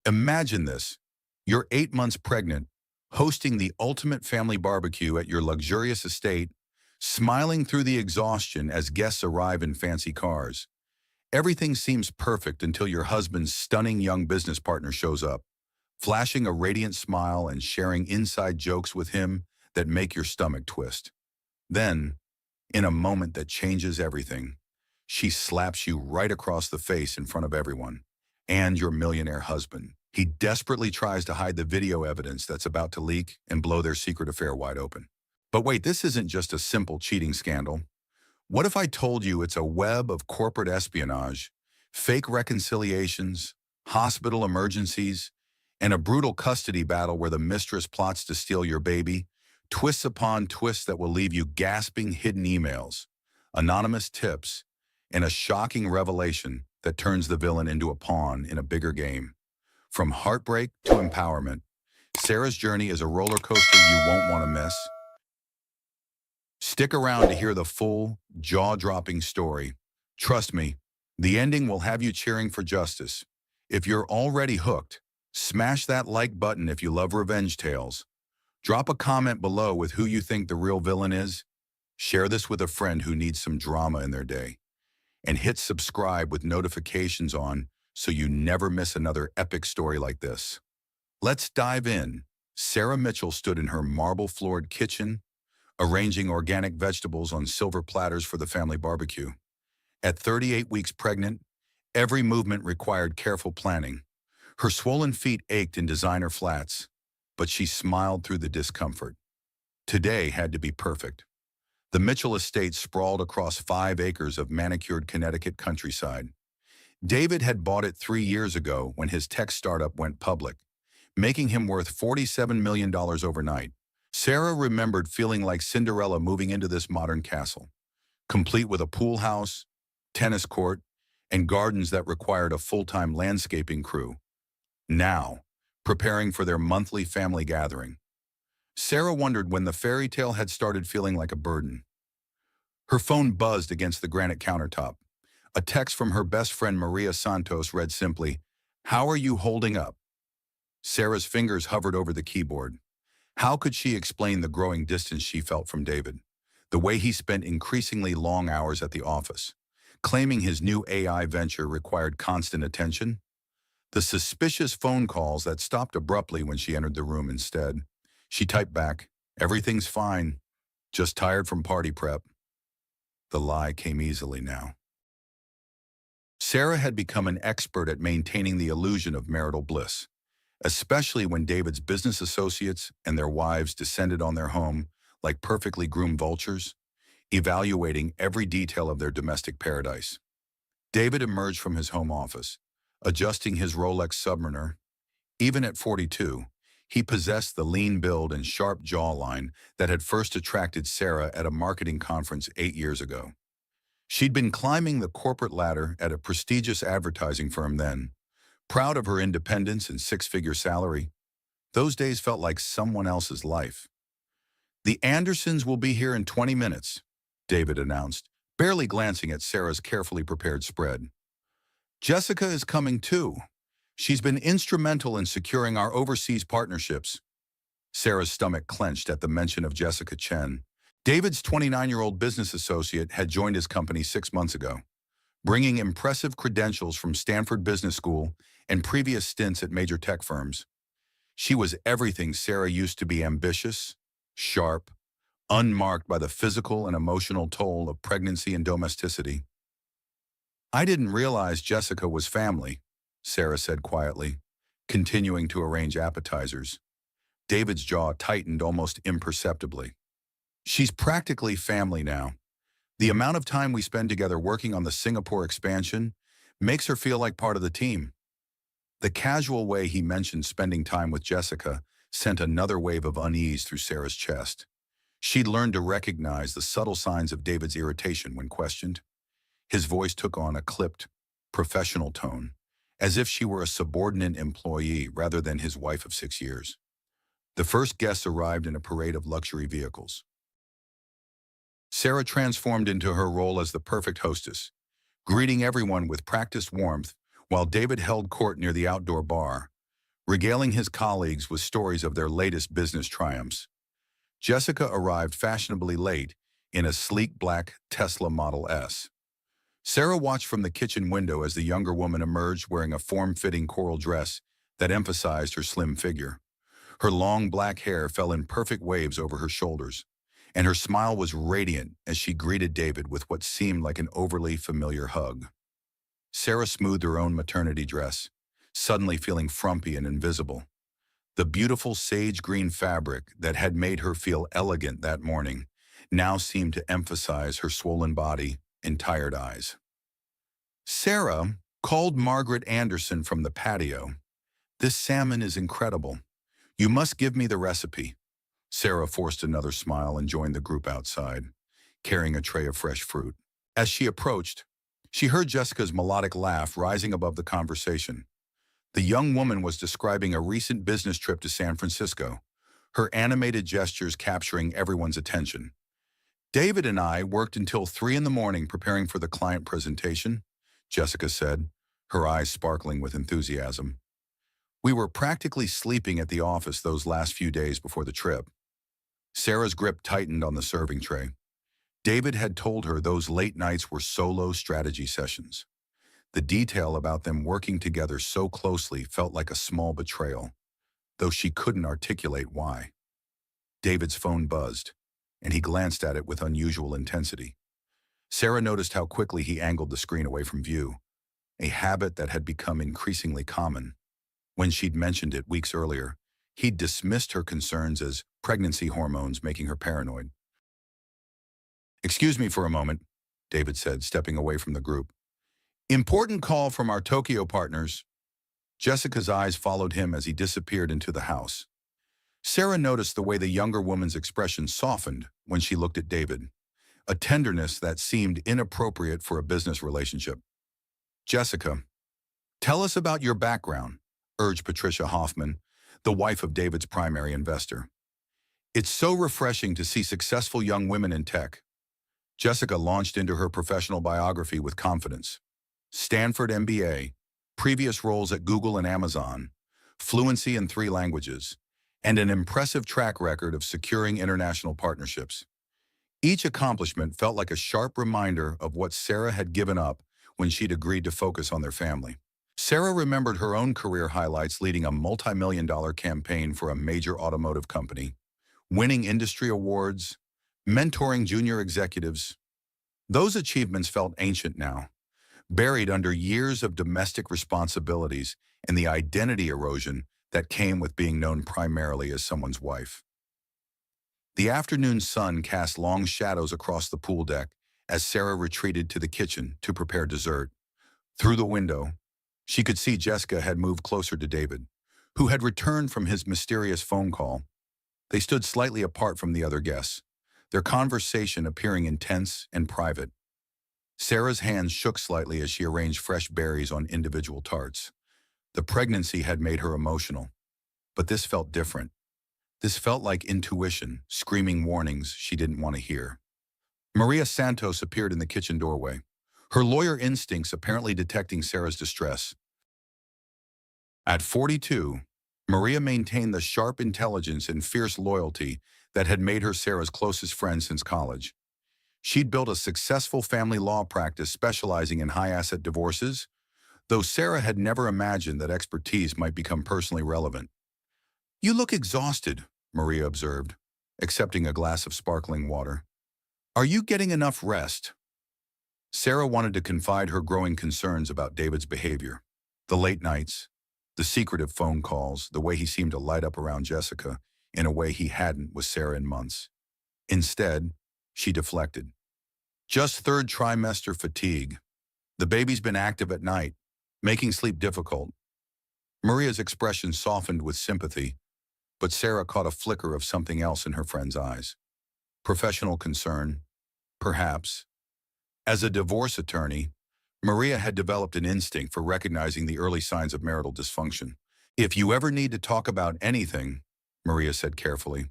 Imagine this. You're 8 months pregnant, hosting the ultimate family barbecue at your luxurious estate, smiling through the exhaustion as guests arrive in fancy cars. Everything seems perfect until your husband's stunning young business partner shows up, flashing a radiant smile and sharing inside jokes with him that make your stomach twist. Then, in a moment that changes everything, she slaps you right across the face in front of everyone and your millionaire husband. He desperately tries to hide the video evidence that's about to leak and blow their secret affair wide open. But wait, this isn't just a simple cheating scandal. What if I told you it's a web of corporate espionage, fake reconciliations, hospital emergencies, and a brutal custody battle where the mistress plots to steal your baby, twists upon twists that will leave you gasping hidden emails, anonymous tips, and a shocking revelation that turns the villain into a pawn in a bigger game. From heartbreak to empowerment, Sarah's journey is a roller coaster you won't want to miss. Stick around to hear the full, jaw-dropping story. Trust me, the ending will have you cheering for justice. If you're already hooked, smash that like button if you love revenge tales. Drop a comment below with who you think the real villain is. Share this with a friend who needs some drama in their day. And hit subscribe with notifications on so you never miss another epic story like this. Let's dive in. Sarah Mitchell stood in her marble-floored kitchen, arranging organic vegetables on silver platters for the family barbecue. At 38 weeks pregnant, every movement required careful planning. Her swollen feet ached in designer flats, but she smiled through the discomfort. Today had to be perfect. The Mitchell estate sprawled across 5 acres of manicured Connecticut countryside. David had bought it 3 years ago when his tech startup went public, making him worth $47 million overnight. Sarah remembered feeling like Cinderella moving into this modern castle, complete with a pool house, tennis court, and gardens that required a full-time landscaping crew. Now, preparing for their monthly family gathering, Sarah wondered when the fairy tale had started feeling like a burden. Her phone buzzed against the granite countertop. A text from her best friend Maria Santos read simply, "How are you holding up?" Sarah's fingers hovered over the keyboard. How could she explain the growing distance she felt from David? The way he spent increasingly long hours at the office, claiming his new AI venture required constant attention? The suspicious phone calls that stopped abruptly when she entered the room instead. She typed back, "Everything's fine, just tired from party prep." The lie came easily now. Sarah had become an expert at maintaining the illusion of marital bliss, especially when David's business associates and their wives descended on their home like perfectly groomed vultures, evaluating every detail of their domestic paradise. David emerged from his home office, adjusting his Rolex Submariner. Even at 42, he possessed the lean build and sharp jawline that had first attracted Sarah at a marketing conference 8 years ago. She'd been climbing the corporate ladder at a prestigious advertising firm then, proud of her independence and 6-figure salary. Those days felt like someone else's life. "The Andersons will be here in 20 minutes, David announced, barely glancing at Sarah's carefully prepared spread. "Jessica is coming too. She's been instrumental in securing our overseas partnerships." Sarah's stomach clenched at the mention of Jessica Chen. David's 29-year-old business associate had joined his company 6 months ago, bringing impressive credentials from Stanford Business School and previous stints at major tech firms. She was everything Sarah used to be: ambitious, sharp, unmarked by the physical and emotional toll of pregnancy and domesticity. "I didn't realize Jessica was family," Sarah said quietly, continuing to arrange appetizers. David's jaw tightened almost imperceptibly. "She's practically family now. The amount of time we spend together working on the Singapore expansion makes her feel like part of the team." The casual way he mentioned spending time with Jessica sent another wave of unease through Sarah's chest. She'd learned to recognize the subtle signs of David's irritation when questioned. His voice took on a clipped, professional tone, as if she were a subordinate employee rather than his wife of 6 years. The first guests arrived in a parade of luxury vehicles. Sarah transformed into her role as the perfect hostess, greeting everyone with practiced warmth while David held court near the outdoor bar, regaling his colleagues with stories of their latest business triumphs. Jessica arrived fashionably late in a sleek black Tesla Model S. Sarah watched from the kitchen window as the younger woman emerged wearing a form-fitting coral dress that emphasized her slim figure. Her long black hair fell in perfect waves over her shoulders, and her smile was radiant as she greeted David with what seemed like an overly familiar hug. Sarah smoothed her own maternity dress, suddenly feeling frumpy and invisible. The beautiful sage green fabric that had made her feel elegant that morning now seemed to emphasize her swollen body and tired eyes. Sarah called Margaret Anderson from the patio. "This salmon is incredible. You must give me the recipe." Sarah forced another smile and joined the group outside, carrying a tray of fresh fruit. As she approached, she heard Jessica's melodic laugh rising above the conversation. The young woman was describing a recent business trip to San Francisco, her animated gestures capturing everyone's attention. "David and I worked until 3 in the morning preparing for the client presentation," Jessica said, her eyes sparkling with enthusiasm. "We were practically sleeping at the office those last few days before the trip." Sarah's grip tightened on the serving tray. David had told her those late nights were solo strategy sessions. The detail about them working together so closely felt like a small betrayal, though she couldn't articulate why. David's phone buzzed, and he glanced at it with unusual intensity. Sarah noticed how quickly he angled the screen away from view, a habit that had become increasingly common. When she'd mentioned it weeks earlier, he'd dismissed her concerns as pregnancy hormones making her paranoid. "Excuse me for a moment," David said, stepping away from the group. "Important call from our Tokyo partners." Jessica's eyes followed him as he disappeared into the house. Sarah noticed the way the younger woman's expression softened when she looked at David, a tenderness that seemed inappropriate for a business relationship. "Jessica, tell us about your background," urged Patricia Hoffman, the wife of David's primary investor. "It's so refreshing to see successful young women in tech." Jessica launched into her professional biography with confidence. Stanford MBA, previous roles at Google and Amazon, fluency in 3 languages, and an impressive track record of securing international partnerships. Each accomplishment felt like a sharp reminder of what Sarah had given up when she'd agreed to focus on their family. Sarah remembered her own career highlights, leading a multi-million-dollar campaign for a major automotive company, winning industry awards, mentoring junior executives. Those achievements felt ancient now, buried under years of domestic responsibilities and the identity erosion that came with being known primarily as someone's wife. The afternoon sun cast long shadows across the pool deck as Sarah retreated to the kitchen to prepare dessert. Through the window, she could see Jessica had moved closer to David, who had returned from his mysterious phone call. They stood slightly apart from the other guests, their conversation appearing intense and private. Sarah's hands shook slightly as she arranged fresh berries on individual tarts. The pregnancy had made her emotional, but this felt different. This felt like intuition, screaming warnings she didn't want to hear. Maria Santos appeared in the kitchen doorway, her lawyer instincts apparently detecting Sarah's distress. At 42, Maria maintained the sharp intelligence and fierce loyalty that had made her Sarah's closest friend since college. She'd built a successful family law practice specializing in high-asset divorces, though Sarah had never imagined that expertise might become personally relevant. "You look exhausted," Maria observed, accepting a glass of sparkling water. "Are you getting enough rest?" Sarah wanted to confide her growing concerns about David's behavior. The late nights, the secretive phone calls, the way he seemed to light up around Jessica in a way he hadn't with Sarah in months. Instead, she deflected. "Just 3rd trimester fatigue. The baby's been active at night, making sleep difficult." Maria's expression softened with sympathy, but Sarah caught a flicker of something else in her friend's eyes. Professional concern, perhaps. As a divorce attorney, Maria had developed an instinct for recognizing the early signs of marital dysfunction. "If you ever need to talk about anything," Maria said carefully,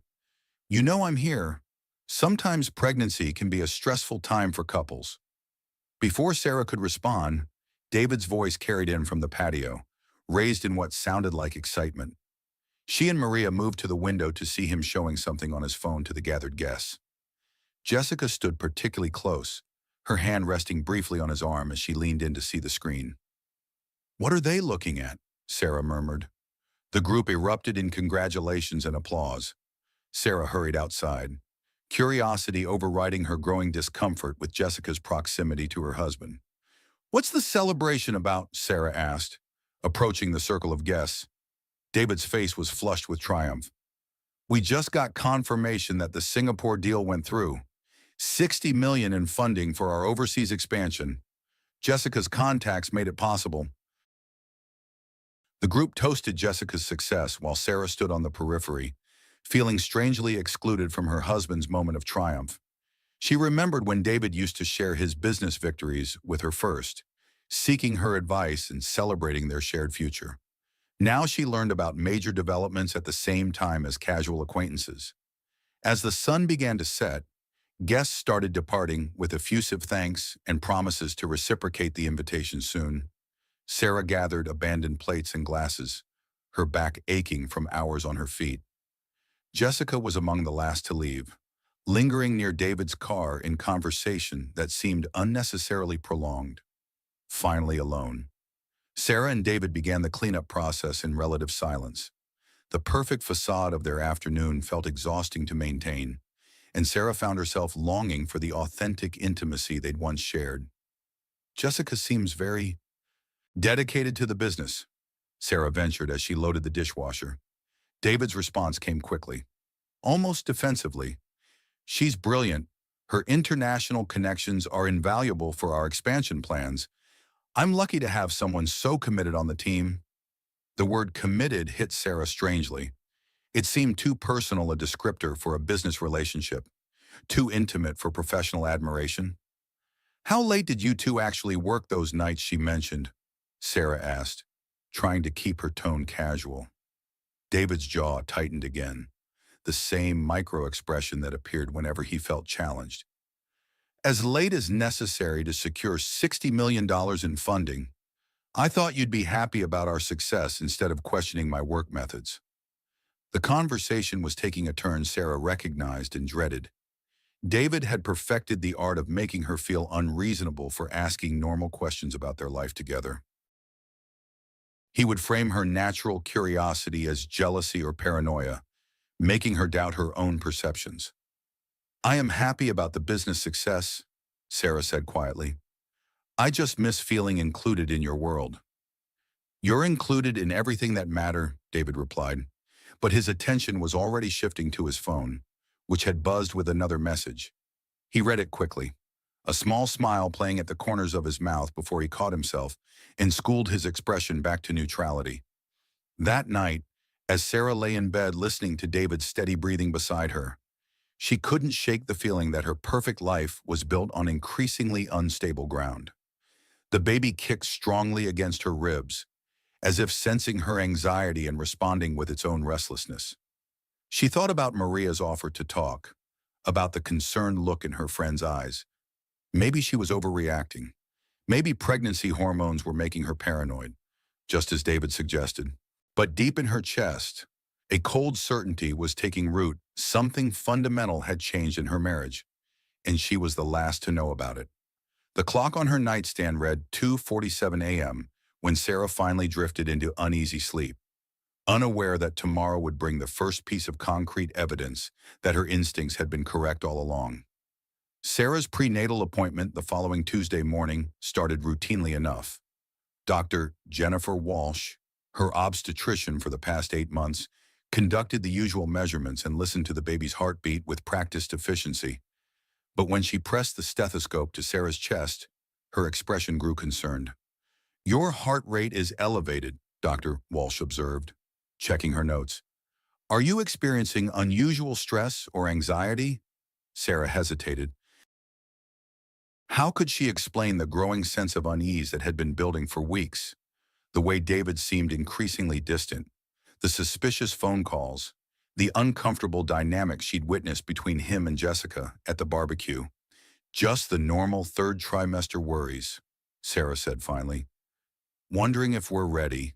"you know I'm here. Sometimes pregnancy can be a stressful time for couples." Before Sarah could respond, David's voice carried in from the patio, raised in what sounded like excitement. She and Maria moved to the window to see him showing something on his phone to the gathered guests. Jessica stood particularly close, her hand resting briefly on his arm as she leaned in to see the screen. "What are they looking at?" Sarah murmured. The group erupted in congratulations and applause. Sarah hurried outside, curiosity overriding her growing discomfort with Jessica's proximity to her husband. "What's the celebration about?" Sarah asked, approaching the circle of guests. David's face was flushed with triumph. "We just got confirmation that the Singapore deal went through. 60 million in funding for our overseas expansion. Jessica's contacts made it possible." The group toasted Jessica's success while Sarah stood on the periphery, feeling strangely excluded from her husband's moment of triumph. She remembered when David used to share his business victories with her first, seeking her advice and celebrating their shared future. Now she learned about major developments at the same time as casual acquaintances. As the sun began to set, guests started departing with effusive thanks and promises to reciprocate the invitation soon. Sarah gathered abandoned plates and glasses, her back aching from hours on her feet. Jessica was among the last to leave, lingering near David's car in conversation that seemed unnecessarily prolonged. Finally alone, Sarah and David began the cleanup process in relative silence. The perfect facade of their afternoon felt exhausting to maintain, and Sarah found herself longing for the authentic intimacy they'd once shared. "Jessica seems very dedicated to the business," Sarah ventured as she loaded the dishwasher. David's response came quickly, almost defensively. "She's brilliant. Her international connections are invaluable for our expansion plans. I'm lucky to have someone so committed on the team." The word committed hit Sarah strangely. It seemed too personal a descriptor for a business relationship, too intimate for professional admiration. "How late did you two actually work those nights she mentioned?" Sarah asked, trying to keep her tone casual. David's jaw tightened again, the same micro-expression that appeared whenever he felt challenged. "As late as necessary to secure $60 million in funding. I thought you'd be happy about our success instead of questioning my work methods." The conversation was taking a turn Sarah recognized and dreaded. David had perfected the art of making her feel unreasonable for asking normal questions about their life together. He would frame her natural curiosity as jealousy or paranoia, making her doubt her own perceptions. "I am happy about the business success," Sarah said quietly. "I just miss feeling included in your world." "You're included in everything that matters," David replied, but his attention was already shifting to his phone, which had buzzed with another message. He read it quickly, a small smile playing at the corners of his mouth before he caught himself and schooled his expression back to neutrality. That night, as Sarah lay in bed listening to David's steady breathing beside her, she couldn't shake the feeling that her perfect life was built on increasingly unstable ground. The baby kicked strongly against her ribs, as if sensing her anxiety and responding with its own restlessness. She thought about Maria's offer to talk, about the concerned look in her friend's eyes. Maybe she was overreacting. Maybe pregnancy hormones were making her paranoid, just as David suggested. But deep in her chest, a cold certainty was taking root. Something fundamental had changed in her marriage, and she was the last to know about it. The clock on her nightstand read 2:47 a.m. when Sarah finally drifted into uneasy sleep, unaware that tomorrow would bring the first piece of concrete evidence that her instincts had been correct all along. Sarah's prenatal appointment the following Tuesday morning started routinely enough. Dr. Jennifer Walsh, her obstetrician for the past 8 months, conducted the usual measurements and listened to the baby's heartbeat with practiced efficiency. But when she pressed the stethoscope to Sarah's chest, her expression grew concerned. "Your heart rate is elevated," Dr. Walsh observed, checking her notes. "Are you experiencing unusual stress or anxiety?" Sarah hesitated. How could she explain the growing sense of unease that had been building for weeks? The way David seemed increasingly distant, the suspicious phone calls, the uncomfortable dynamic she'd witnessed between him and Jessica at the barbecue. "Just the normal third trimester worries," Sarah said finally. "Wondering if we're ready."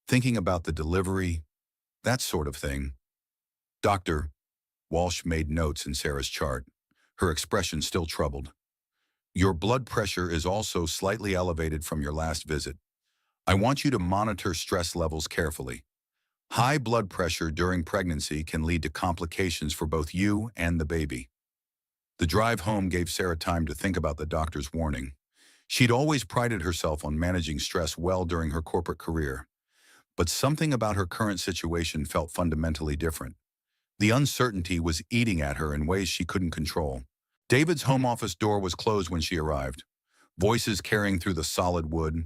thinking about the delivery, that sort of thing. Doctor, Walsh made notes in Sarah's chart, her expression still troubled. Your blood pressure is also slightly elevated from your last visit. I want you to monitor stress levels carefully. High blood pressure during pregnancy can lead to complications for both you and the baby. The drive home gave Sarah time to think about the doctor's warning. She'd always prided herself on managing stress well during her corporate career, but something about her current situation felt fundamentally different. The uncertainty was eating at her in ways she couldn't control. David's home office door was closed when she arrived, voices carrying through the solid wood.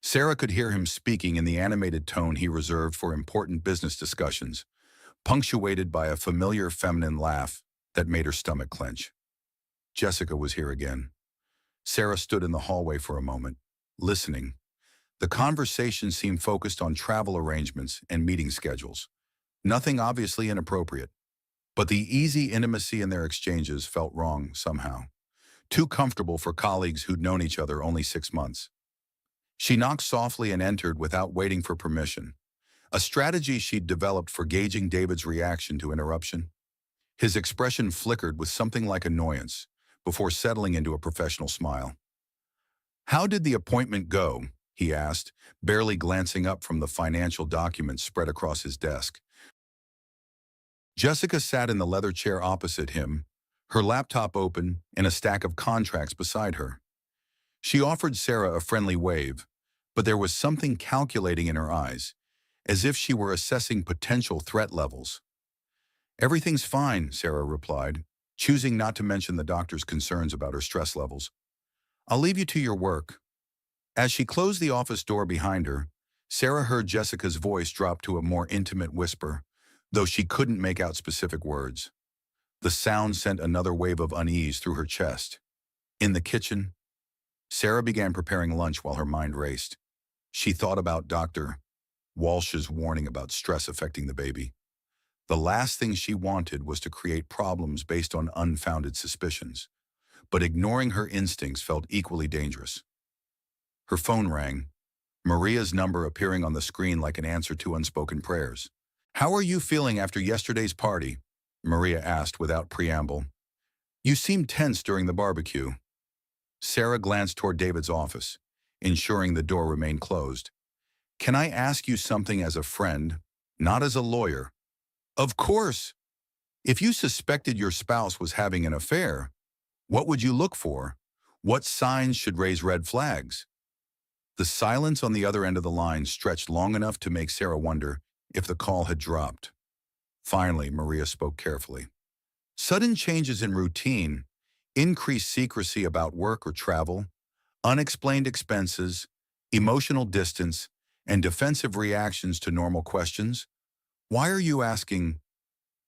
Sarah could hear him speaking in the animated tone he reserved for important business discussions, punctuated by a familiar feminine laugh that made her stomach clench. Jessica was here again. Sarah stood in the hallway for a moment, listening. The conversation seemed focused on travel arrangements and meeting schedules. Nothing obviously inappropriate. But the easy intimacy in their exchanges felt wrong somehow. Too comfortable for colleagues who'd known each other only 6 months. She knocked softly and entered without waiting for permission, a strategy she'd developed for gauging David's reaction to interruption. His expression flickered with something like annoyance before settling into a professional smile. How did the appointment go? He asked, barely glancing up from the financial documents spread across his desk. Jessica sat in the leather chair opposite him, her laptop open and a stack of contracts beside her. She offered Sarah a friendly wave, but there was something calculating in her eyes, as if she were assessing potential threat levels. Everything's fine, Sarah replied, choosing not to mention the doctor's concerns about her stress levels. I'll leave you to your work. As she closed the office door behind her, Sarah heard Jessica's voice drop to a more intimate whisper, though she couldn't make out specific words. The sound sent another wave of unease through her chest. In the kitchen, Sarah began preparing lunch while her mind raced. She thought about Dr. Walsh's warning about stress affecting the baby. The last thing she wanted was to create problems based on unfounded suspicions, but ignoring her instincts felt equally dangerous. Her phone rang, Maria's number appearing on the screen like an answer to unspoken prayers. How are you feeling after yesterday's party? Maria asked without preamble. You seemed tense during the barbecue. Sarah glanced toward David's office, ensuring the door remained closed. Can I ask you something as a friend, not as a lawyer? Of course. If you suspected your spouse was having an affair, what would you look for? What signs should raise red flags? The silence on the other end of the line stretched long enough to make Sarah wonder if the call had dropped. Finally, Maria spoke carefully. Sudden changes in routine, increased secrecy about work or travel, unexplained expenses, emotional distance, and defensive reactions to normal questions. Why are you asking?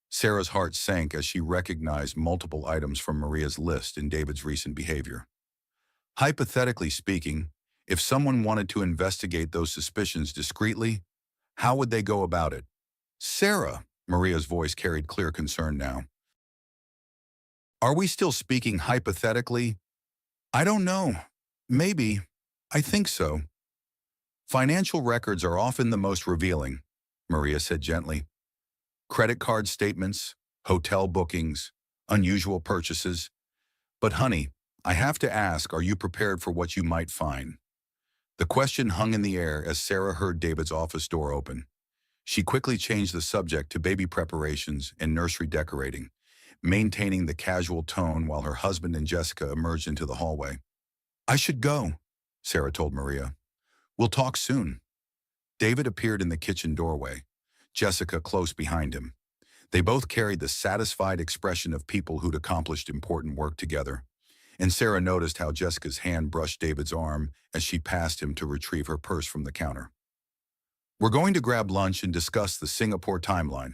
Sarah's heart sank as she recognized multiple items from Maria's list in David's recent behavior. Hypothetically speaking, if someone wanted to investigate those suspicions discreetly, how would they go about it? Sarah, Maria's voice carried clear concern now. Are we still speaking hypothetically? I don't know. Maybe. I think so. Financial records are often the most revealing, Maria said gently. Credit card statements, hotel bookings, unusual purchases. But honey, I have to ask, are you prepared for what you might find? The question hung in the air as Sarah heard David's office door open. She quickly changed the subject to baby preparations and nursery decorating, maintaining the casual tone while her husband and Jessica emerged into the hallway. I should go, Sarah told Maria. We'll talk soon. David appeared in the kitchen doorway, Jessica close behind him. They both carried the satisfied expression of people who'd accomplished important work together, and Sarah noticed how Jessica's hand brushed David's arm as she passed him to retrieve her purse from the counter. We're going to grab lunch and discuss the Singapore timeline,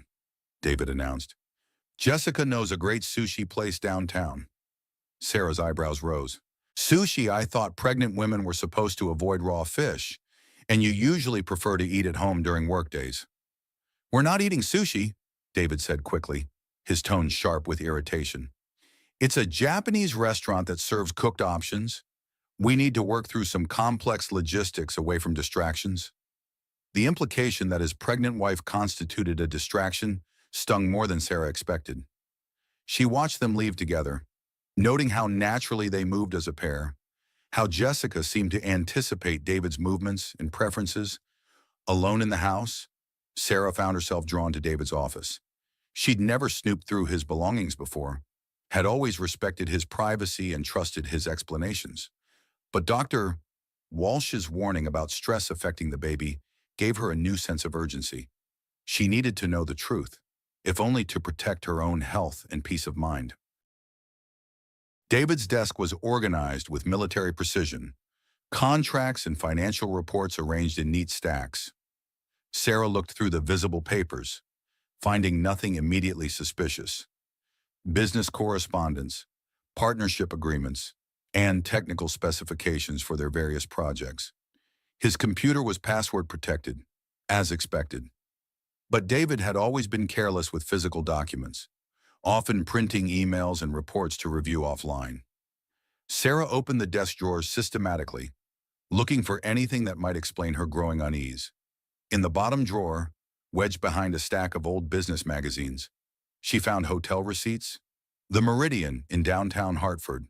David announced. Jessica knows a great sushi place downtown. Sarah's eyebrows rose. Sushi? I thought pregnant women were supposed to avoid raw fish, and you usually prefer to eat at home during workdays. We're not eating sushi, David said quickly, his tone sharp with irritation. It's a Japanese restaurant that serves cooked options. We need to work through some complex logistics away from distractions. The implication that his pregnant wife constituted a distraction stung more than Sarah expected. She watched them leave together, noting how naturally they moved as a pair, how Jessica seemed to anticipate David's movements and preferences. Alone in the house, Sarah found herself drawn to David's office. She'd never snooped through his belongings before, had always respected his privacy and trusted his explanations. But Dr. Walsh's warning about stress affecting the baby gave her a new sense of urgency. She needed to know the truth, if only to protect her own health and peace of mind. David's desk was organized with military precision, contracts and financial reports arranged in neat stacks. Sarah looked through the visible papers, finding nothing immediately suspicious. Business correspondence, partnership agreements, and technical specifications for their various projects. His computer was password protected, as expected. But David had always been careless with physical documents, often printing emails and reports to review offline. Sarah opened the desk drawers systematically, looking for anything that might explain her growing unease. In the bottom drawer, wedged behind a stack of old business magazines, she found hotel receipts, the Meridian in downtown Hartford,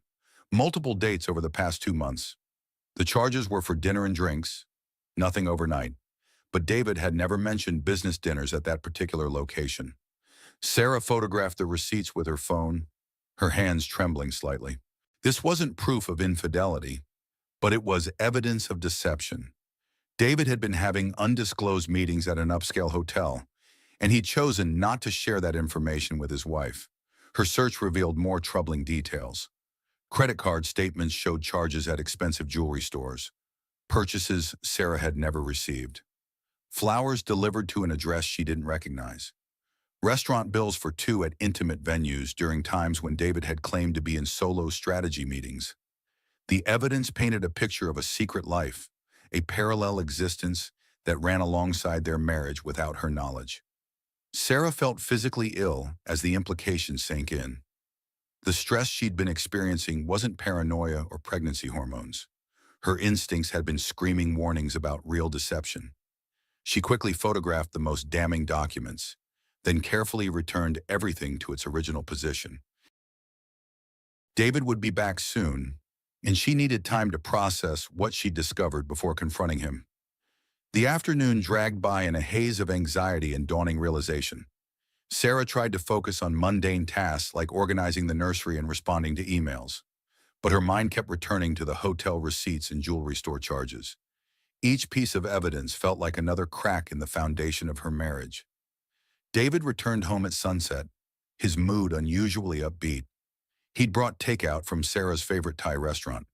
multiple dates over the past 2 months. The charges were for dinner and drinks, nothing overnight, but David had never mentioned business dinners at that particular location. Sarah photographed the receipts with her phone, her hands trembling slightly. This wasn't proof of infidelity, but it was evidence of deception. David had been having undisclosed meetings at an upscale hotel, and he'd chosen not to share that information with his wife. Her search revealed more troubling details. Credit card statements showed charges at expensive jewelry stores, purchases Sarah had never received, flowers delivered to an address she didn't recognize, restaurant bills for two at intimate venues during times when David had claimed to be in solo strategy meetings. The evidence painted a picture of a secret life, a parallel existence that ran alongside their marriage without her knowledge. Sarah felt physically ill as the implications sank in. The stress she'd been experiencing wasn't paranoia or pregnancy hormones. Her instincts had been screaming warnings about real deception. She quickly photographed the most damning documents, then carefully returned everything to its original position. David would be back soon, and she needed time to process what she'd discovered before confronting him. The afternoon dragged by in a haze of anxiety and dawning realization. Sarah tried to focus on mundane tasks like organizing the nursery and responding to emails, but her mind kept returning to the hotel receipts and jewelry store charges. Each piece of evidence felt like another crack in the foundation of her marriage. David returned home at sunset, his mood unusually upbeat. He'd brought takeout from Sarah's favorite Thai restaurant,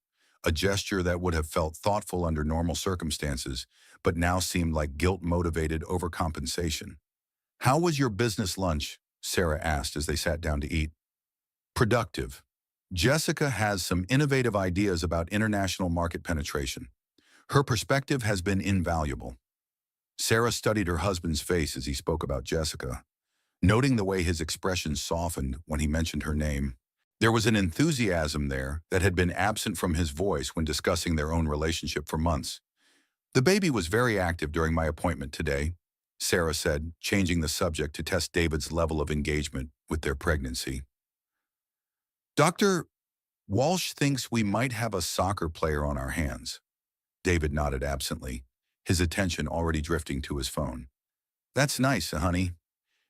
a gesture that would have felt thoughtful under normal circumstances, but now seemed like guilt-motivated overcompensation. "How was your business lunch?" Sarah asked as they sat down to eat. "Productive. Jessica has some innovative ideas about international market penetration. Her perspective has been invaluable." Sarah studied her husband's face as he spoke about Jessica, noting the way his expression softened when he mentioned her name. There was an enthusiasm there that had been absent from his voice when discussing their own relationship for months. "The baby was very active during my appointment today," Sarah said, changing the subject to test David's level of engagement with their pregnancy. "Dr. Walsh thinks we might have a soccer player on our hands." David nodded absently, his attention already drifting to his phone. "That's nice, honey.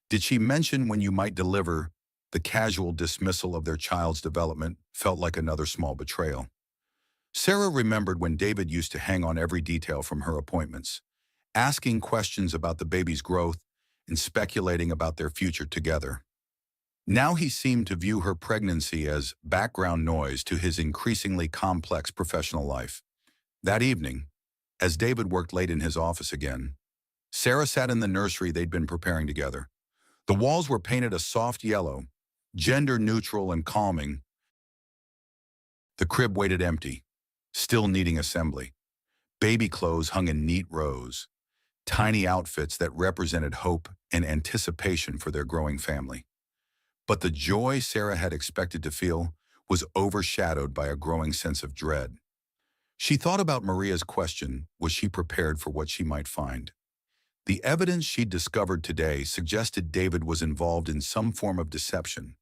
Did she mention when you might deliver?" The casual dismissal of their child's development felt like another small betrayal. Sarah remembered when David used to hang on every detail from her appointments, asking questions about the baby's growth and speculating about their future together. Now he seemed to view her pregnancy as background noise to his increasingly complex professional life. That evening, as David worked late in his office again, Sarah sat in the nursery they'd been preparing together. The walls were painted a soft yellow, gender-neutral and calming. The crib waited empty, still needing assembly. Baby clothes hung in neat rows, tiny outfits that represented hope and anticipation for their growing family. But the joy Sarah had expected to feel was overshadowed by a growing sense of dread. She thought about Maria's question, was she prepared for what she might find? The evidence she'd discovered today suggested David was involved in some form of deception,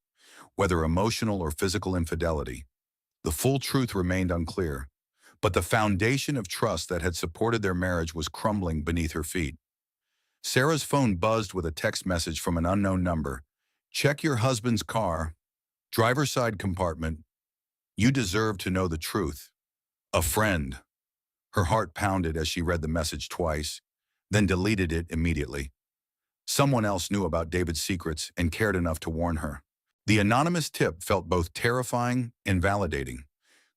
whether emotional or physical infidelity. The full truth remained unclear, but the foundation of trust that had supported their marriage was crumbling beneath her feet. Sarah's phone buzzed with a text message from an unknown number. "Check your husband's car, driver's side compartment. You deserve to know the truth. A friend." Her heart pounded as she read the message twice, then deleted it immediately. Someone else knew about David's secrets and cared enough to warn her. The anonymous tip felt both terrifying and validating,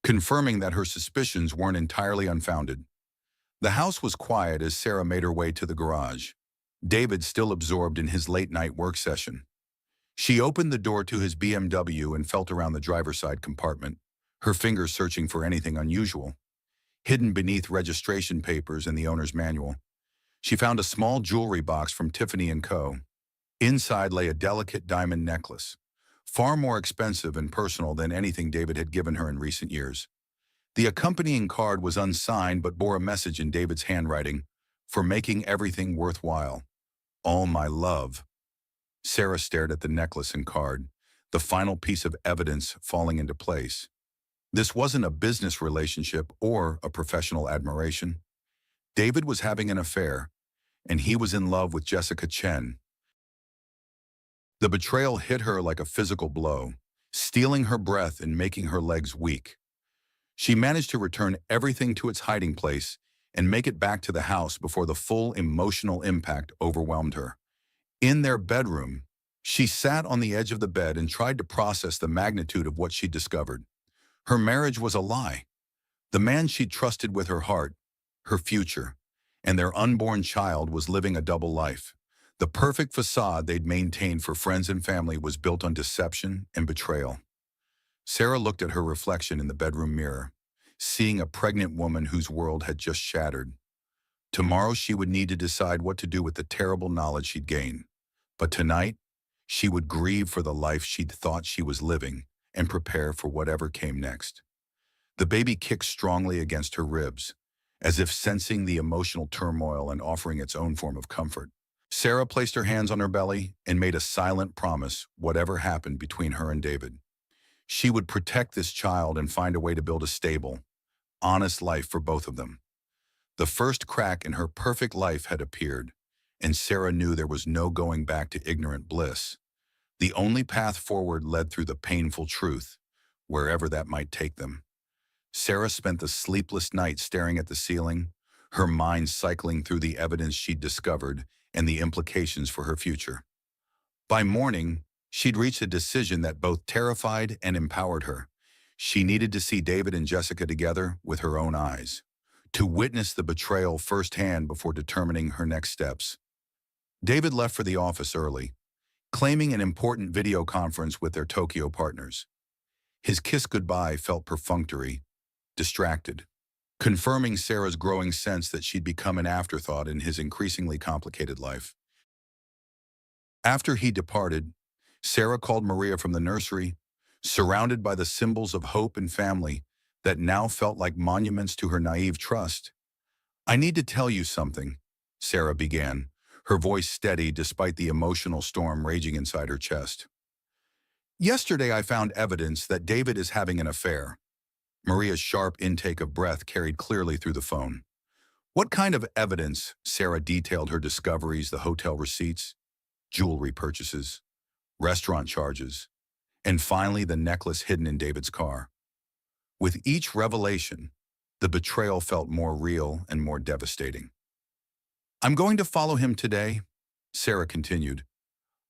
confirming that her suspicions weren't entirely unfounded. The house was quiet as Sarah made her way to the garage, David still absorbed in his late-night work session. She opened the door to his BMW and felt around the driver's side compartment, her fingers searching for anything unusual. Hidden beneath registration papers and the owner's manual, she found a small jewelry box from Tiffany & Co. Inside lay a delicate diamond necklace, far more expensive and personal than anything David had given her in recent years. The accompanying card was unsigned but bore a message in David's handwriting, "For making everything worthwhile. All my love." Sarah stared at the necklace and card, the final piece of evidence falling into place. This wasn't a business relationship or a professional admiration. David was having an affair, and he was in love with Jessica Chen. The betrayal hit her like a physical blow, stealing her breath and making her legs weak. She managed to return everything to its hiding place and make it back to the house before the full emotional impact overwhelmed her. In their bedroom, she sat on the edge of the bed and tried to process the magnitude of what she'd discovered. Her marriage was a lie. The man she'd trusted with her heart, her future, and their unborn child was living a double life. The perfect facade they'd maintained for friends and family was built on deception and betrayal. Sarah looked at her reflection in the bedroom mirror, seeing a pregnant woman whose world had just shattered. Tomorrow she would need to decide what to do with the terrible knowledge she'd gained. But tonight, she would grieve for the life she'd thought she was living and prepare for whatever came next. The baby kicked strongly against her ribs, as if sensing the emotional turmoil and offering its own form of comfort. Sarah placed her hands on her belly and made a silent promise, whatever happened between her and David. She would protect this child and find a way to build a stable, honest life for both of them. The first crack in her perfect life had appeared, and Sarah knew there was no going back to ignorant bliss. The only path forward led through the painful truth, wherever that might take them. Sarah spent the sleepless night staring at the ceiling, her mind cycling through the evidence she'd discovered and the implications for her future. By morning, she'd reached a decision that both terrified and empowered her. She needed to see David and Jessica together with her own eyes, to witness the betrayal firsthand before determining her next steps. David left for the office early, claiming an important video conference with their Tokyo partners. His kiss goodbye felt perfunctory, distracted, confirming Sarah's growing sense that she'd become an afterthought in his increasingly complicated life. After he departed, Sarah called Maria from the nursery, surrounded by the symbols of hope and family that now felt like monuments to her naive trust. "I need to tell you something," Sarah began, her voice steady despite the emotional storm raging inside her chest. "Yesterday I found evidence that David is having an affair." Maria's sharp intake of breath carried clearly through the phone. "What kind of evidence?" Sarah detailed her discoveries, the hotel receipts, jewelry purchases, restaurant charges, and finally the necklace hidden in David's car. With each revelation, the betrayal felt more real and more devastating. "I'm going to follow him today," Sarah continued.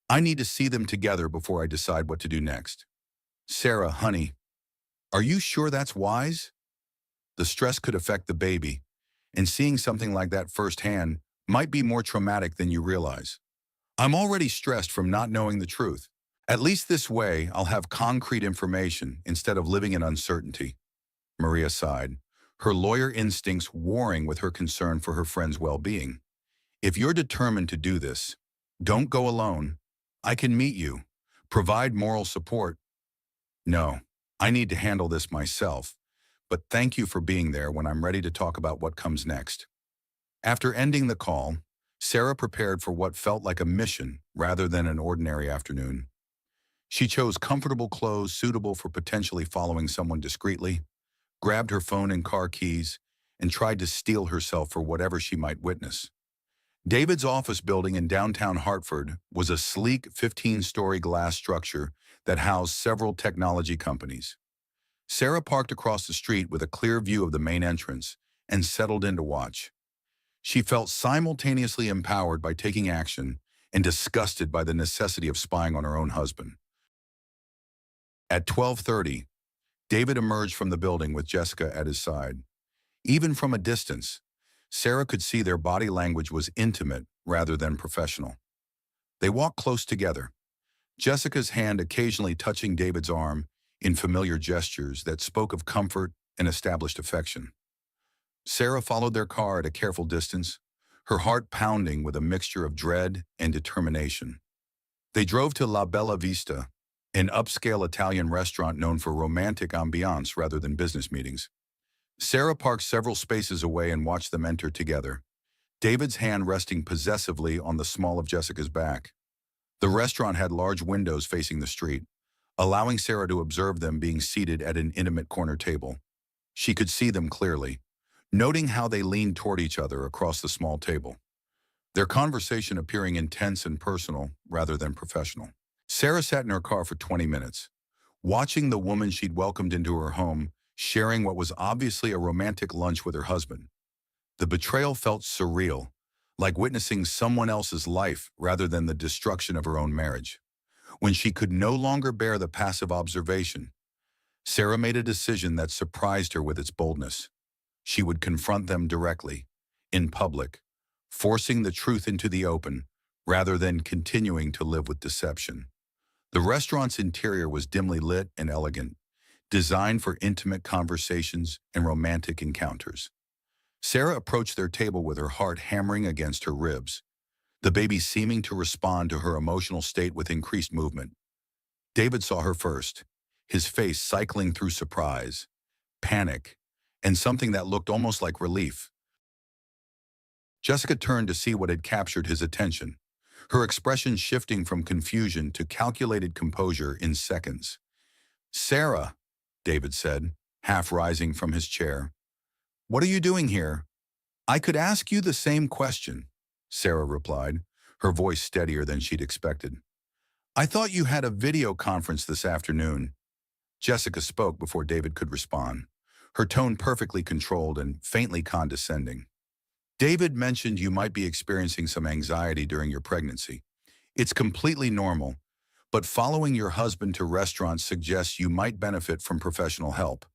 "I need to see them together before I decide what to do next." "Sarah, honey, are you sure that's wise? The stress could affect the baby, and seeing something like that firsthand might be more traumatic than you realize." "I'm already stressed from not knowing the truth. At least this way, I'll have concrete information instead of living in uncertainty." Maria sighed, her lawyer instincts warring with her concern for her friend's well-being. "If you're determined to do this, don't go alone. I can meet you, provide moral support." "No, I need to handle this myself, but thank you for being there when I'm ready to talk about what comes next." After ending the call, Sarah prepared for what felt like a mission rather than an ordinary afternoon. She chose comfortable clothes suitable for potentially following someone discreetly, grabbed her phone and car keys, and tried to steel herself for whatever she might witness. David's office building in downtown Hartford was a sleek 15-story glass structure that housed several technology companies. Sarah parked across the street with a clear view of the main entrance and settled in to watch. She felt simultaneously empowered by taking action and disgusted by the necessity of spying on her own husband. At 12:30, David emerged from the building with Jessica at his side. Even from a distance, Sarah could see their body language was intimate rather than professional. They walked close together, Jessica's hand occasionally touching David's arm in familiar gestures that spoke of comfort and established affection. Sarah followed their car at a careful distance, her heart pounding with a mixture of dread and determination. They drove to La Bella Vista, an upscale Italian restaurant known for romantic ambiance rather than business meetings. Sarah parked several spaces away and watched them enter together, David's hand resting possessively on the small of Jessica's back. The restaurant had large windows facing the street, allowing Sarah to observe them being seated at an intimate corner table. She could see them clearly, noting how they leaned toward each other across the small table, their conversation appearing intense and personal rather than professional. Sarah sat in her car for 20 minutes, watching the woman she'd welcomed into her home, sharing what was obviously a romantic lunch with her husband. The betrayal felt surreal, like witnessing someone else's life rather than the destruction of her own marriage. When she could no longer bear the passive observation, Sarah made a decision that surprised her with its boldness. She would confront them directly, in public, forcing the truth into the open rather than continuing to live with deception. The restaurant's interior was dimly lit and elegant, designed for intimate conversations and romantic encounters. Sarah approached their table with her heart hammering against her ribs, the baby seeming to respond to her emotional state with increased movement. David saw her first, his face cycling through surprise, panic, and something that looked almost like relief. Jessica turned to see what had captured his attention, her expression shifting from confusion to calculated composure in seconds. "Sarah," David said, half rising from his chair, "what are you doing here?" "I could ask you the same question," Sarah replied, her voice steadier than she'd expected. "I thought you had a video conference this afternoon." Jessica spoke before David could respond, her tone perfectly controlled and faintly condescending. "David mentioned you might be experiencing some anxiety during your pregnancy. It's completely normal, but following your husband to restaurants suggests you might benefit from professional help."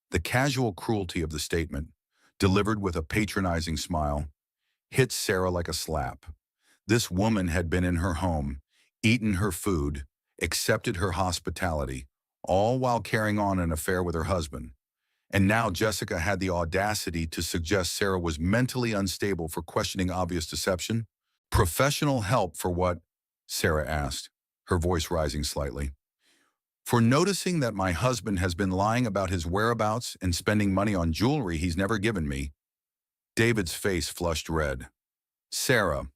The casual cruelty of the statement, delivered with a patronizing smile, hit Sarah like a slap. This woman had been in her home, eaten her food, accepted her hospitality, all while carrying on an affair with her husband. And now Jessica had the audacity to suggest Sarah was mentally unstable for questioning obvious deception. "Professional help for what?" Sarah asked, her voice rising slightly. "For noticing that my husband has been lying about his whereabouts and spending money on jewelry he's never given me." David's face flushed red. "Sarah,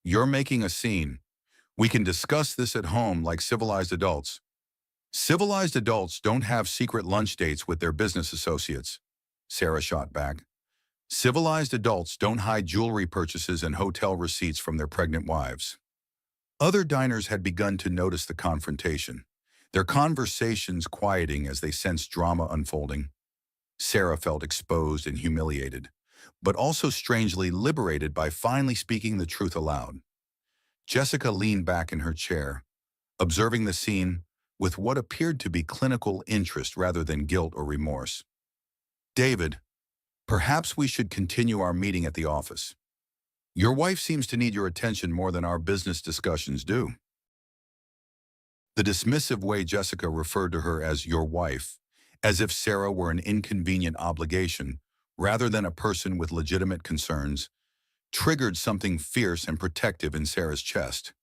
you're making a scene. We can discuss this at home like civilized adults." "Civilized adults don't have secret lunch dates with their business associates," Sarah shot back. "Civilized adults don't hide jewelry purchases and hotel receipts from their pregnant wives." Other diners had begun to notice the confrontation, their conversations quieting as they sensed drama unfolding. Sarah felt exposed and humiliated, but also strangely liberated by finally speaking the truth aloud. Jessica leaned back in her chair, observing the scene with what appeared to be clinical interest rather than guilt or remorse. "David, perhaps we should continue our meeting at the office. Your wife seems to need your attention more than our business discussions do." The dismissive way Jessica referred to her as your wife, as if Sarah were an inconvenient obligation rather than a person with legitimate concerns, triggered something fierce and protective in Sarah's chest.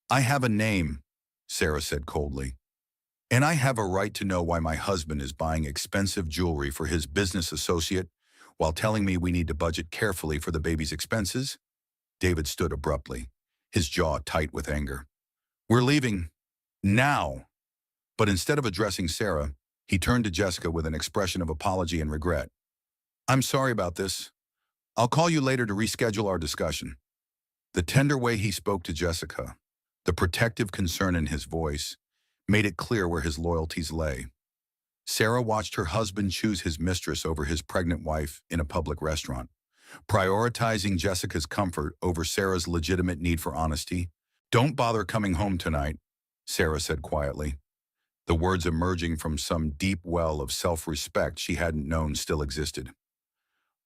"I have a name," Sarah said coldly, "and I have a right to know why my husband is buying expensive jewelry for his business associate while telling me we need to budget carefully for the baby's expenses." David stood abruptly, his jaw tight with anger. We're leaving. Now. But instead of addressing Sarah, he turned to Jessica with an expression of apology and regret. I'm sorry about this. I'll call you later to reschedule our discussion. The tender way he spoke to Jessica, the protective concern in his voice, made it clear where his loyalties lay. Sarah watched her husband choose his mistress over his pregnant wife in a public restaurant, prioritizing Jessica's comfort over Sarah's legitimate need for honesty. Don't bother coming home tonight, Sarah said quietly, the words emerging from some deep well of self-respect she hadn't known still existed.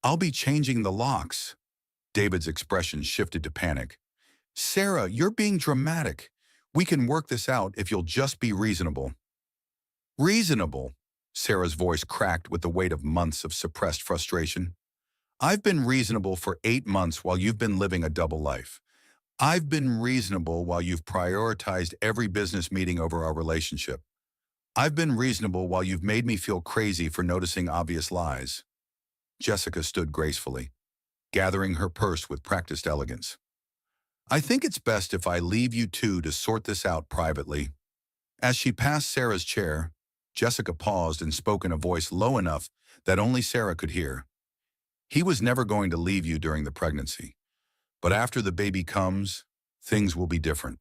I'll be changing the locks. David's expression shifted to panic. Sarah, you're being dramatic. We can work this out if you'll just be reasonable. Reasonable? Sarah's voice cracked with the weight of months of suppressed frustration. I've been reasonable for 8 months while you've been living a double life. I've been reasonable while you've prioritized every business meeting over our relationship. I've been reasonable while you've made me feel crazy for noticing obvious lies. Jessica stood gracefully, gathering her purse with practiced elegance. I think it's best if I leave you two to sort this out privately. As she passed Sarah's chair, Jessica paused and spoke in a voice low enough that only Sarah could hear. He was never going to leave you during the pregnancy, but after the baby comes, things will be different.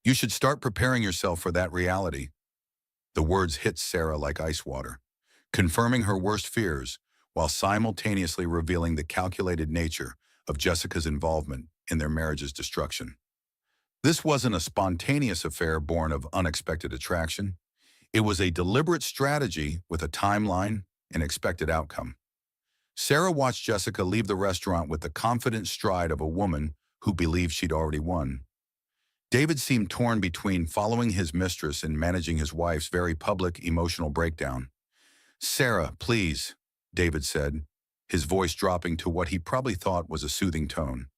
You should start preparing yourself for that reality. The words hit Sarah like ice water, confirming her worst fears while simultaneously revealing the calculated nature of Jessica's involvement in their marriage's destruction. This wasn't a spontaneous affair born of unexpected attraction. It was a deliberate strategy with a timeline and expected outcome. Sarah watched Jessica leave the restaurant with the confident stride of a woman who believed she'd already won. David seemed torn between following his mistress and managing his wife's very public emotional breakdown. Sarah, please, David said, his voice dropping to what he probably thought was a soothing tone.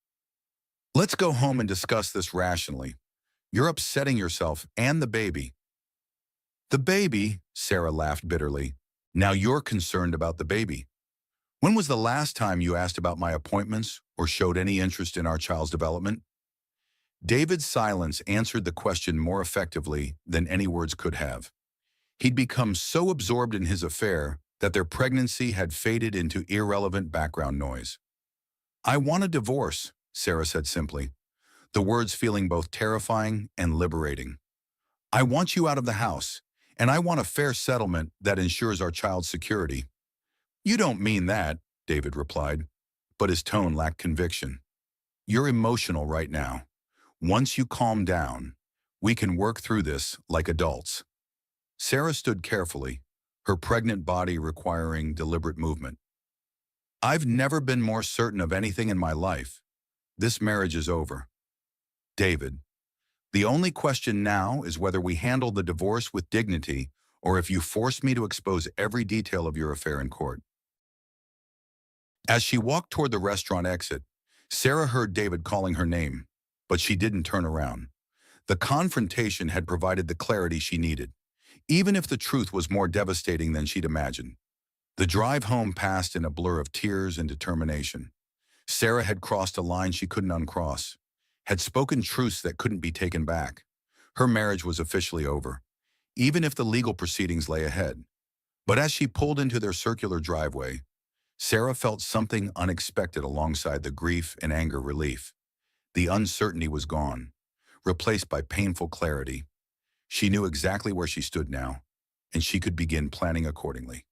Let's go home and discuss this rationally. You're upsetting yourself and the baby. The baby, Sarah laughed bitterly. Now you're concerned about the baby. When was the last time you asked about my appointments or showed any interest in our child's development? David's silence answered the question more effectively than any words could have. He'd become so absorbed in his affair that their pregnancy had faded into irrelevant background noise. I want a divorce, Sarah said simply, the words feeling both terrifying and liberating. I want you out of the house, and I want a fair settlement that ensures our child's security. You don't mean that, David replied, but his tone lacked conviction. You're emotional right now. Once you calm down, we can work through this like adults. Sarah stood carefully, her pregnant body requiring deliberate movement. I've never been more certain of anything in my life. This marriage is over. David, the only question now is whether we handle the divorce with dignity or if you force me to expose every detail of your affair in court. As she walked toward the restaurant exit, Sarah heard David calling her name, but she didn't turn around. The confrontation had provided the clarity she needed, even if the truth was more devastating than she'd imagined. The drive home passed in a blur of tears and determination. Sarah had crossed a line she couldn't uncross, had spoken truths that couldn't be taken back. Her marriage was officially over, even if the legal proceedings lay ahead. But as she pulled into their circular driveway, Sarah felt something unexpected alongside the grief and anger relief. The uncertainty was gone, replaced by painful clarity. She knew exactly where she stood now, and she could begin planning accordingly.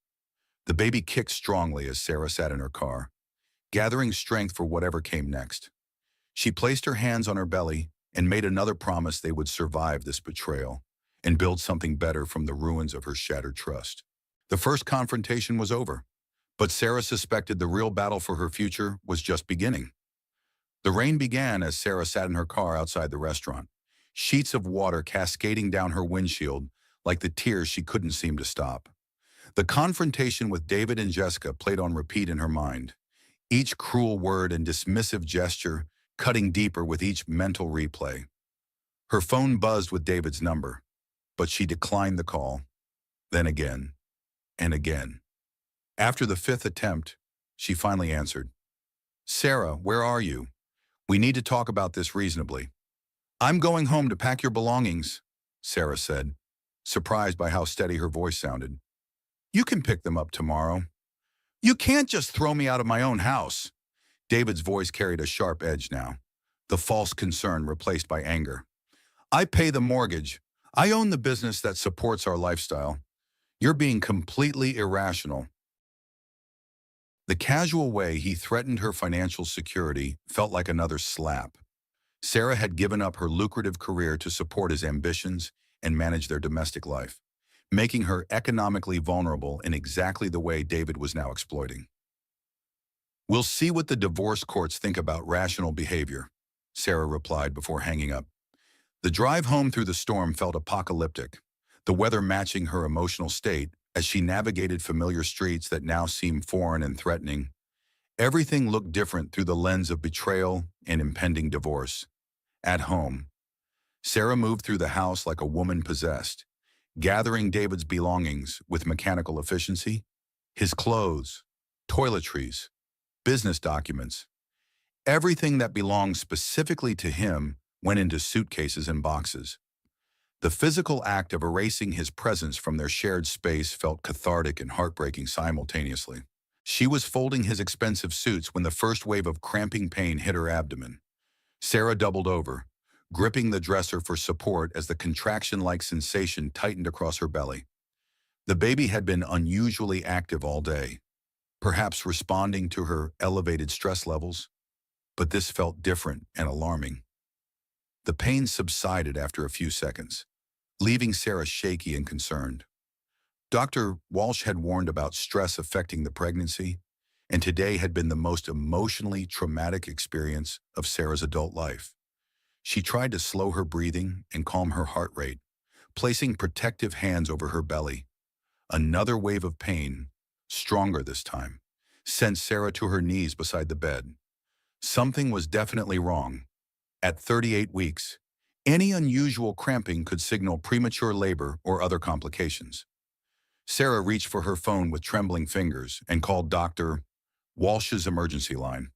The baby kicked strongly as Sarah sat in her car, gathering strength for whatever came next. She placed her hands on her belly and made another promise they would survive this betrayal and build something better from the ruins of her shattered trust. The first confrontation was over, but Sarah suspected the real battle for her future was just beginning. The rain began as Sarah sat in her car outside the restaurant, sheets of water cascading down her windshield like the tears she couldn't seem to stop. The confrontation with David and Jessica played on repeat in her mind, each cruel word and dismissive gesture cutting deeper with each mental replay. Her phone buzzed with David's number, but she declined the call, then again, and again. After the fifth attempt, she finally answered. Sarah, where are you? We need to talk about this reasonably. I'm going home to pack your belongings, Sarah said, surprised by how steady her voice sounded. You can pick them up tomorrow. You can't just throw me out of my own house. David's voice carried a sharp edge now, the false concern replaced by anger. I pay the mortgage. I own the business that supports our lifestyle. You're being completely irrational. The casual way he threatened her financial security felt like another slap. Sarah had given up her lucrative career to support his ambitions and manage their domestic life, making her economically vulnerable in exactly the way David was now exploiting. We'll see what the divorce courts think about rational behavior, Sarah replied before hanging up. The drive home through the storm felt apocalyptic, the weather matching her emotional state as she navigated familiar streets that now seemed foreign and threatening. Everything looked different through the lens of betrayal and impending divorce. At home, Sarah moved through the house like a woman possessed, gathering David's belongings with mechanical efficiency, his clothes, toiletries, business documents. Everything that belonged specifically to him went into suitcases and boxes. The physical act of erasing his presence from their shared space felt cathartic and heartbreaking simultaneously. She was folding his expensive suits when the first wave of cramping pain hit her abdomen. Sarah doubled over, gripping the dresser for support as the contraction-like sensation tightened across her belly. The baby had been unusually active all day, perhaps responding to her elevated stress levels, but this felt different and alarming. The pain subsided after a few seconds, leaving Sarah shaky and concerned. Dr. Walsh had warned about stress affecting the pregnancy, and today had been the most emotionally traumatic experience of Sarah's adult life. She tried to slow her breathing and calm her heart rate, placing protective hands over her belly. Another wave of pain, stronger this time, sent Sarah to her knees beside the bed. Something was definitely wrong. At 38 weeks, any unusual cramping could signal premature labor or other complications. Sarah reached for her phone with trembling fingers and called Dr. Walsh's emergency line.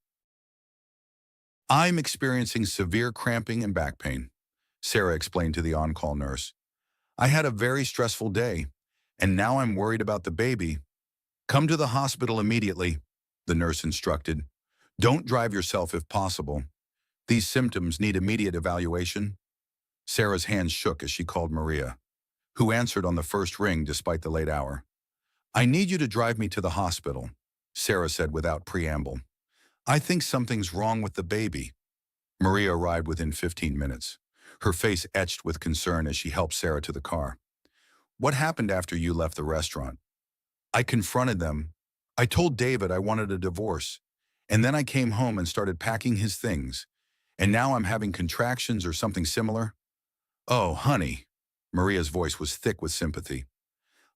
I'm experiencing severe cramping and back pain, Sarah explained to the on-call nurse. I had a very stressful day, and now I'm worried about the baby. Come to the hospital immediately, the nurse instructed. Don't drive yourself if possible. These symptoms need immediate evaluation. Sarah's hands shook as she called Maria, who answered on the first ring despite the late hour. I need you to drive me to the hospital, Sarah said without preamble. I think something's wrong with the baby. Maria arrived within 15 minutes, her face etched with concern as she helped Sarah to the car. What happened after you left the restaurant? I confronted them. I told David I wanted a divorce, and then I came home and started packing his things, and now I'm having contractions or something similar. Oh, honey. Maria's voice was thick with sympathy.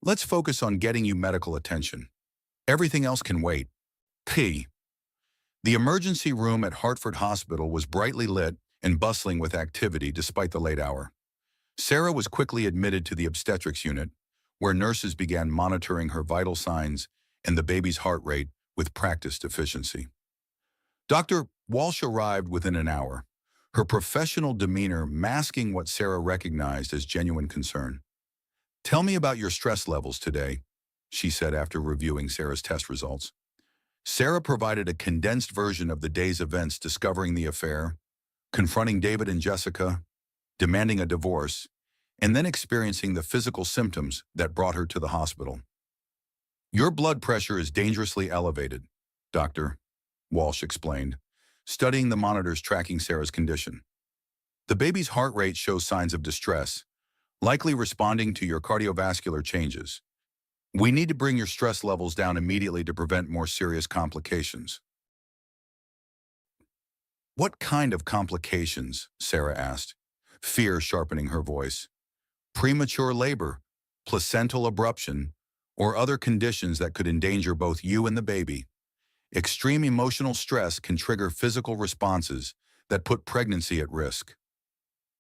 Let's focus on getting you medical attention. Everything else can wait. P. The emergency room at Hartford Hospital was brightly lit and bustling with activity despite the late hour. Sarah was quickly admitted to the obstetrics unit, where nurses began monitoring her vital signs and the baby's heart rate with practiced efficiency. Dr. Walsh arrived within an hour, her professional demeanor masking what Sarah recognized as genuine concern. Tell me about your stress levels today, she said after reviewing Sarah's test results. Sarah provided a condensed version of the day's events, discovering the affair, confronting David and Jessica, demanding a divorce, and then experiencing the physical symptoms that brought her to the hospital. Your blood pressure is dangerously elevated, Dr. Walsh explained, studying the monitors tracking Sarah's condition. The baby's heart rate shows signs of distress, likely responding to your cardiovascular changes. We need to bring your stress levels down immediately to prevent more serious complications. What kind of complications? Sarah asked, fear sharpening her voice. Premature labor, placental abruption, or other conditions that could endanger both you and the baby. Extreme emotional stress can trigger physical responses that put pregnancy at risk.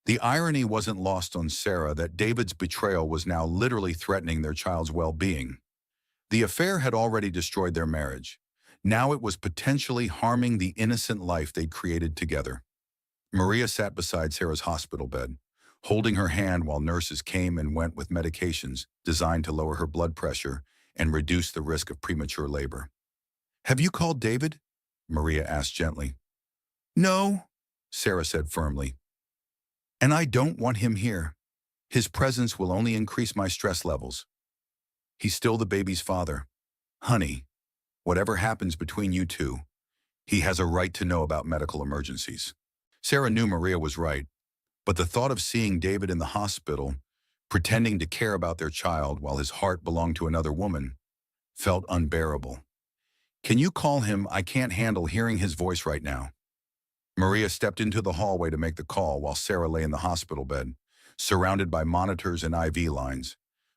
The irony wasn't lost on Sarah that David's betrayal was now literally threatening their child's well-being. The affair had already destroyed their marriage. Now it was potentially harming the innocent life they'd created together. Maria sat beside Sarah's hospital bed, holding her hand while nurses came and went with medications designed to lower her blood pressure and reduce the risk of premature labor. "Have you called David?" Maria asked gently. "No," Sarah said firmly. "And I don't want him here. His presence will only increase my stress levels. He's still the baby's father. Honey, whatever happens between you two, he has a right to know about medical emergencies." Sarah knew Maria was right, but the thought of seeing David in the hospital, pretending to care about their child while his heart belonged to another woman, felt unbearable. "Can you call him? I can't handle hearing his voice right now." Maria stepped into the hallway to make the call while Sarah lay in the hospital bed, surrounded by monitors and IV lines,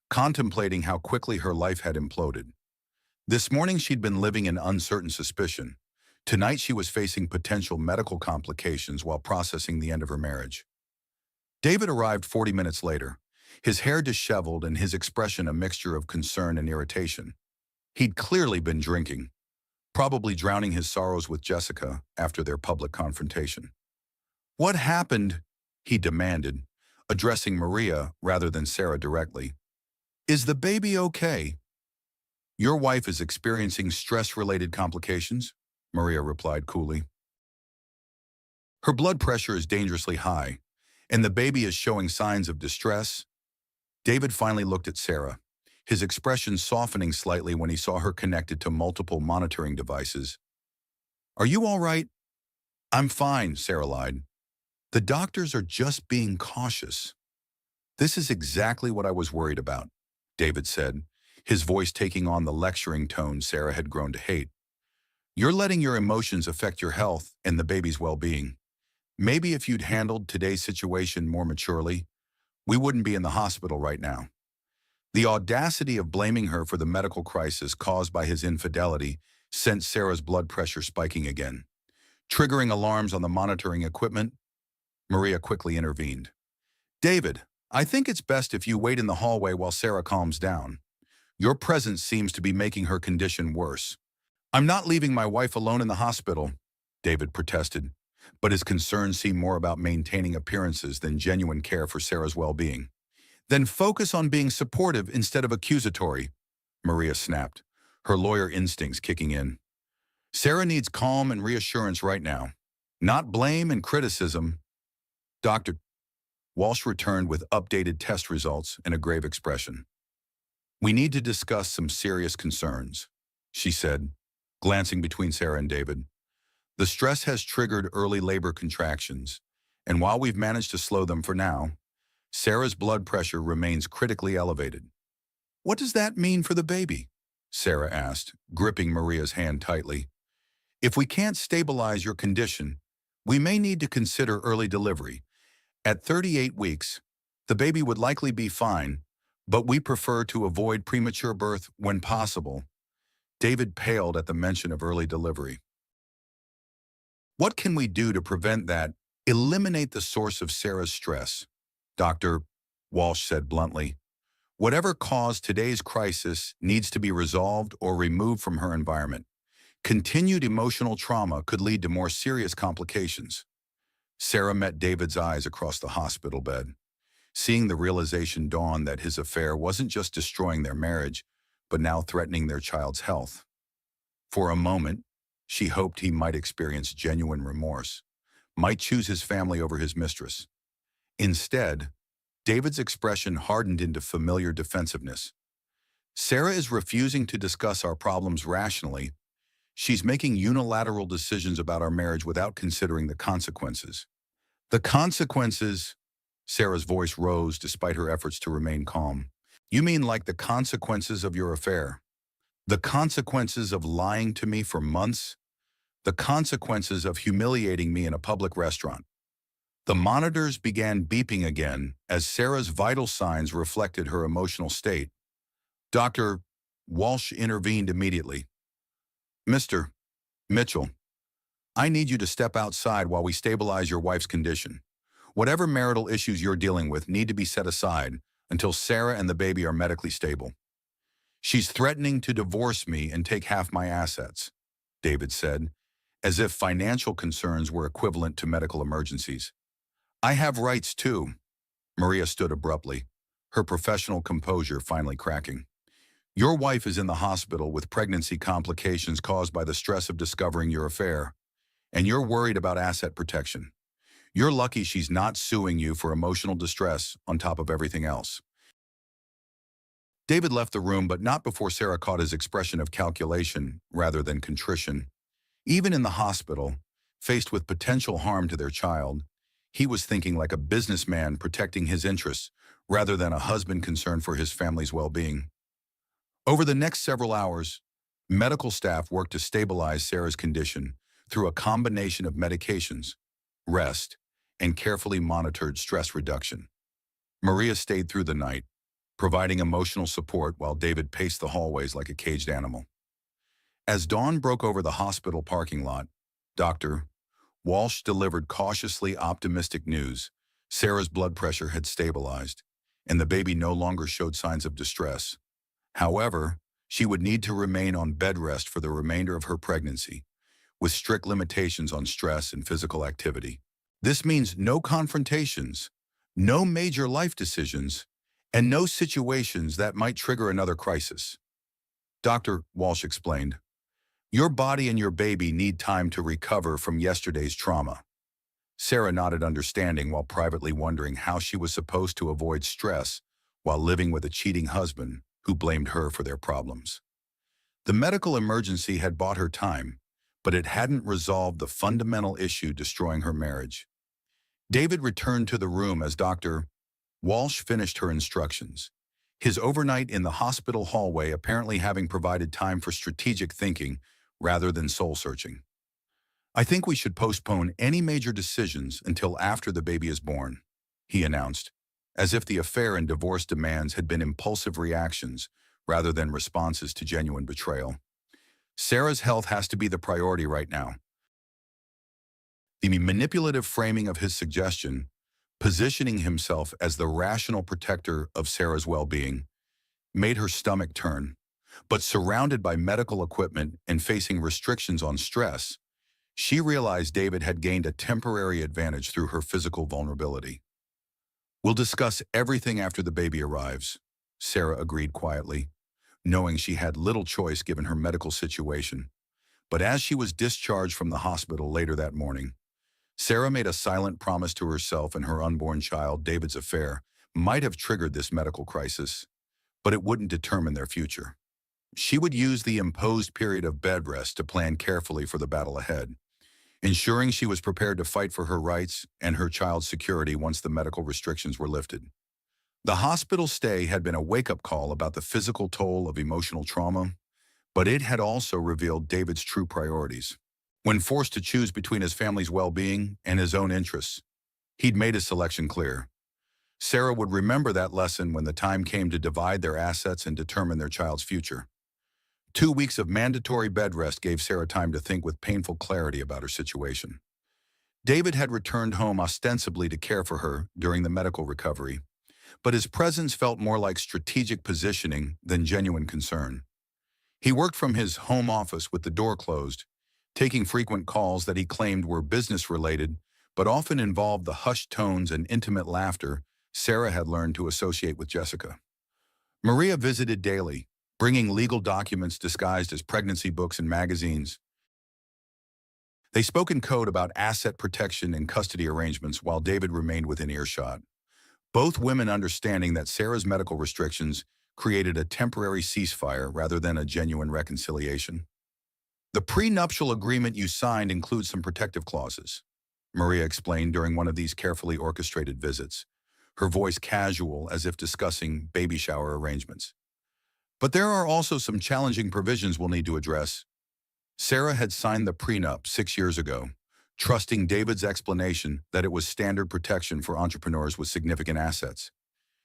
contemplating how quickly her life had imploded. This morning she'd been living in uncertain suspicion. Tonight she was facing potential medical complications while processing the end of her marriage. David arrived 40 minutes later, his hair disheveled and his expression a mixture of concern and irritation. He'd clearly been drinking, probably drowning his sorrows with Jessica after their public confrontation. "What happened?" he demanded, addressing Maria rather than Sarah directly. "Is the baby okay?" "Your wife is experiencing stress-related complications," Maria replied coolly. "Her blood pressure is dangerously high, and the baby is showing signs of distress." David finally looked at Sarah, his expression softening slightly when he saw her connected to multiple monitoring devices. "Are you all right?" "I'm fine," Sarah lied. "The doctors are just being cautious." "This is exactly what I was worried about," David said, his voice taking on the lecturing tone Sarah had grown to hate. "You're letting your emotions affect your health and the baby's well-being. Maybe if you'd handled today's situation more maturely, we wouldn't be in the hospital right now." The audacity of blaming her for the medical crisis caused by his infidelity sent Sarah's blood pressure spiking again. Triggering alarms on the monitoring equipment, Maria quickly intervened. "David, I think it's best if you wait in the hallway while Sarah calms down. Your presence seems to be making her condition worse." "I'm not leaving my wife alone in the hospital," David protested, but his concerns seemed more about maintaining appearances than genuine care for Sarah's well-being. "Then focus on being supportive instead of accusatory," Maria snapped, her lawyer instincts kicking in. "Sarah needs calm and reassurance right now, not blame and criticism." Dr. Walsh returned with updated test results and a grave expression. "We need to discuss some serious concerns," she said, glancing between Sarah and David. "The stress has triggered early labor contractions, and while we've managed to slow them for now, Sarah's blood pressure remains critically elevated." "What does that mean for the baby?" Sarah asked, gripping Maria's hand tightly. "If we can't stabilize your condition, we may need to consider early delivery. At 38 weeks, the baby would likely be fine, but we prefer to avoid premature birth when possible." David paled at the mention of early delivery. "What can we do to prevent that? Eliminate the source of Sarah's stress," Dr. Walsh said bluntly. "Whatever caused today's crisis needs to be resolved or removed from her environment. Continued emotional trauma could lead to more serious complications." Sarah met David's eyes across the hospital bed, seeing the realization dawn that his affair wasn't just destroying their marriage, but now threatening their child's health. For a moment, she hoped he might experience genuine remorse, might choose his family over his mistress. Instead, David's expression hardened into familiar defensiveness. "Sarah is refusing to discuss our problems rationally. She's making unilateral decisions about our marriage without considering the consequences." "The consequences?" Sarah's voice rose despite her efforts to remain calm. "You mean like the consequences of your affair? The consequences of lying to me for months? The consequences of humiliating me in a public restaurant?" The monitors began beeping again as Sarah's vital signs reflected her emotional state. Dr. Walsh intervened immediately. "Mr. Mitchell, I need you to step outside while we stabilize your wife's condition. Whatever marital issues you're dealing with need to be set aside until Sarah and the baby are medically stable. She's threatening to divorce me and take half my assets," David said, as if financial concerns were equivalent to medical emergencies. I have rights too. Maria stood abruptly, her professional composure finally cracking. Your wife is in the hospital with pregnancy complications caused by the stress of discovering your affair, and you're worried about asset protection. You're lucky she's not suing you for emotional distress on top of everything else. David left the room, but not before Sarah caught his expression of calculation rather than contrition. Even in the hospital, faced with potential harm to their child, he was thinking like a businessman protecting his interests rather than a husband concerned for his family's well-being. Over the next several hours, medical staff worked to stabilize Sarah's condition through a combination of medications, rest, and carefully monitored stress reduction. Maria stayed through the night, providing emotional support while David paced the hallways like a caged animal. As dawn broke over the hospital parking lot, Dr. Walsh delivered cautiously optimistic news. Sarah's blood pressure had stabilized, and the baby no longer showed signs of distress. However, she would need to remain on bed rest for the remainder of her pregnancy, with strict limitations on stress and physical activity. This means no confrontations, no major life decisions, and no situations that might trigger another crisis. Dr. Walsh explained, your body and your baby need time to recover from yesterday's trauma. Sarah nodded understanding while privately wondering how she was supposed to avoid stress while living with a cheating husband who blamed her for their problems. The medical emergency had bought her time, but it hadn't resolved the fundamental issue destroying her marriage. David returned to the room as Dr. Walsh finished her instructions, his overnight in the hospital hallway apparently having provided time for strategic thinking rather than soul-searching. I think we should postpone any major decisions until after the baby is born, he announced, as if the affair and divorce demands had been impulsive reactions rather than responses to genuine betrayal. Sarah's health has to be the priority right now. The manipulative framing of his suggestion, positioning himself as the rational protector of Sarah's well-being, made her stomach turn. But surrounded by medical equipment and facing restrictions on stress, she realized David had gained a temporary advantage through her physical vulnerability. We'll discuss everything after the baby arrives, Sarah agreed quietly, knowing she had little choice given her medical situation. But as she was discharged from the hospital later that morning, Sarah made a silent promise to herself and her unborn child. David's affair might have triggered this medical crisis, but it wouldn't determine their future. She would use the imposed period of bed rest to plan carefully for the battle ahead, ensuring she was prepared to fight for her rights and her child's security once the medical restrictions were lifted. The hospital stay had been a wake-up call about the physical toll of emotional trauma, but it had also revealed David's true priorities. When forced to choose between his family's well-being and his own interests, he'd made his selection clear. Sarah would remember that lesson when the time came to divide their assets and determine their child's future. 2 weeks of mandatory bed rest gave Sarah time to think with painful clarity about her situation. David had returned home ostensibly to care for her during the medical recovery, but his presence felt more like strategic positioning than genuine concern. He worked from his home office with the door closed, taking frequent calls that he claimed were business-related, but often involved the hushed tones and intimate laughter Sarah had learned to associate with Jessica. Maria visited daily, bringing legal documents disguised as pregnancy books and magazines. They spoke in code about asset protection and custody arrangements while David remained within earshot, both women understanding that Sarah's medical restrictions created a temporary ceasefire rather than a genuine reconciliation. The prenuptial agreement you signed includes some protective clauses, Maria explained during one of these carefully orchestrated visits, her voice casual as if discussing baby shower arrangements. But there are also some challenging provisions we'll need to address. Sarah had signed the prenup 6 years ago, trusting David's explanation that it was standard protection for entrepreneurs with significant assets.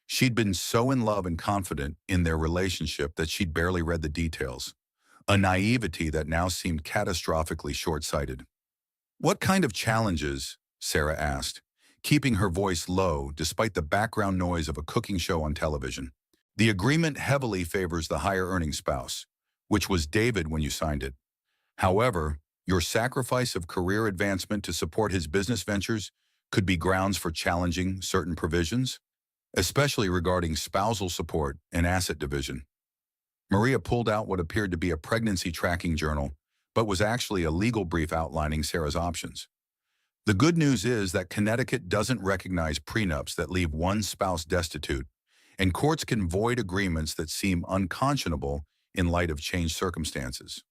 She'd been so in love and confident in their relationship that she'd barely read the details, a naivety that now seemed catastrophically short-sighted. What kind of challenges? Sarah asked, keeping her voice low despite the background noise of a cooking show on television. The agreement heavily favors the higher-earning spouse, which was David when you signed it. However, your sacrifice of career advancement to support his business ventures could be grounds for challenging certain provisions, especially regarding spousal support and asset division. Maria pulled out what appeared to be a pregnancy tracking journal, but was actually a legal brief outlining Sarah's options. The good news is that Connecticut doesn't recognize prenups that leave one spouse destitute, and courts can void agreements that seem unconscionable in light of changed circumstances.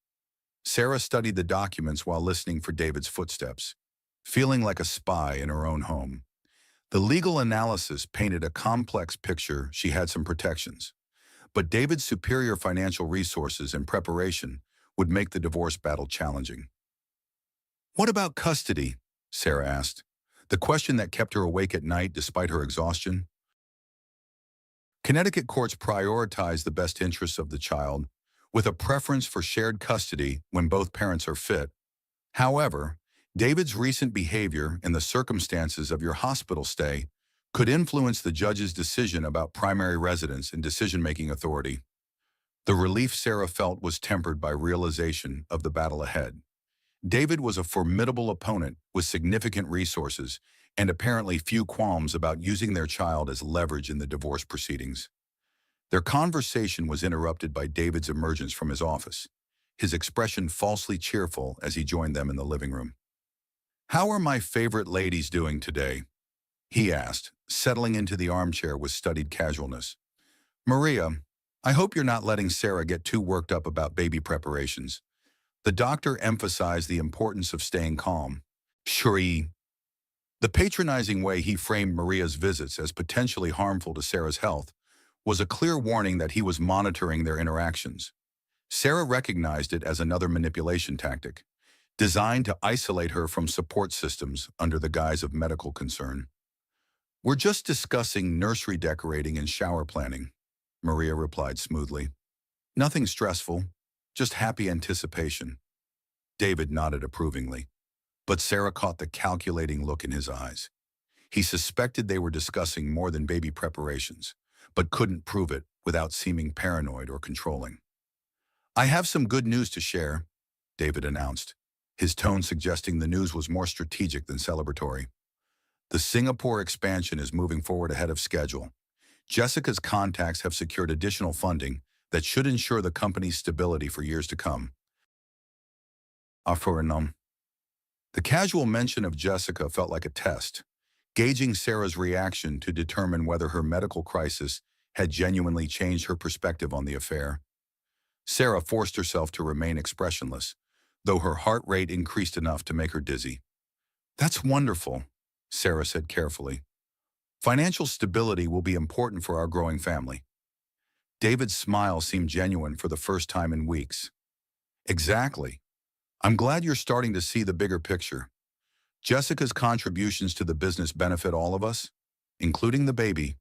Sarah studied the documents while listening for David's footsteps, feeling like a spy in her own home. The legal analysis painted a complex picture. She had some protections, but David's superior financial resources and preparation would make the divorce battle challenging. "What about custody?" Sarah asked, the question that kept her awake at night despite her exhaustion. Connecticut courts prioritize the best interests of the child, with a preference for shared custody when both parents are fit. However, David's recent behavior and the circumstances of your hospital stay could influence the judge's decision about primary residence and decision-making authority. The relief Sarah felt was tempered by realization of the battle ahead. David was a formidable opponent with significant resources and apparently few qualms about using their child as leverage in the divorce proceedings. Their conversation was interrupted by David's emergence from his office, his expression falsely cheerful as he joined them in the living room. "How are my favorite ladies doing today?" he asked, settling into the armchair with studied casualness. "Maria, I hope you're not letting Sarah get too worked up about baby preparations." The doctor emphasized the importance of staying calm. "Sure." The patronizing way he framed Maria's visits as potentially harmful to Sarah's health was a clear warning that he was monitoring their interactions. Sarah recognized it as another manipulation tactic, designed to isolate her from support systems under the guise of medical concern. "We're just discussing nursery decorating and shower planning," Maria replied smoothly. "Nothing stressful, just happy anticipation." David nodded approvingly, but Sarah caught the calculating look in his eyes. He suspected they were discussing more than baby preparations, but couldn't prove it without seeming paranoid or controlling. "I have some good news to share," David announced, his tone suggesting the news was more strategic than celebratory. "The Singapore expansion is moving forward ahead of schedule. Jessica's contacts have secured additional funding that should ensure the company's stability for years to come." The casual mention of Jessica felt like a test, gauging Sarah's reaction to determine whether her medical crisis had genuinely changed her perspective on the affair. Sarah forced herself to remain expressionless, though her heart rate increased enough to make her dizzy. "That's wonderful," Sarah said carefully. "Financial stability will be important for our growing family." David's smile seemed genuine for the first time in weeks. "Exactly. I'm glad you're starting to see the bigger picture. Jessica's contributions to the business benefit all of us, including the baby."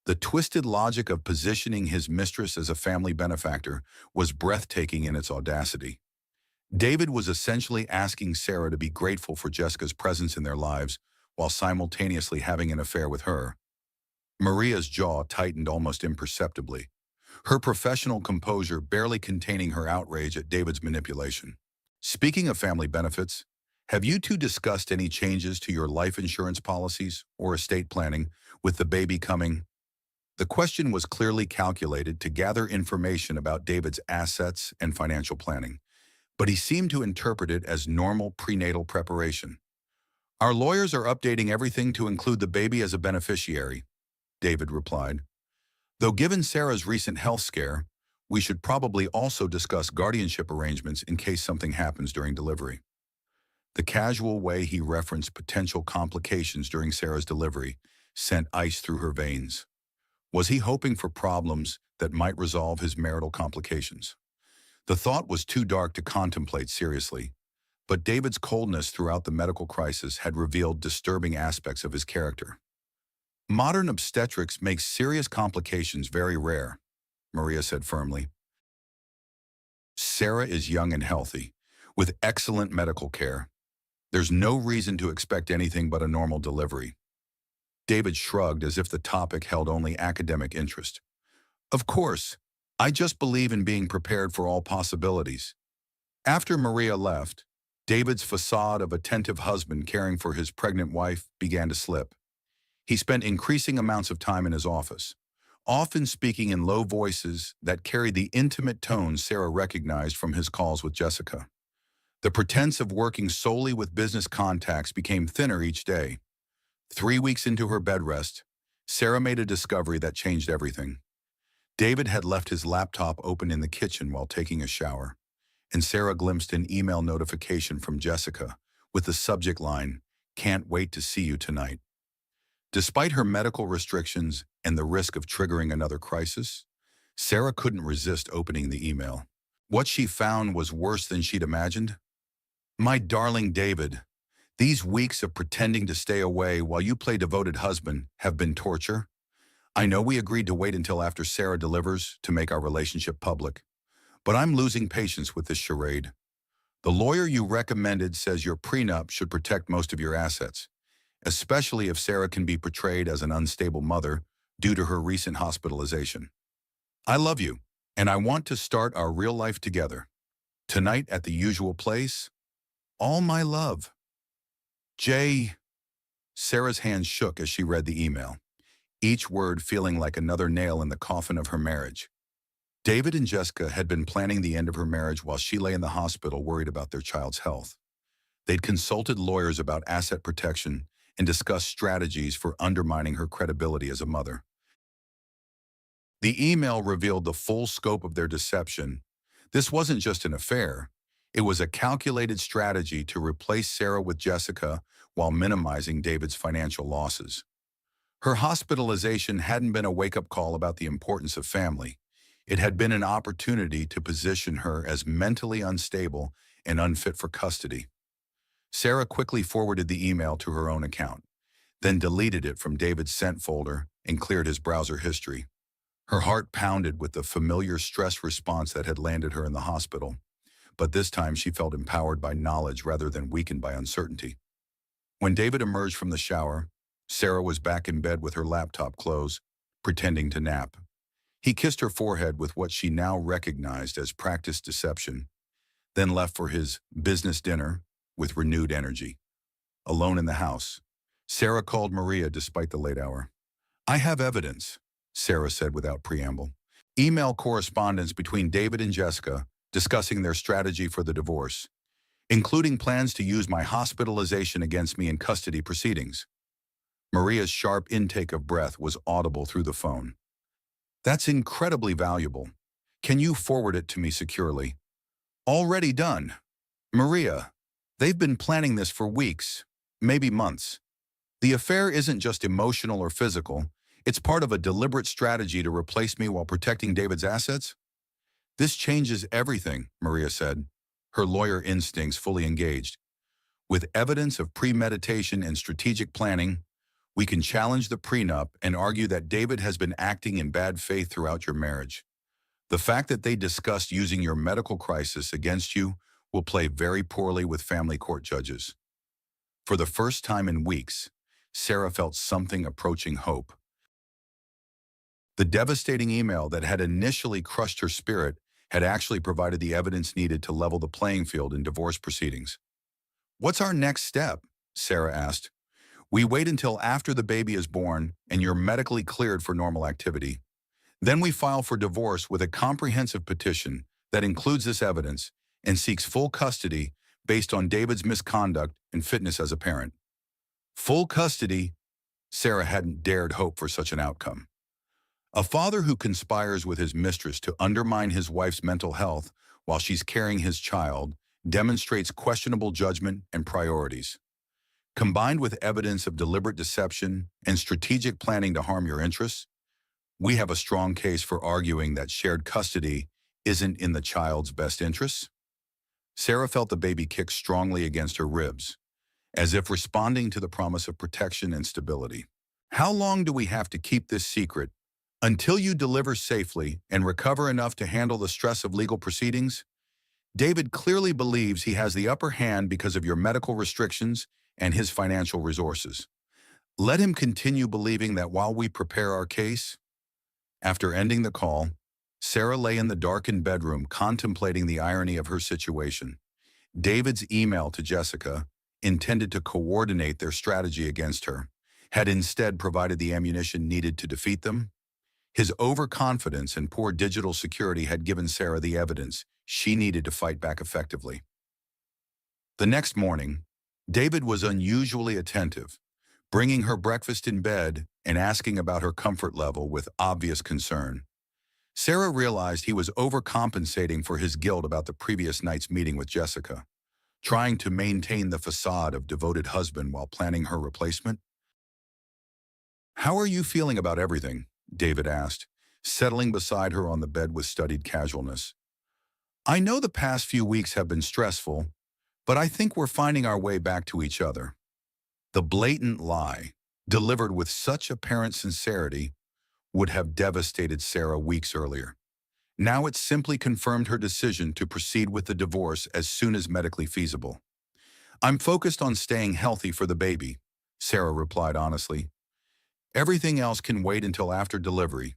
The twisted logic of positioning his mistress as a family benefactor was breathtaking in its audacity. David was essentially asking Sarah to be grateful for Jessica's presence in their lives while simultaneously having an affair with her. Maria's jaw tightened almost imperceptibly, her professional composure barely containing her outrage at David's manipulation. "Speaking of family benefits, have you two discussed any changes to your life insurance policies or estate planning with the baby coming?" The question was clearly calculated to gather information about David's assets and financial planning, but he seemed to interpret it as normal prenatal preparation. "Our lawyers are updating everything to include the baby as a beneficiary," David replied. "Though given Sarah's recent health scare, we should probably also discuss guardianship arrangements in case something happens during delivery." The casual way he referenced potential complications during Sarah's delivery sent ice through her veins. Was he hoping for problems that might resolve his marital complications? The thought was too dark to contemplate seriously, but David's coldness throughout the medical crisis had revealed disturbing aspects of his character. "Modern obstetrics makes serious complications very rare," Maria said firmly. "Sarah is young and healthy, with excellent medical care. There's no reason to expect anything but a normal delivery." David shrugged as if the topic held only academic interest. "Of course, I just believe in being prepared for all possibilities." After Maria left, David's facade of attentive husband caring for his pregnant wife began to slip. He spent increasing amounts of time in his office, often speaking in low voices that carried the intimate tones Sarah recognized from his calls with Jessica. The pretense of working solely with business contacts became thinner each day. 3 weeks into her bed rest, Sarah made a discovery that changed everything. David had left his laptop open in the kitchen while taking a shower, and Sarah glimpsed an email notification from Jessica with the subject line, "Can't wait to see you tonight." Despite her medical restrictions and the risk of triggering another crisis, Sarah couldn't resist opening the email. What she found was worse than she'd imagined. "My darling David, these weeks of pretending to stay away while you play devoted husband have been torture. I know we agreed to wait until after Sarah delivers to make our relationship public, but I'm losing patience with this charade. The lawyer you recommended says your prenup should protect most of your assets, especially if Sarah can be portrayed as an unstable mother due to her recent hospitalization. I love you, and I want to start our real life together. Tonight at the usual place, all my love. Jay." Sarah's hands shook as she read the email, each word feeling like another nail in the coffin of her marriage. David and Jessica had been planning the end of her marriage while she lay in the hospital worried about their child's health. They'd consulted lawyers about asset protection and discussed strategies for undermining her credibility as a mother. The email revealed the full scope of their deception. This wasn't just an affair. It was a calculated strategy to replace Sarah with Jessica while minimizing David's financial losses. Her hospitalization hadn't been a wake-up call about the importance of family. It had been an opportunity to position her as mentally unstable and unfit for custody. Sarah quickly forwarded the email to her own account, then deleted it from David's sent folder and cleared his browser history. Her heart pounded with the familiar stress response that had landed her in the hospital, but this time she felt empowered by knowledge rather than weakened by uncertainty. When David emerged from the shower, Sarah was back in bed with her laptop closed, pretending to nap. He kissed her forehead with what she now recognized as practiced deception, then left for his business dinner with renewed energy. Alone in the house, Sarah called Maria despite the late hour. "I have evidence," Sarah said without preamble. Email correspondence between David and Jessica discussing their strategy for the divorce, including plans to use my hospitalization against me in custody proceedings. Maria's sharp intake of breath was audible through the phone. "That's incredibly valuable. Can you forward it to me securely?" "Already done. Maria, they've been planning this for weeks, maybe months. The affair isn't just emotional or physical. It's part of a deliberate strategy to replace me while protecting David's assets." "This changes everything," Maria said, her lawyer instincts fully engaged. "With evidence of premeditation and strategic planning, we can challenge the prenup and argue that David has been acting in bad faith throughout your marriage. The fact that they discussed using your medical crisis against you will play very poorly with family court judges." For the first time in weeks, Sarah felt something approaching hope. The devastating email that had initially crushed her spirit had actually provided the evidence needed to level the playing field in divorce proceedings. "What's our next step?" Sarah asked. "We wait until after the baby is born and you're medically cleared for normal activity. Then we file for divorce with a comprehensive petition that includes this evidence and seeks full custody based on David's misconduct and fitness as a parent." Full custody? Sarah hadn't dared hope for such an outcome. A father who conspires with his mistress to undermine his wife's mental health while she's carrying his child demonstrates questionable judgment and priorities. Combined with evidence of deliberate deception and strategic planning to harm your interests, we have a strong case for arguing that shared custody isn't in the child's best interests. Sarah felt the baby kick strongly against her ribs, as if responding to the promise of protection and stability. "How long do we have to keep this secret? Until you deliver safely and recover enough to handle the stress of legal proceedings? David clearly believes he has the upper hand because of your medical restrictions and his financial resources. Let him continue believing that while we prepare our case." After ending the call, Sarah lay in the darkened bedroom contemplating the irony of her situation. David's email to Jessica, intended to coordinate their strategy against her, had instead provided the ammunition needed to defeat them. His overconfidence and poor digital security had given Sarah the evidence she needed to fight back effectively. The next morning, David was unusually attentive, bringing her breakfast in bed and asking about her comfort level with obvious concern. Sarah realized he was overcompensating for his guilt about the previous night's meeting with Jessica, trying to maintain the facade of devoted husband while planning her replacement. "How are you feeling about everything?" David asked, settling beside her on the bed with studied casualness. "I know the past few weeks have been stressful, but I think we're finding our way back to each other." The blatant lie, delivered with such apparent sincerity, would have devastated Sarah weeks earlier. Now it simply confirmed her decision to proceed with the divorce as soon as medically feasible. "I'm focused on staying healthy for the baby," Sarah replied honestly. "Everything else can wait until after delivery."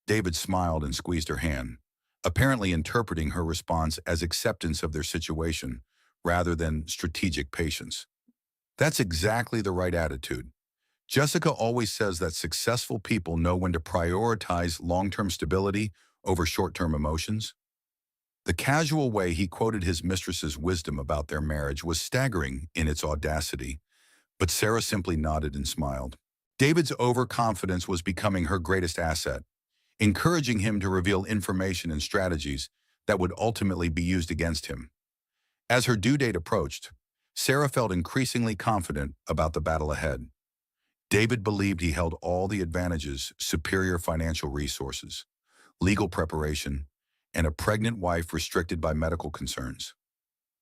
David smiled and squeezed her hand, apparently interpreting her response as acceptance of their situation rather than strategic patience. That's exactly the right attitude. Jessica always says that successful people know when to prioritize long-term stability over short-term emotions. The casual way he quoted his mistress's wisdom about their marriage was staggering in its audacity, but Sarah simply nodded and smiled. David's overconfidence was becoming her greatest asset, encouraging him to reveal information and strategies that would ultimately be used against him. As her due date approached, Sarah felt increasingly confident about the battle ahead. David believed he held all the advantages: superior financial resources, legal preparation, and a pregnant wife restricted by medical concerns.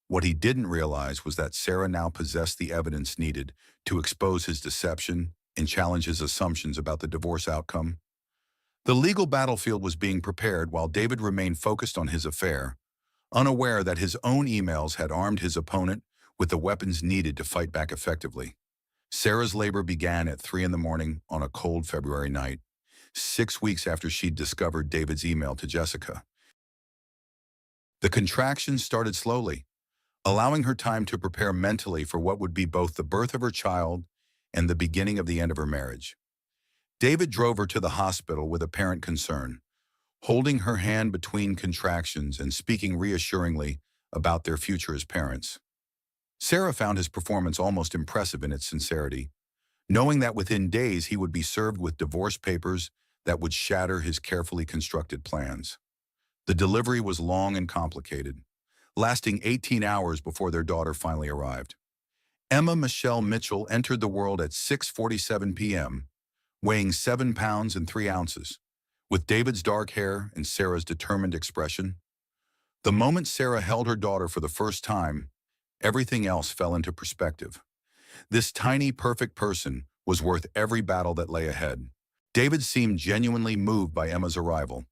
What he didn't realize was that Sarah now possessed the evidence needed to expose his deception and challenge his assumptions about the divorce outcome. The legal battlefield was being prepared while David remained focused on his affair, unaware that his own emails had armed his opponent with the weapons needed to fight back effectively. Sarah's labor began at 3 in the morning on a cold February night, 6 weeks after she'd discovered David's email to Jessica. The contractions started slowly, allowing her time to prepare mentally for what would be both the birth of her child and the beginning of the end of her marriage. David drove her to the hospital with apparent concern, holding her hand between contractions and speaking reassuringly about their future as parents. Sarah found his performance almost impressive in its sincerity, knowing that within days he would be served with divorce papers that would shatter his carefully constructed plans. The delivery was long and complicated, lasting 18 hours before their daughter finally arrived. Emma Michelle Mitchell entered the world at 6:47 p.m., weighing 7 pounds and 3 ounces. With David's dark hair and Sarah's determined expression, the moment Sarah held her daughter for the first time, everything else fell into perspective. This tiny, perfect person was worth every battle that lay ahead. David seemed genuinely moved by Emma's arrival,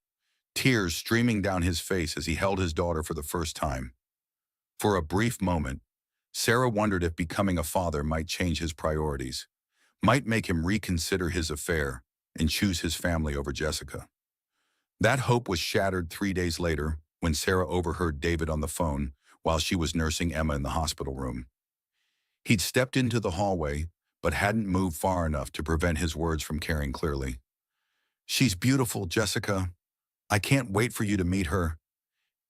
tears streaming down his face as he held his daughter for the first time. For a brief moment, Sarah wondered if becoming a father might change his priorities, might make him reconsider his affair and choose his family over Jessica. That hope was shattered 3 days later when Sarah overheard David on the phone while she was nursing Emma in the hospital room. He'd stepped into the hallway, but hadn't moved far enough to prevent his words from carrying clearly. "She's beautiful, Jessica. I can't wait for you to meet her.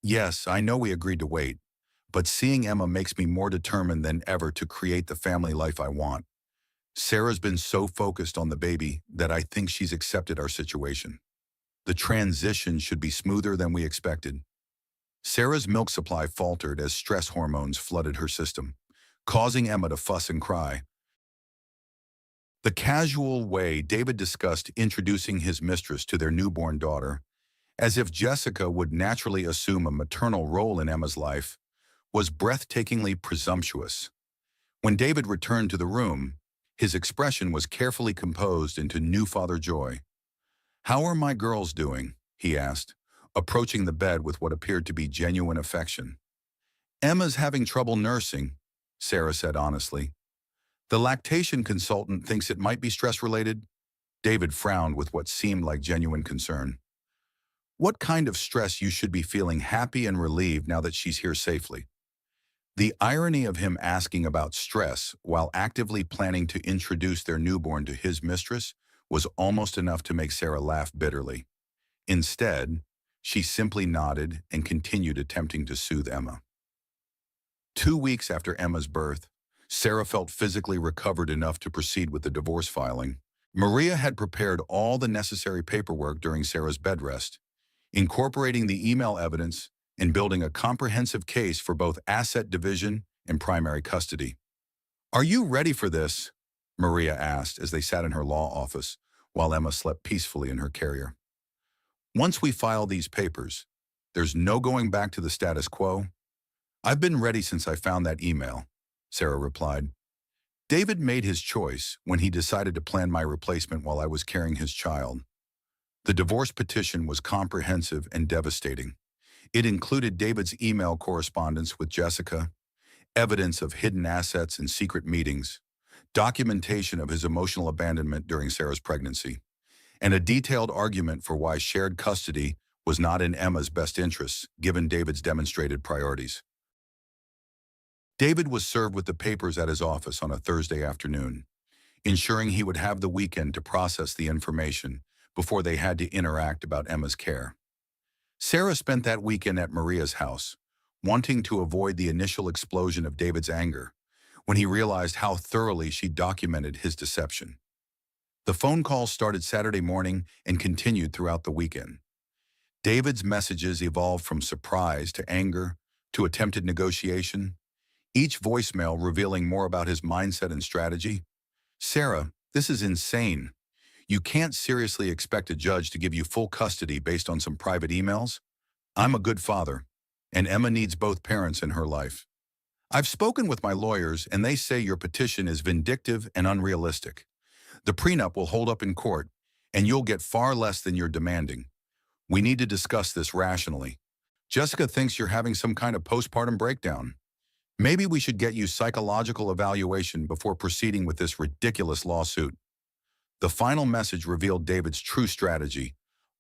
Yes, I know we agreed to wait, but seeing Emma makes me more determined than ever to create the family life I want. Sarah's been so focused on the baby that I think she's accepted our situation. The transition should be smoother than we expected." Sarah's milk supply faltered as stress hormones flooded her system, causing Emma to fuss and cry. The casual way David discussed introducing his mistress to their newborn daughter, as if Jessica would naturally assume a maternal role in Emma's life, was breathtakingly presumptuous. When David returned to the room, his expression was carefully composed into new father joy. "How are my girls doing?" he asked, approaching the bed with what appeared to be genuine affection. "Emma's having trouble nursing," Sarah said honestly. "The lactation consultant thinks it might be stress-related." David frowned with what seemed like genuine concern. what kind of stress you should be feeling happy and relieved now that she's here safely. The irony of him asking about stress while actively planning to introduce their newborn to his mistress was almost enough to make Sarah laugh bitterly. Instead, she simply nodded and continued attempting to soothe Emma. 2 weeks after Emma's birth, Sarah felt physically recovered enough to proceed with the divorce filing. Maria had prepared all the necessary paperwork during Sarah's bed rest, incorporating the email evidence and building a comprehensive case for both asset division and primary custody. "Are you ready for this?" Maria asked as they sat in her law office while Emma slept peacefully in her carrier. "Once we file these papers, there's no going back to the status quo." "I've been ready since I found that email," Sarah replied. "David made his choice when he decided to plan my replacement while I was carrying his child." The divorce petition was comprehensive and devastating. It included David's email correspondence with Jessica, evidence of hidden assets and secret meetings, documentation of his emotional abandonment during Sarah's pregnancy, and a detailed argument for why shared custody was not in Emma's best interests, given David's demonstrated priorities. David was served with the papers at his office on a Thursday afternoon, ensuring he would have the weekend to process the information before they had to interact about Emma's care. Sarah spent that weekend at Maria's house, wanting to avoid the initial explosion of David's anger when he realized how thoroughly she documented his deception. The phone calls started Saturday morning and continued throughout the weekend. David's messages evolved from surprise to anger to attempted negotiation, each voicemail revealing more about his mindset and strategy. "Sarah, this is insane. You can't seriously expect a judge to give you full custody based on some private emails. I'm a good father, and Emma needs both parents in her life. I've spoken with my lawyers, and they say your petition is vindictive and unrealistic. The prenup will hold up in court, and you'll get far less than you're demanding. We need to discuss this rationally. Jessica thinks you're having some kind of postpartum breakdown. Maybe we should get you psychological evaluation before proceeding with this ridiculous lawsuit." The final message revealed David's true strategy.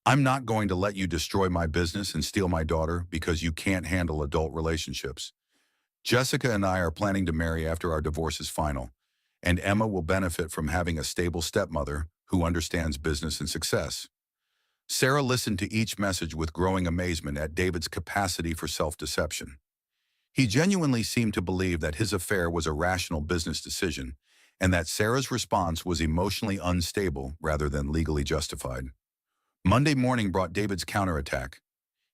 "I'm not going to let you destroy my business and steal my daughter because you can't handle adult relationships. Jessica and I are planning to marry after our divorce is final, and Emma will benefit from having a stable stepmother who understands business and success." Sarah listened to each message with growing amazement at David's capacity for self-deception. He genuinely seemed to believe that his affair was a rational business decision, and that Sarah's response was emotionally unstable rather than legally justified. Monday morning brought David's counterattack.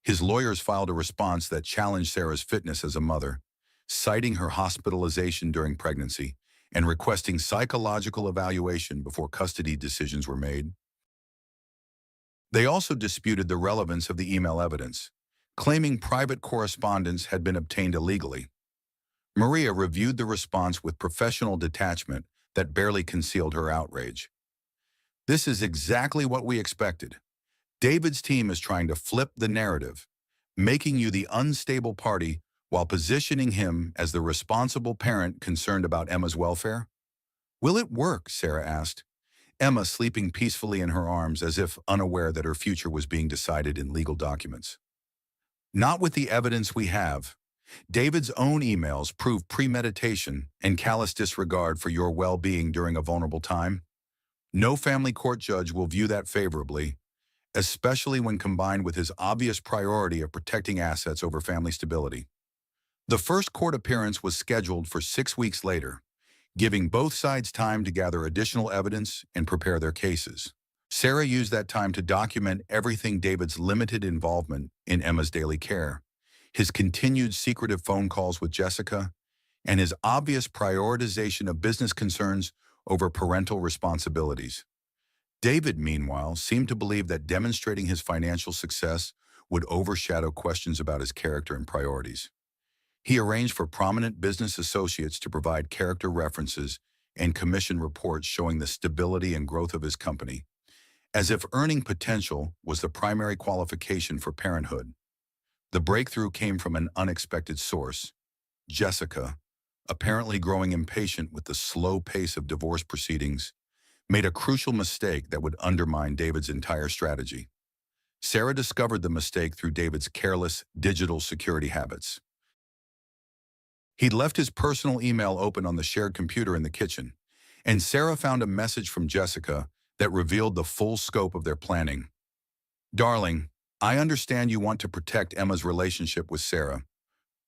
His lawyers filed a response that challenged Sarah's fitness as a mother, citing her hospitalization during pregnancy and requesting psychological evaluation before custody decisions were made. They also disputed the relevance of the email evidence, claiming private correspondence had been obtained illegally. Maria reviewed the response with professional detachment that barely concealed her outrage. "This is exactly what we expected. David's team is trying to flip the narrative, making you the unstable party while positioning him as the responsible parent concerned about Emma's welfare." "Will it work?" Sarah asked, Emma sleeping peacefully in her arms as if unaware that her future was being decided in legal documents. "Not with the evidence we have. David's own emails prove premeditation and callous disregard for your well-being during a vulnerable time. No family court judge will view that favorably, especially when combined with his obvious priority of protecting assets over family stability." The first court appearance was scheduled for 6 weeks later, giving both sides time to gather additional evidence and prepare their cases. Sarah used that time to document everything: David's limited involvement in Emma's daily care, his continued secretive phone calls with Jessica, and his obvious prioritization of business concerns over parental responsibilities. David, meanwhile, seemed to believe that demonstrating his financial success would overshadow questions about his character and priorities. He arranged for prominent business associates to provide character references and commission reports showing the stability and growth of his company, as if earning potential was the primary qualification for parenthood. The breakthrough came from an unexpected source. Jessica, apparently growing impatient with the slow pace of divorce proceedings, made a crucial mistake that would undermine David's entire strategy. Sarah discovered the mistake through David's careless digital security habits. He'd left his personal email open on the shared computer in the kitchen, and Sarah found a message from Jessica that revealed the full scope of their planning. "Darling, I understand you want to protect Emma's relationship with Sarah,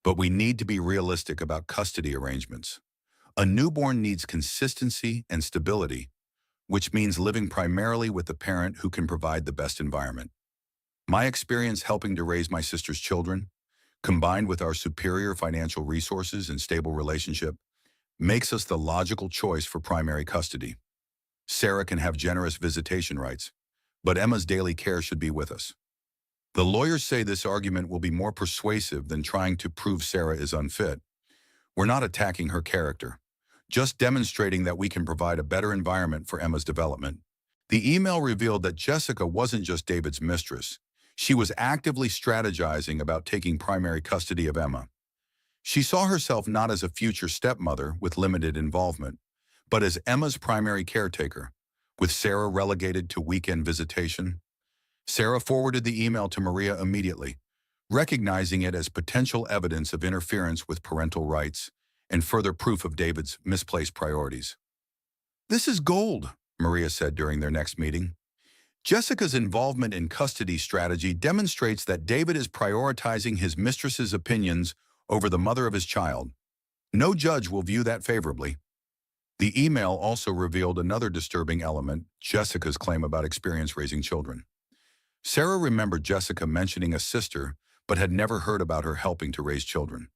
but we need to be realistic about custody arrangements. A newborn needs consistency and stability, which means living primarily with the parent who can provide the best environment. My experience helping to raise my sister's children, combined with our superior financial resources and stable relationship, makes us the logical choice for primary custody. Sarah can have generous visitation rights, but Emma's daily care should be with us." The lawyers say this argument will be more persuasive than trying to prove Sarah is unfit. "We're not attacking her character, just demonstrating that we can provide a better environment for Emma's development." The email revealed that Jessica wasn't just David's mistress. She was actively strategizing about taking primary custody of Emma. She saw herself not as a future stepmother with limited involvement, but as Emma's primary caretaker, with Sarah relegated to weekend visitation. Sarah forwarded the email to Maria immediately, recognizing it as potential evidence of interference with parental rights and further proof of David's misplaced priorities. "This is gold," Maria said during their next meeting. "Jessica's involvement in custody strategy demonstrates that David is prioritizing his mistress's opinions over the mother of his child. No judge will view that favorably." The email also revealed another disturbing element: Jessica's claim about experience raising children. Sarah remembered Jessica mentioning a sister, but had never heard about her helping to raise children.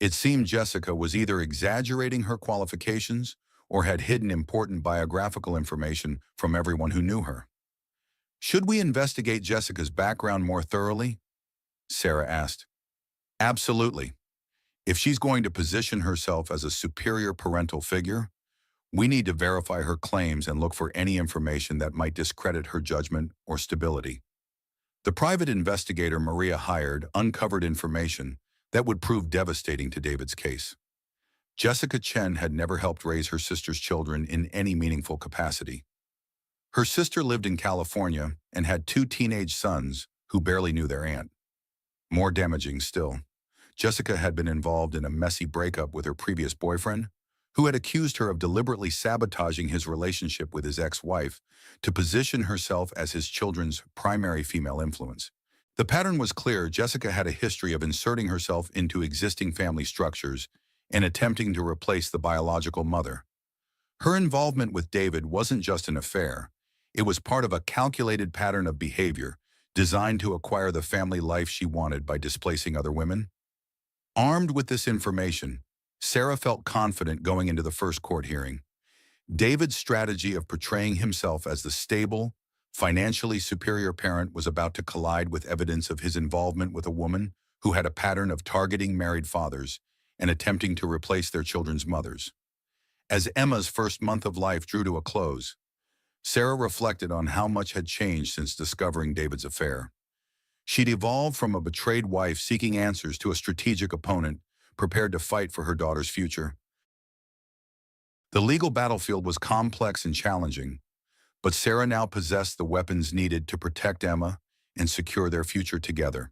It seemed Jessica was either exaggerating her qualifications or had hidden important biographical information from everyone who knew her. "Should we investigate Jessica's background more thoroughly?" Sarah asked. "Absolutely. If she's going to position herself as a superior parental figure, we need to verify her claims and look for any information that might discredit her judgment or stability." The private investigator Maria hired uncovered information that would prove devastating to David's case. Jessica Chen had never helped raise her sister's children in any meaningful capacity. Her sister lived in California and had two teenage sons who barely knew their aunt. More damaging still, Jessica had been involved in a messy breakup with her previous boyfriend, who had accused her of deliberately sabotaging his relationship with his ex-wife to position herself as his children's primary female influence. The pattern was clear: Jessica had a history of inserting herself into existing family structures and attempting to replace the biological mother. Her involvement with David wasn't just an affair. It was part of a calculated pattern of behavior designed to acquire the family life she wanted by displacing other women. Armed with this information, Sarah felt confident going into the first court hearing. David's strategy of portraying himself as the stable, financially superior parent was about to collide with evidence of his involvement with a woman who had a pattern of targeting married fathers and attempting to replace their children's mothers. As Emma's first month of life drew to a close, Sarah reflected on how much had changed since discovering David's affair. She'd evolved from a betrayed wife seeking answers to a strategic opponent prepared to fight for her daughter's future. The legal battlefield was complex and challenging, but Sarah now possessed the weapons needed to protect Emma and secure their future together.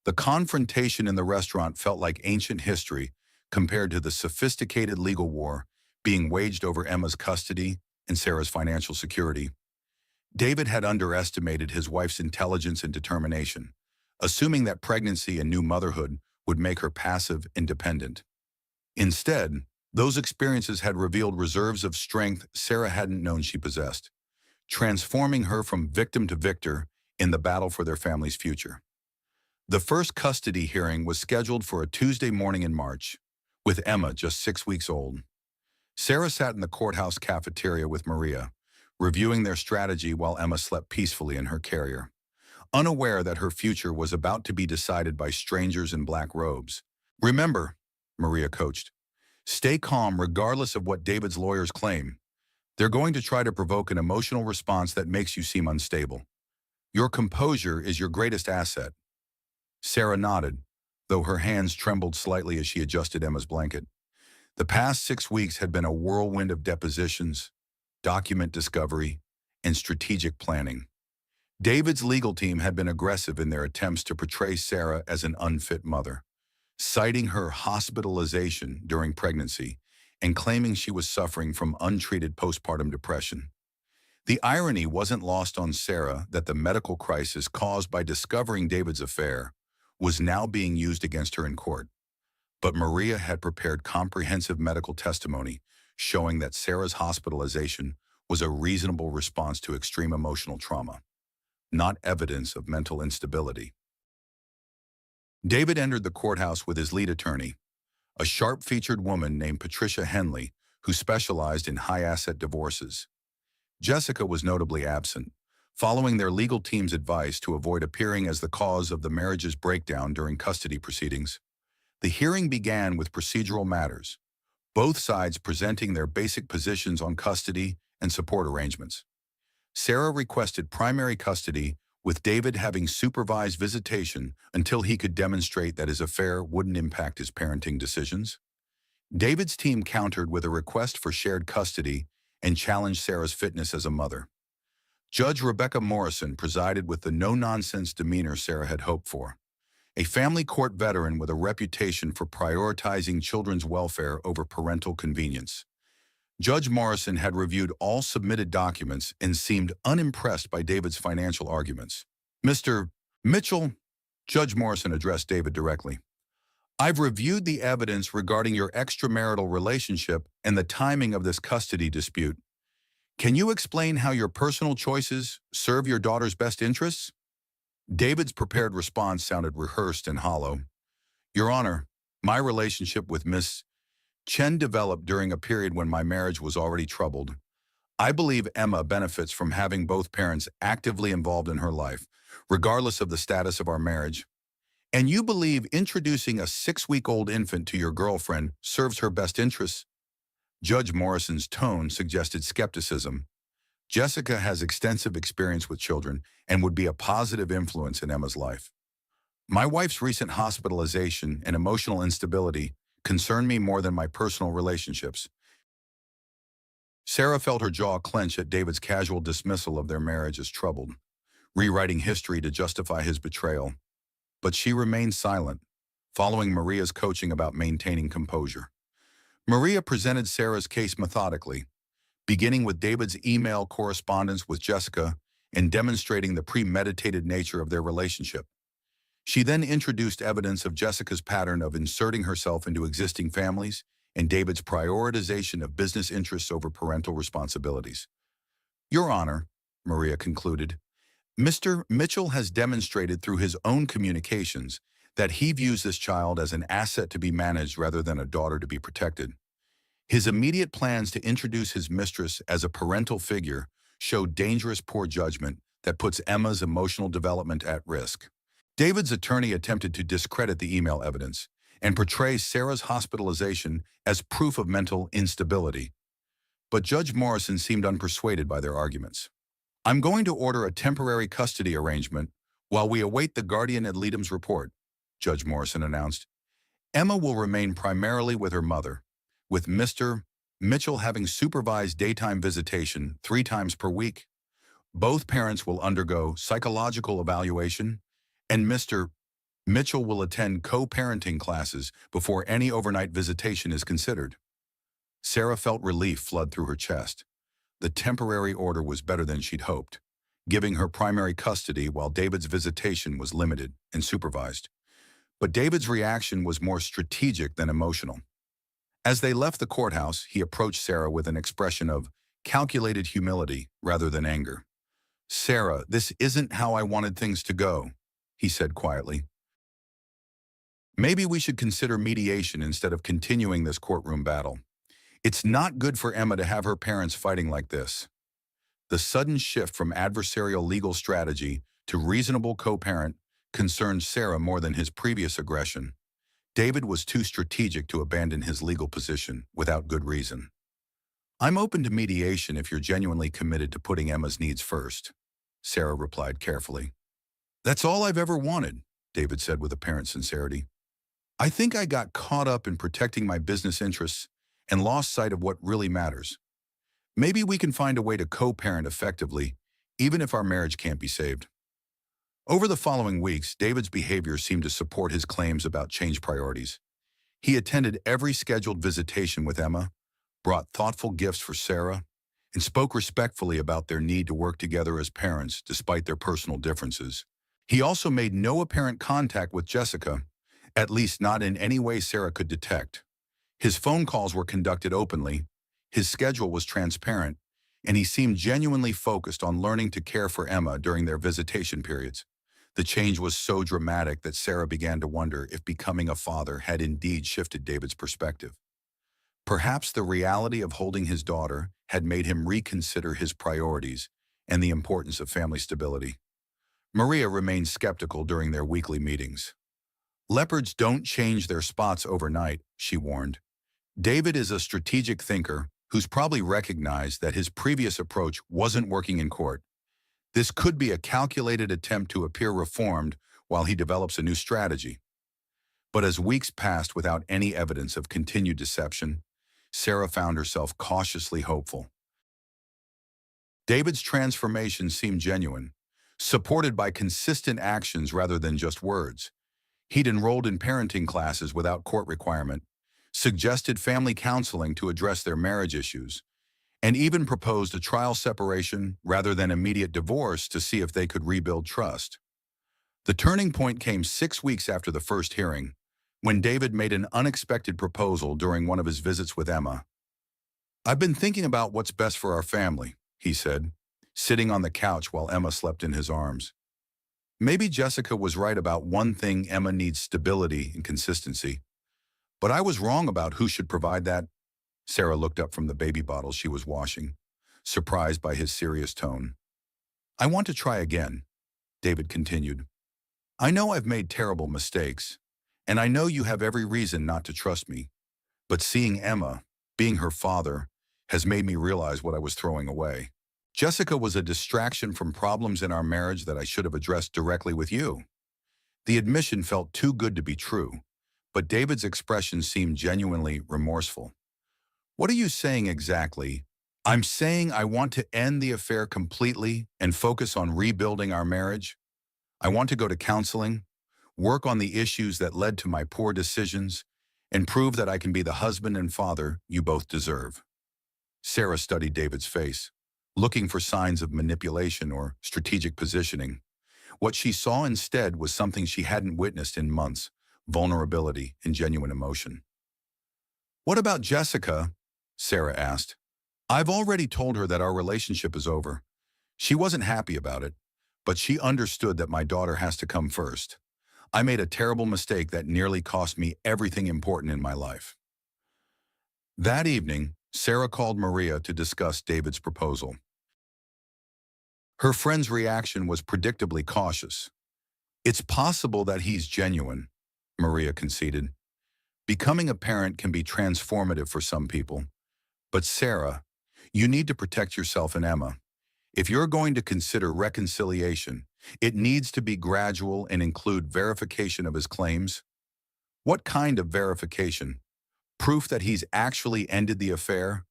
The confrontation in the restaurant felt like ancient history compared to the sophisticated legal war being waged over Emma's custody and Sarah's financial security. David had underestimated his wife's intelligence and determination, assuming that pregnancy and new motherhood would make her passive and dependent. Instead, those experiences had revealed reserves of strength Sarah hadn't known she possessed, transforming her from victim to victor in the battle for their family's future. The first custody hearing was scheduled for a Tuesday morning in March, with Emma just 6 weeks old. Sarah sat in the courthouse cafeteria with Maria, reviewing their strategy while Emma slept peacefully in her carrier, unaware that her future was about to be decided by strangers in black robes. "Remember," Maria coached, "stay calm regardless of what David's lawyers claim. They're going to try to provoke an emotional response that makes you seem unstable. Your composure is your greatest asset." Sarah nodded, though her hands trembled slightly as she adjusted Emma's blanket. The past 6 weeks had been a whirlwind of depositions, document discovery, and strategic planning. David's legal team had been aggressive in their attempts to portray Sarah as an unfit mother, citing her hospitalization during pregnancy and claiming she was suffering from untreated postpartum depression. The irony wasn't lost on Sarah that the medical crisis caused by discovering David's affair was now being used against her in court. But Maria had prepared comprehensive medical testimony showing that Sarah's hospitalization was a reasonable response to extreme emotional trauma, not evidence of mental instability. David entered the courthouse with his lead attorney, a sharp-featured woman named Patricia Henley, who specialized in high-asset divorces. Jessica was notably absent, following their legal team's advice to avoid appearing as the cause of the marriage's breakdown during custody proceedings. The hearing began with procedural matters, both sides presenting their basic positions on custody and support arrangements. Sarah requested primary custody, with David having supervised visitation until he could demonstrate that his affair wouldn't impact his parenting decisions. David's team countered with a request for shared custody and challenged Sarah's fitness as a mother. Judge Rebecca Morrison presided with the no-nonsense demeanor Sarah had hoped for, a family court veteran with a reputation for prioritizing children's welfare over parental convenience. Judge Morrison had reviewed all submitted documents and seemed unimpressed by David's financial arguments. "Mr. Mitchell," Judge Morrison addressed David directly, "I've reviewed the evidence regarding your extramarital relationship and the timing of this custody dispute. Can you explain how your personal choices serve your daughter's best interests?" David's prepared response sounded rehearsed and hollow. "Your Honor, my relationship with Miss Chen developed during a period when my marriage was already troubled. I believe Emma benefits from having both parents actively involved in her life, regardless of the status of our marriage. And you believe introducing a 6-week-old infant to your girlfriend serves her best interests?" Judge Morrison's tone suggested skepticism. "Jessica has extensive experience with children and would be a positive influence in Emma's life. My wife's recent hospitalization and emotional instability concern me more than my personal relationships." Sarah felt her jaw clench at David's casual dismissal of their marriage as troubled, rewriting history to justify his betrayal. But she remained silent, following Maria's coaching about maintaining composure. Maria presented Sarah's case methodically, beginning with David's email correspondence with Jessica and demonstrating the premeditated nature of their relationship. She then introduced evidence of Jessica's pattern of inserting herself into existing families and David's prioritization of business interests over parental responsibilities. "Your Honor," Maria concluded, "Mr. Mitchell has demonstrated through his own communications that he views this child as an asset to be managed rather than a daughter to be protected. His immediate plans to introduce his mistress as a parental figure show dangerous poor judgment that puts Emma's emotional development at risk." David's attorney attempted to discredit the email evidence and portray Sarah's hospitalization as proof of mental instability. But Judge Morrison seemed unpersuaded by their arguments. "I'm going to order a temporary custody arrangement while we await the guardian ad litem's report," Judge Morrison announced. "Emma will remain primarily with her mother, with Mr. Mitchell having supervised daytime visitation 3 times per week. Both parents will undergo psychological evaluation, and Mr. Mitchell will attend co-parenting classes before any overnight visitation is considered." Sarah felt relief flood through her chest. The temporary order was better than she'd hoped, giving her primary custody while David's visitation was limited and supervised. But David's reaction was more strategic than emotional. As they left the courthouse, he approached Sarah with an expression of calculated humility rather than anger. "Sarah, this isn't how I wanted things to go," he said quietly. "Maybe we should consider mediation instead of continuing this courtroom battle. It's not good for Emma to have her parents fighting like this." The sudden shift from adversarial legal strategy to reasonable co-parent concerned Sarah more than his previous aggression. David was too strategic to abandon his legal position without good reason. "I'm open to mediation if you're genuinely committed to putting Emma's needs first," Sarah replied carefully. "That's all I've ever wanted," David said with apparent sincerity. "I think I got caught up in protecting my business interests and lost sight of what really matters. Maybe we can find a way to co-parent effectively, even if our marriage can't be saved. Over the following weeks, David's behavior seemed to support his claims about changed priorities. He attended every scheduled visitation with Emma, brought thoughtful gifts for Sarah, and spoke respectfully about their need to work together as parents despite their personal differences. He also made no apparent contact with Jessica, at least not in any way Sarah could detect. His phone calls were conducted openly, his schedule was transparent, and he seemed genuinely focused on learning to care for Emma during their visitation periods. The change was so dramatic that Sarah began to wonder if becoming a father had indeed shifted David's perspective. Perhaps the reality of holding his daughter had made him reconsider his priorities and the importance of family stability. Maria remained skeptical during their weekly meetings. Leopards don't change their spots overnight, she warned. David is a strategic thinker who's probably recognized that his previous approach wasn't working in court. This could be a calculated attempt to appear reformed while he develops a new strategy. But as weeks passed without any evidence of continued deception, Sarah found herself cautiously hopeful. David's transformation seemed genuine, supported by consistent actions rather than just words. He'd enrolled in parenting classes without court requirement, suggested family counseling to address their marriage issues, and even proposed a trial separation rather than immediate divorce to see if they could rebuild trust. The turning point came 6 weeks after the first hearing, when David made an unexpected proposal during one of his visits with Emma. "I've been thinking about what's best for our family," he said, sitting on the couch while Emma slept in his arms. "Maybe Jessica was right about one thing: Emma needs stability and consistency. But I was wrong about who should provide that." Sarah looked up from the baby bottle she was washing, surprised by his serious tone. "I want to try again," David continued. "I know I've made terrible mistakes, and I know you have every reason not to trust me. But seeing Emma, being her father, has made me realize what I was throwing away. Jessica was a distraction from problems in our marriage that I should have addressed directly with you." The admission felt too good to be true, but David's expression seemed genuinely remorseful. "What are you saying exactly?" "I'm saying I want to end the affair completely and focus on rebuilding our marriage. I want to go to counseling, work on the issues that led to my poor decisions, and prove that I can be the husband and father you both deserve." Sarah studied David's face, looking for signs of manipulation or strategic positioning. What she saw instead was something she hadn't witnessed in months: vulnerability and genuine emotion. "What about Jessica?" Sarah asked. "I've already told her that our relationship is over. She wasn't happy about it, but she understood that my daughter has to come first. I made a terrible mistake that nearly cost me everything important in my life." That evening, Sarah called Maria to discuss David's proposal. Her friend's reaction was predictably cautious. "It's possible that he's genuine," Maria conceded. "Becoming a parent can be transformative for some people. But Sarah, you need to protect yourself and Emma. If you're going to consider reconciliation, it needs to be gradual and include verification of his claims." "What kind of verification?" "Proof that he's actually ended the affair,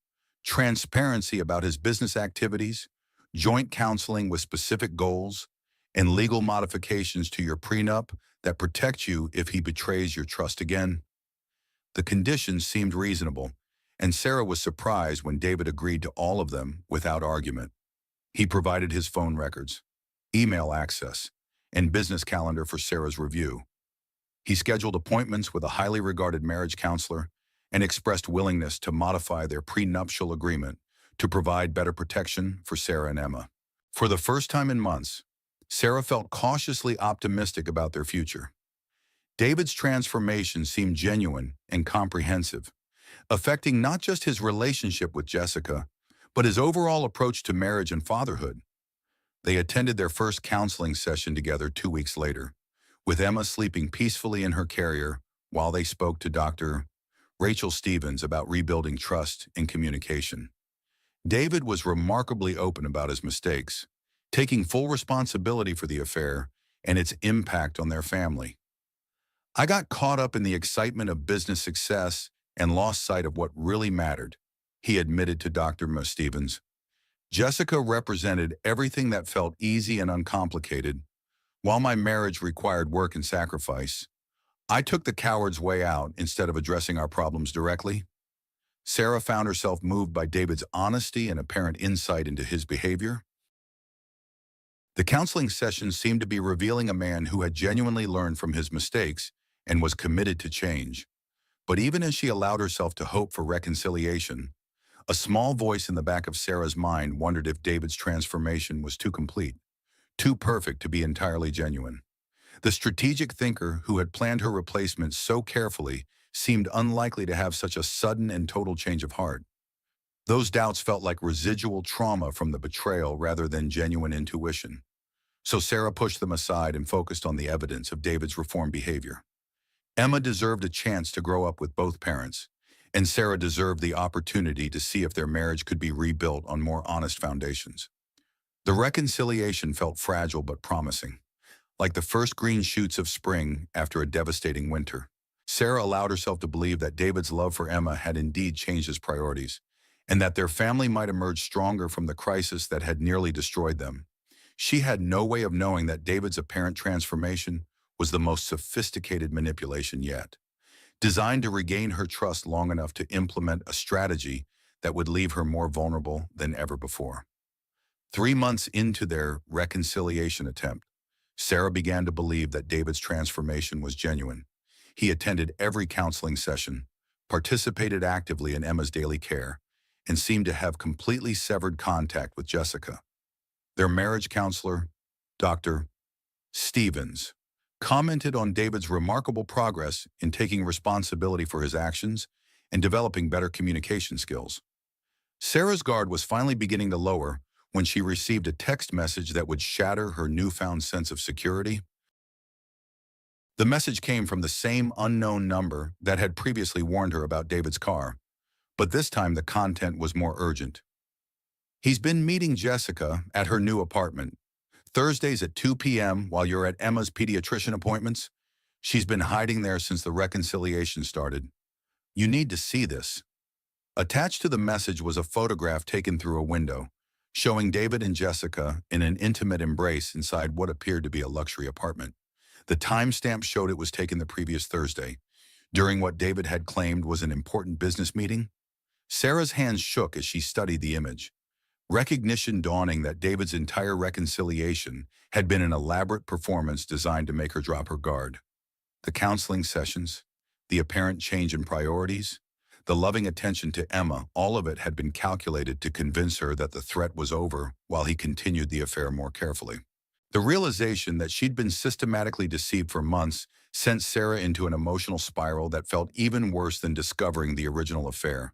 transparency about his business activities, joint counseling with specific goals, and legal modifications to your prenup that protect you if he betrays your trust again." The conditions seemed reasonable, and Sarah was surprised when David agreed to all of them without argument. He provided his phone records, email access, and business calendar for Sarah's review. He scheduled appointments with a highly regarded marriage counselor and expressed willingness to modify their prenuptial agreement to provide better protection for Sarah and Emma. For the first time in months, Sarah felt cautiously optimistic about their future. David's transformation seemed genuine and comprehensive, affecting not just his relationship with Jessica, but his overall approach to marriage and fatherhood. They attended their first counseling session together 2 weeks later, with Emma sleeping peacefully in her carrier while they spoke to Dr. Rachel Stevens about rebuilding trust and communication. David was remarkably open about his mistakes, taking full responsibility for the affair and its impact on their family. "I got caught up in the excitement of business success and lost sight of what really mattered," he admitted to Dr. Stevens. Jessica represented everything that felt easy and uncomplicated. While my marriage required work and sacrifice, I took the coward's way out instead of addressing our problems directly. Sarah found herself moved by David's honesty and apparent insight into his behavior. The counseling sessions seemed to be revealing a man who had genuinely learned from his mistakes and was committed to change. But even as she allowed herself to hope for reconciliation, a small voice in the back of Sarah's mind wondered if David's transformation was too complete, too perfect to be entirely genuine. The strategic thinker who had planned her replacement so carefully seemed unlikely to have such a sudden and total change of heart. Those doubts felt like residual trauma from the betrayal rather than genuine intuition. So Sarah pushed them aside and focused on the evidence of David's reformed behavior. Emma deserved a chance to grow up with both parents, and Sarah deserved the opportunity to see if their marriage could be rebuilt on more honest foundations. The reconciliation felt fragile but promising, like the first green shoots of spring after a devastating winter. Sarah allowed herself to believe that David's love for Emma had indeed changed his priorities, and that their family might emerge stronger from the crisis that had nearly destroyed them. She had no way of knowing that David's apparent transformation was the most sophisticated manipulation yet, designed to regain her trust long enough to implement a strategy that would leave her more vulnerable than ever before. 3 months into their reconciliation attempt, Sarah began to believe that David's transformation was genuine. He attended every counseling session, participated actively in Emma's daily care, and seemed to have completely severed contact with Jessica. Their marriage counselor, Dr. Stevens, commented on David's remarkable progress in taking responsibility for his actions and developing better communication skills. Sarah's guard was finally beginning to lower when she received a text message that would shatter her newfound sense of security. The message came from the same unknown number that had previously warned her about David's car, but this time the content was more urgent. He's been meeting Jessica at her new apartment, Thursdays at 2 p.m. while you're at Emma's pediatrician appointments. She's been hiding there since the reconciliation started. You need to see this. Attached to the message was a photograph taken through a window, showing David and Jessica in an intimate embrace inside what appeared to be a luxury apartment. The timestamp showed it was taken the previous Thursday, during what David had claimed was an important business meeting. Sarah's hands shook as she studied the image, recognition dawning that David's entire reconciliation had been an elaborate performance designed to make her drop her guard. The counseling sessions, the apparent change in priorities, the loving attention to Emma, all of it had been calculated to convince her that the threat was over while he continued the affair more carefully. The realization that she'd been systematically deceived for months sent Sarah into an emotional spiral that felt even worse than discovering the original affair.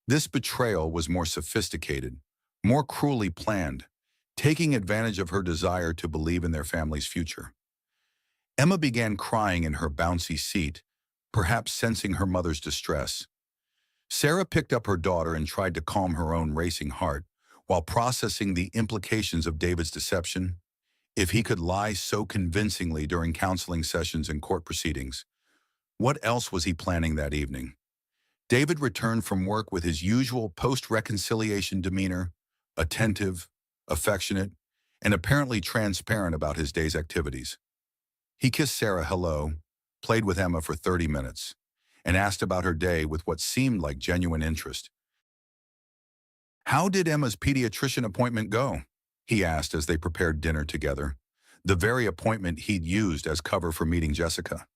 This betrayal was more sophisticated, more cruelly planned, taking advantage of her desire to believe in their family's future. Emma began crying in her bouncy seat, perhaps sensing her mother's distress. Sarah picked up her daughter and tried to calm her own racing heart while processing the implications of David's deception. If he could lie so convincingly during counseling sessions and court proceedings, what else was he planning that evening? David returned from work with his usual post-reconciliation demeanor, attentive, affectionate, and apparently transparent about his day's activities. He kissed Sarah hello, played with Emma for 30 minutes, and asked about her day with what seemed like genuine interest. "How did Emma's pediatrician appointment go?" he asked as they prepared dinner together, the very appointment he'd used as cover for meeting Jessica.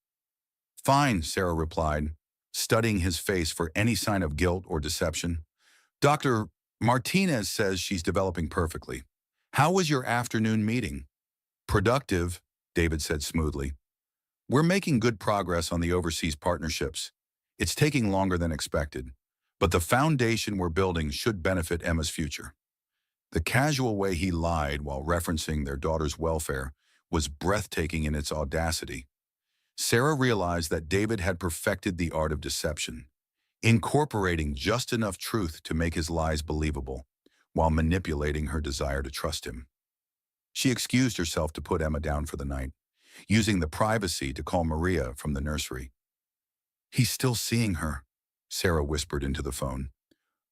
"Fine," Sarah replied, studying his face for any sign of guilt or deception. "Dr. Martinez says she's developing perfectly. How was your afternoon meeting?" "Productive," David said smoothly. "We're making good progress on the overseas partnerships. It's taking longer than expected, but the foundation we're building should benefit Emma's future." The casual way he lied while referencing their daughter's welfare was breathtaking in its audacity. Sarah realized that David had perfected the art of deception, incorporating just enough truth to make his lies believable, while manipulating her desire to trust him. She excused herself to put Emma down for the night, using the privacy to call Maria from the nursery. "He's still seeing her," Sarah whispered into the phone.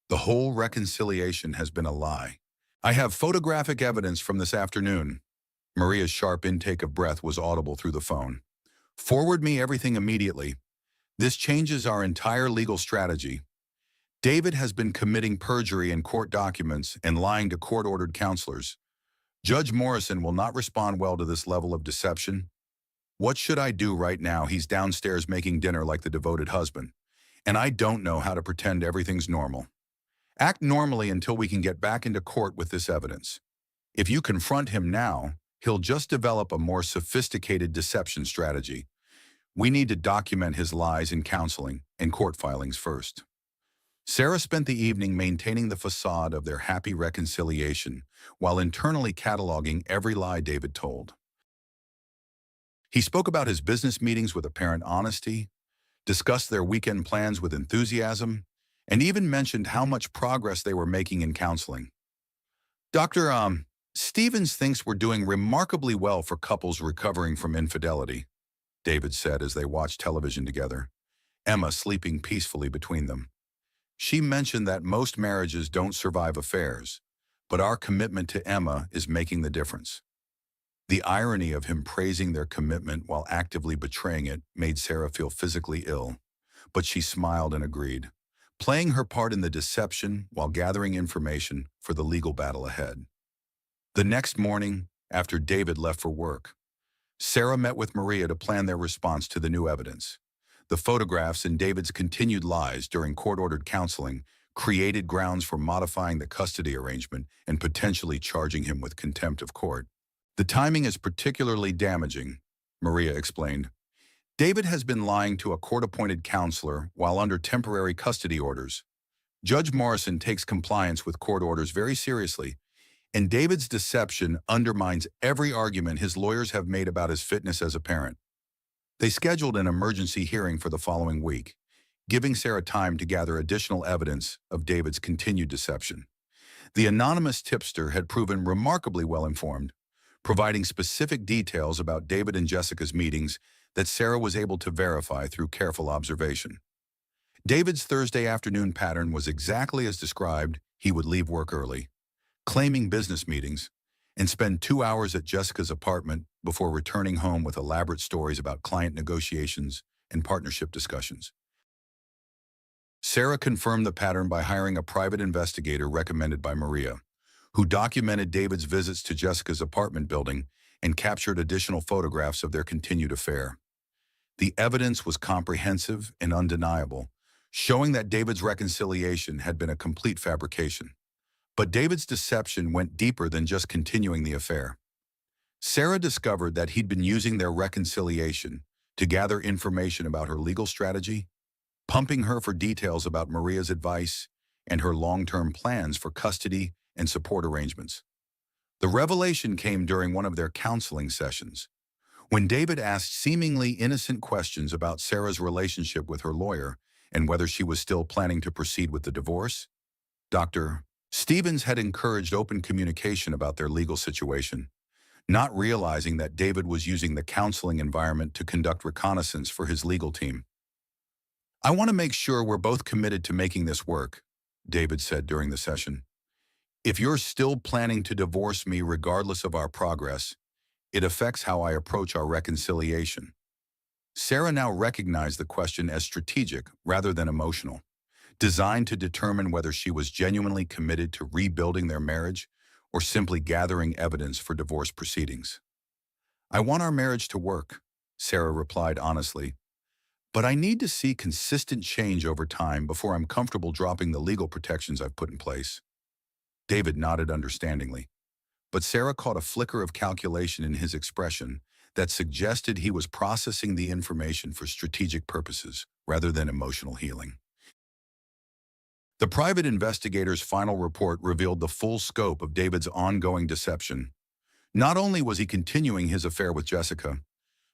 "The whole reconciliation has been a lie. I have photographic evidence from this afternoon. Maria's sharp intake of breath was audible through the phone. Forward me everything immediately. This changes our entire legal strategy. David has been committing perjury in court documents and lying to court-ordered counselors. Judge Morrison will not respond well to this level of deception. What should I do right now? He's downstairs making dinner like the devoted husband, and I don't know how to pretend everything's normal. Act normally until we can get back into court with this evidence. If you confront him now, he'll just develop a more sophisticated deception strategy. We need to document his lies in counseling and court filings first. Sarah spent the evening maintaining the facade of their happy reconciliation while internally cataloging every lie David told. He spoke about his business meetings with apparent honesty, discussed their weekend plans with enthusiasm, and even mentioned how much progress they were making in counseling. Dr. Stevens thinks we're doing remarkably well for couples recovering from infidelity, David said as they watched television together, Emma sleeping peacefully between them. She mentioned that most marriages don't survive affairs, but our commitment to Emma is making the difference. The irony of him praising their commitment while actively betraying it made Sarah feel physically ill, but she smiled and agreed, playing her part in the deception while gathering information for the legal battle ahead. The next morning, after David left for work, Sarah met with Maria to plan their response to the new evidence. The photographs and David's continued lies during court-ordered counseling created grounds for modifying the custody arrangement and potentially charging him with contempt of court. The timing is particularly damaging, Maria explained. David has been lying to a court-appointed counselor while under temporary custody orders. Judge Morrison takes compliance with court orders very seriously, and David's deception undermines every argument his lawyers have made about his fitness as a parent. They scheduled an emergency hearing for the following week, giving Sarah time to gather additional evidence of David's continued deception. The anonymous tipster had proven remarkably well-informed, providing specific details about David and Jessica's meetings that Sarah was able to verify through careful observation. David's Thursday afternoon pattern was exactly as described. He would leave work early, claiming business meetings, and spend 2 hours at Jessica's apartment before returning home with elaborate stories about client negotiations and partnership discussions. Sarah confirmed the pattern by hiring a private investigator recommended by Maria, who documented David's visits to Jessica's apartment building and captured additional photographs of their continued affair. The evidence was comprehensive and undeniable, showing that David's reconciliation had been a complete fabrication. But David's deception went deeper than just continuing the affair. Sarah discovered that he'd been using their reconciliation to gather information about her legal strategy, pumping her for details about Maria's advice and her long-term plans for custody and support arrangements. The revelation came during one of their counseling sessions, when David asked seemingly innocent questions about Sarah's relationship with her lawyer and whether she was still planning to proceed with the divorce. Dr. Stevens had encouraged open communication about their legal situation, not realizing that David was using the counseling environment to conduct reconnaissance for his legal team. I want to make sure we're both committed to making this work, David said during the session. If you're still planning to divorce me regardless of our progress, it affects how I approach our reconciliation. Sarah now recognized the question as strategic rather than emotional, designed to determine whether she was genuinely committed to rebuilding their marriage or simply gathering evidence for divorce proceedings. I want our marriage to work, Sarah replied honestly, but I need to see consistent change over time before I'm comfortable dropping the legal protections I've put in place. David nodded understandingly, but Sarah caught a flicker of calculation in his expression that suggested he was processing the information for strategic purposes rather than emotional healing. The private investigator's final report revealed the full scope of David's ongoing deception. Not only was he continuing his affair with Jessica,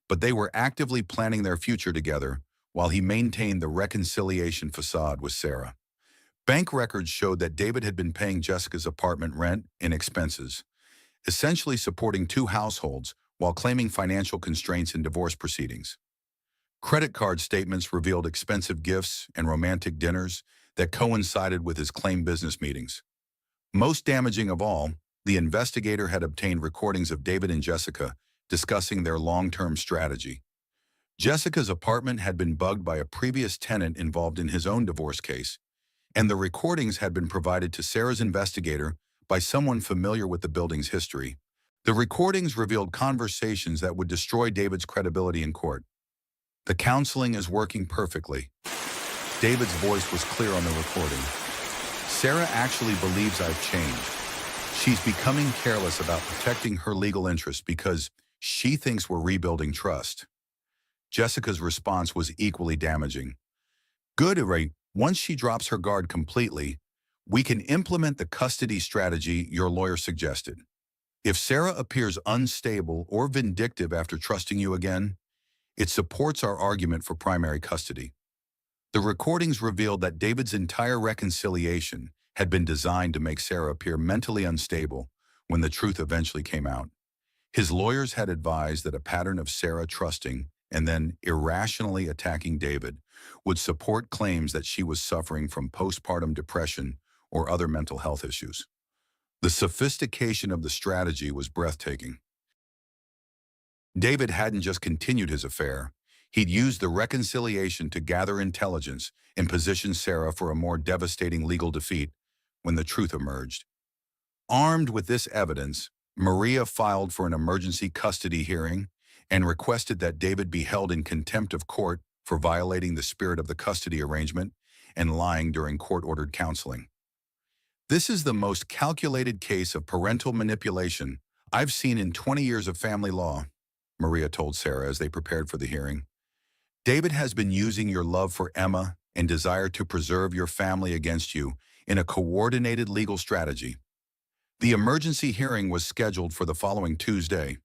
but they were actively planning their future together while he maintained the reconciliation facade with Sarah. Bank records showed that David had been paying Jessica's apartment rent and expenses, essentially supporting 2 households while claiming financial constraints in divorce proceedings. Credit card statements revealed expensive gifts and romantic dinners that coincided with his claimed business meetings. Most damaging of all, the investigator had obtained recordings of David and Jessica discussing their long-term strategy. Jessica's apartment had been bugged by a previous tenant involved in his own divorce case, and the recordings had been provided to Sarah's investigator by someone familiar with the building's history. The recordings revealed conversations that would destroy David's credibility in court. The counseling is working perfectly. David's voice was clear on the recording. Sarah actually believes I've changed. She's becoming careless about protecting her legal interests because she thinks we're rebuilding trust. Jessica's response was equally damaging. Good, Ray. Once she drops her guard completely, we can implement the custody strategy your lawyer suggested. If Sarah appears unstable or vindictive after trusting you again, it supports our argument for primary custody. The recordings revealed that David's entire reconciliation had been designed to make Sarah appear mentally unstable when the truth eventually came out. His lawyers had advised that a pattern of Sarah trusting and then irrationally attacking David would support claims that she was suffering from postpartum depression or other mental health issues. The sophistication of the strategy was breathtaking. David hadn't just continued his affair. He'd used the reconciliation to gather intelligence and position Sarah for a more devastating legal defeat when the truth emerged. Armed with this evidence, Maria filed for an emergency custody hearing and requested that David be held in contempt of court for violating the spirit of the custody arrangement and lying during court-ordered counseling. This is the most calculated case of parental manipulation I've seen in 20 years of family law, Maria told Sarah as they prepared for the hearing. David has been using your love for Emma and desire to preserve your family against you in a coordinated legal strategy. The emergency hearing was scheduled for the following Tuesday,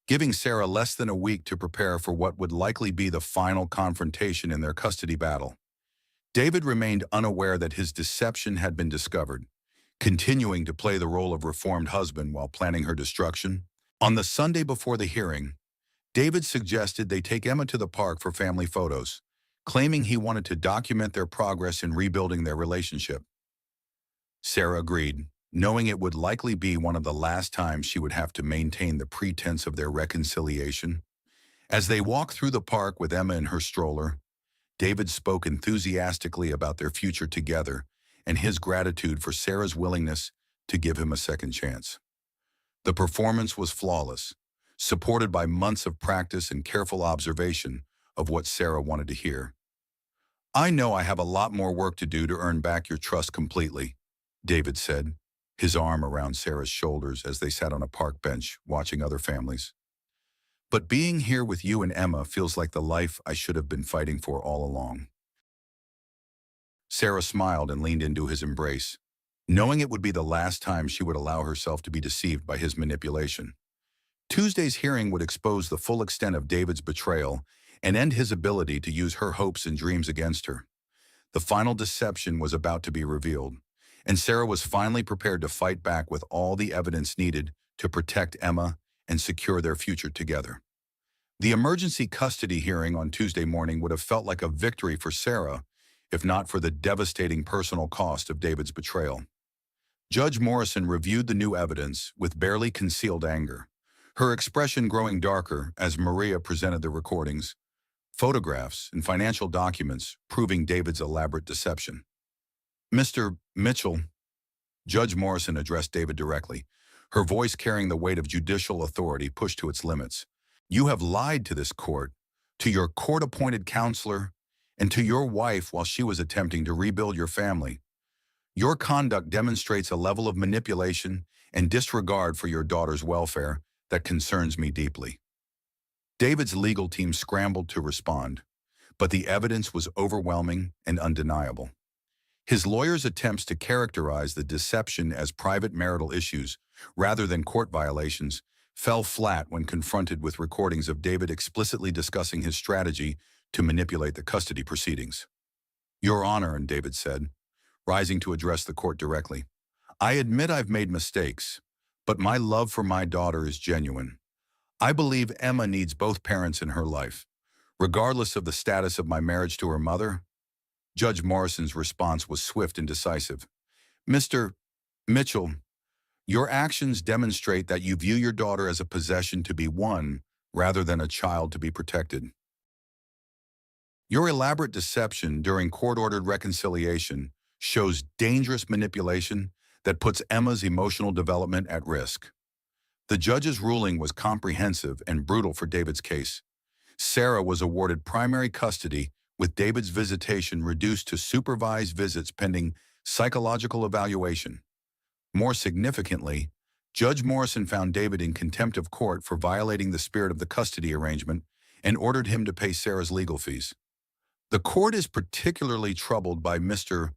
giving Sarah less than a week to prepare for what would likely be the final confrontation in their custody battle. David remained unaware that his deception had been discovered, continuing to play the role of reformed husband while planning her destruction. On the Sunday before the hearing, David suggested they take Emma to the park for family photos, claiming he wanted to document their progress in rebuilding their relationship. Sarah agreed, knowing it would likely be one of the last times she would have to maintain the pretense of their reconciliation. As they walked through the park with Emma in her stroller, David spoke enthusiastically about their future together and his gratitude for Sarah's willingness to give him a second chance. The performance was flawless, supported by months of practice and careful observation of what Sarah wanted to hear. I know I have a lot more work to do to earn back your trust completely, David said, his arm around Sarah's shoulders as they sat on a park bench watching other families. But being here with you and Emma feels like the life I should have been fighting for all along. Sarah smiled and leaned into his embrace, knowing it would be the last time she would allow herself to be deceived by his manipulation. Tuesday's hearing would expose the full extent of David's betrayal and end his ability to use her hopes and dreams against her. The final deception was about to be revealed, and Sarah was finally prepared to fight back with all the evidence needed to protect Emma and secure their future together. The emergency custody hearing on Tuesday morning would have felt like a victory for Sarah, if not for the devastating personal cost of David's betrayal. Judge Morrison reviewed the new evidence with barely concealed anger, her expression growing darker as Maria presented the recordings, photographs, and financial documents proving David's elaborate deception. Mr. Mitchell, Judge Morrison addressed David directly, her voice carrying the weight of judicial authority pushed to its limits. You have lied to this court, to your court-appointed counselor, and to your wife while she was attempting to rebuild your family. Your conduct demonstrates a level of manipulation and disregard for your daughter's welfare that concerns me deeply. David's legal team scrambled to respond, but the evidence was overwhelming and undeniable. His lawyers' attempts to characterize the deception as private marital issues rather than court violations fell flat when confronted with recordings of David explicitly discussing his strategy to manipulate the custody proceedings. Your Honor, and David said, rising to address the court directly, I admit I've made mistakes, but my love for my daughter is genuine. I believe Emma needs both parents in her life. Regardless of the status of my marriage to her mother, Judge Morrison's response was swift and decisive. Mr. Mitchell, your actions demonstrate that you view your daughter as a possession to be won rather than a child to be protected. Your elaborate deception during court-ordered reconciliation shows dangerous manipulation that puts Emma's emotional development at risk. The judge's ruling was comprehensive and brutal for David's case. Sarah was awarded primary custody, with David's visitation reduced to supervised visits pending psychological evaluation. More significantly, Judge Morrison found David in contempt of court for violating the spirit of the custody arrangement and ordered him to pay Sarah's legal fees. The court is particularly troubled by Mr.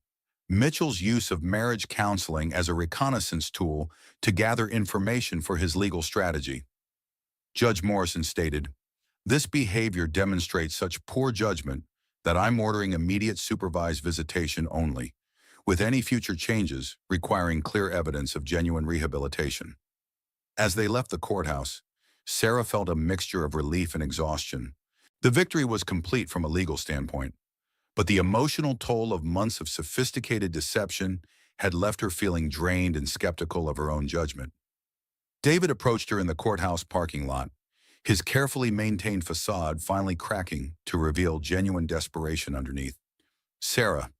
Mitchell's use of marriage counseling as a reconnaissance tool to gather information for his legal strategy. Judge Morrison stated, "This behavior demonstrates such poor judgment that I'm ordering immediate supervised visitation only, with any future changes requiring clear evidence of genuine rehabilitation." As they left the courthouse, Sarah felt a mixture of relief and exhaustion. The victory was complete from a legal standpoint, but the emotional toll of months of sophisticated deception had left her feeling drained and skeptical of her own judgment. David approached her in the courthouse parking lot, his carefully maintained facade finally cracking to reveal genuine desperation underneath. "Sarah,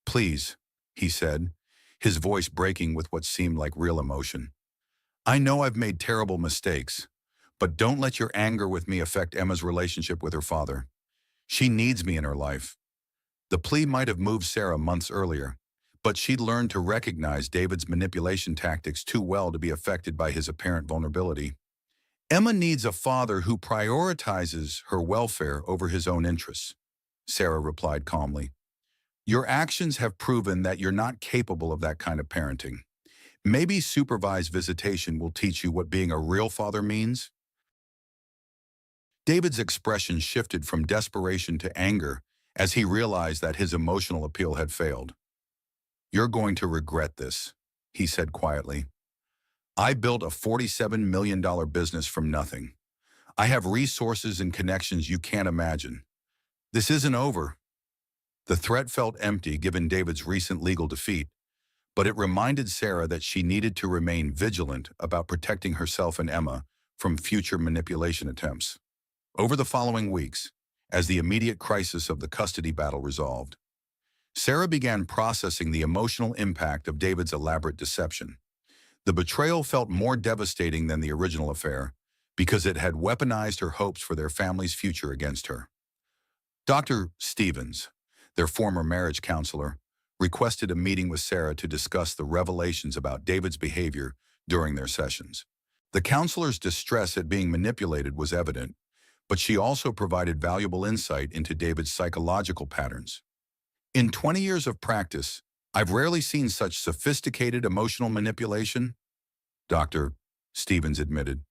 please," he said, his voice breaking with what seemed like real emotion. "I know I've made terrible mistakes, but don't let your anger with me affect Emma's relationship with her father. She needs me in her life." The plea might have moved Sarah months earlier, but she'd learned to recognize David's manipulation tactics too well to be affected by his apparent vulnerability. "Emma needs a father who prioritizes her welfare over his own interests," Sarah replied calmly. "Your actions have proven that you're not capable of that kind of parenting. Maybe supervised visitation will teach you what being a real father means." David's expression shifted from desperation to anger as he realized that his emotional appeal had failed. "You're going to regret this," he said quietly. "I built a $47 million business from nothing. I have resources and connections you can't imagine. This isn't over." The threat felt empty given David's recent legal defeat, but it reminded Sarah that she needed to remain vigilant about protecting herself and Emma from future manipulation attempts. Over the following weeks, as the immediate crisis of the custody battle resolved, Sarah began processing the emotional impact of David's elaborate deception. The betrayal felt more devastating than the original affair because it had weaponized her hopes for their family's future against her. Dr. Stevens, their former marriage counselor, requested a meeting with Sarah to discuss the revelations about David's behavior during their sessions. The counselor's distress at being manipulated was evident, but she also provided valuable insight into David's psychological patterns. "In 20 years of practice, I've rarely seen such sophisticated emotional manipulation," Dr. Stevens admitted.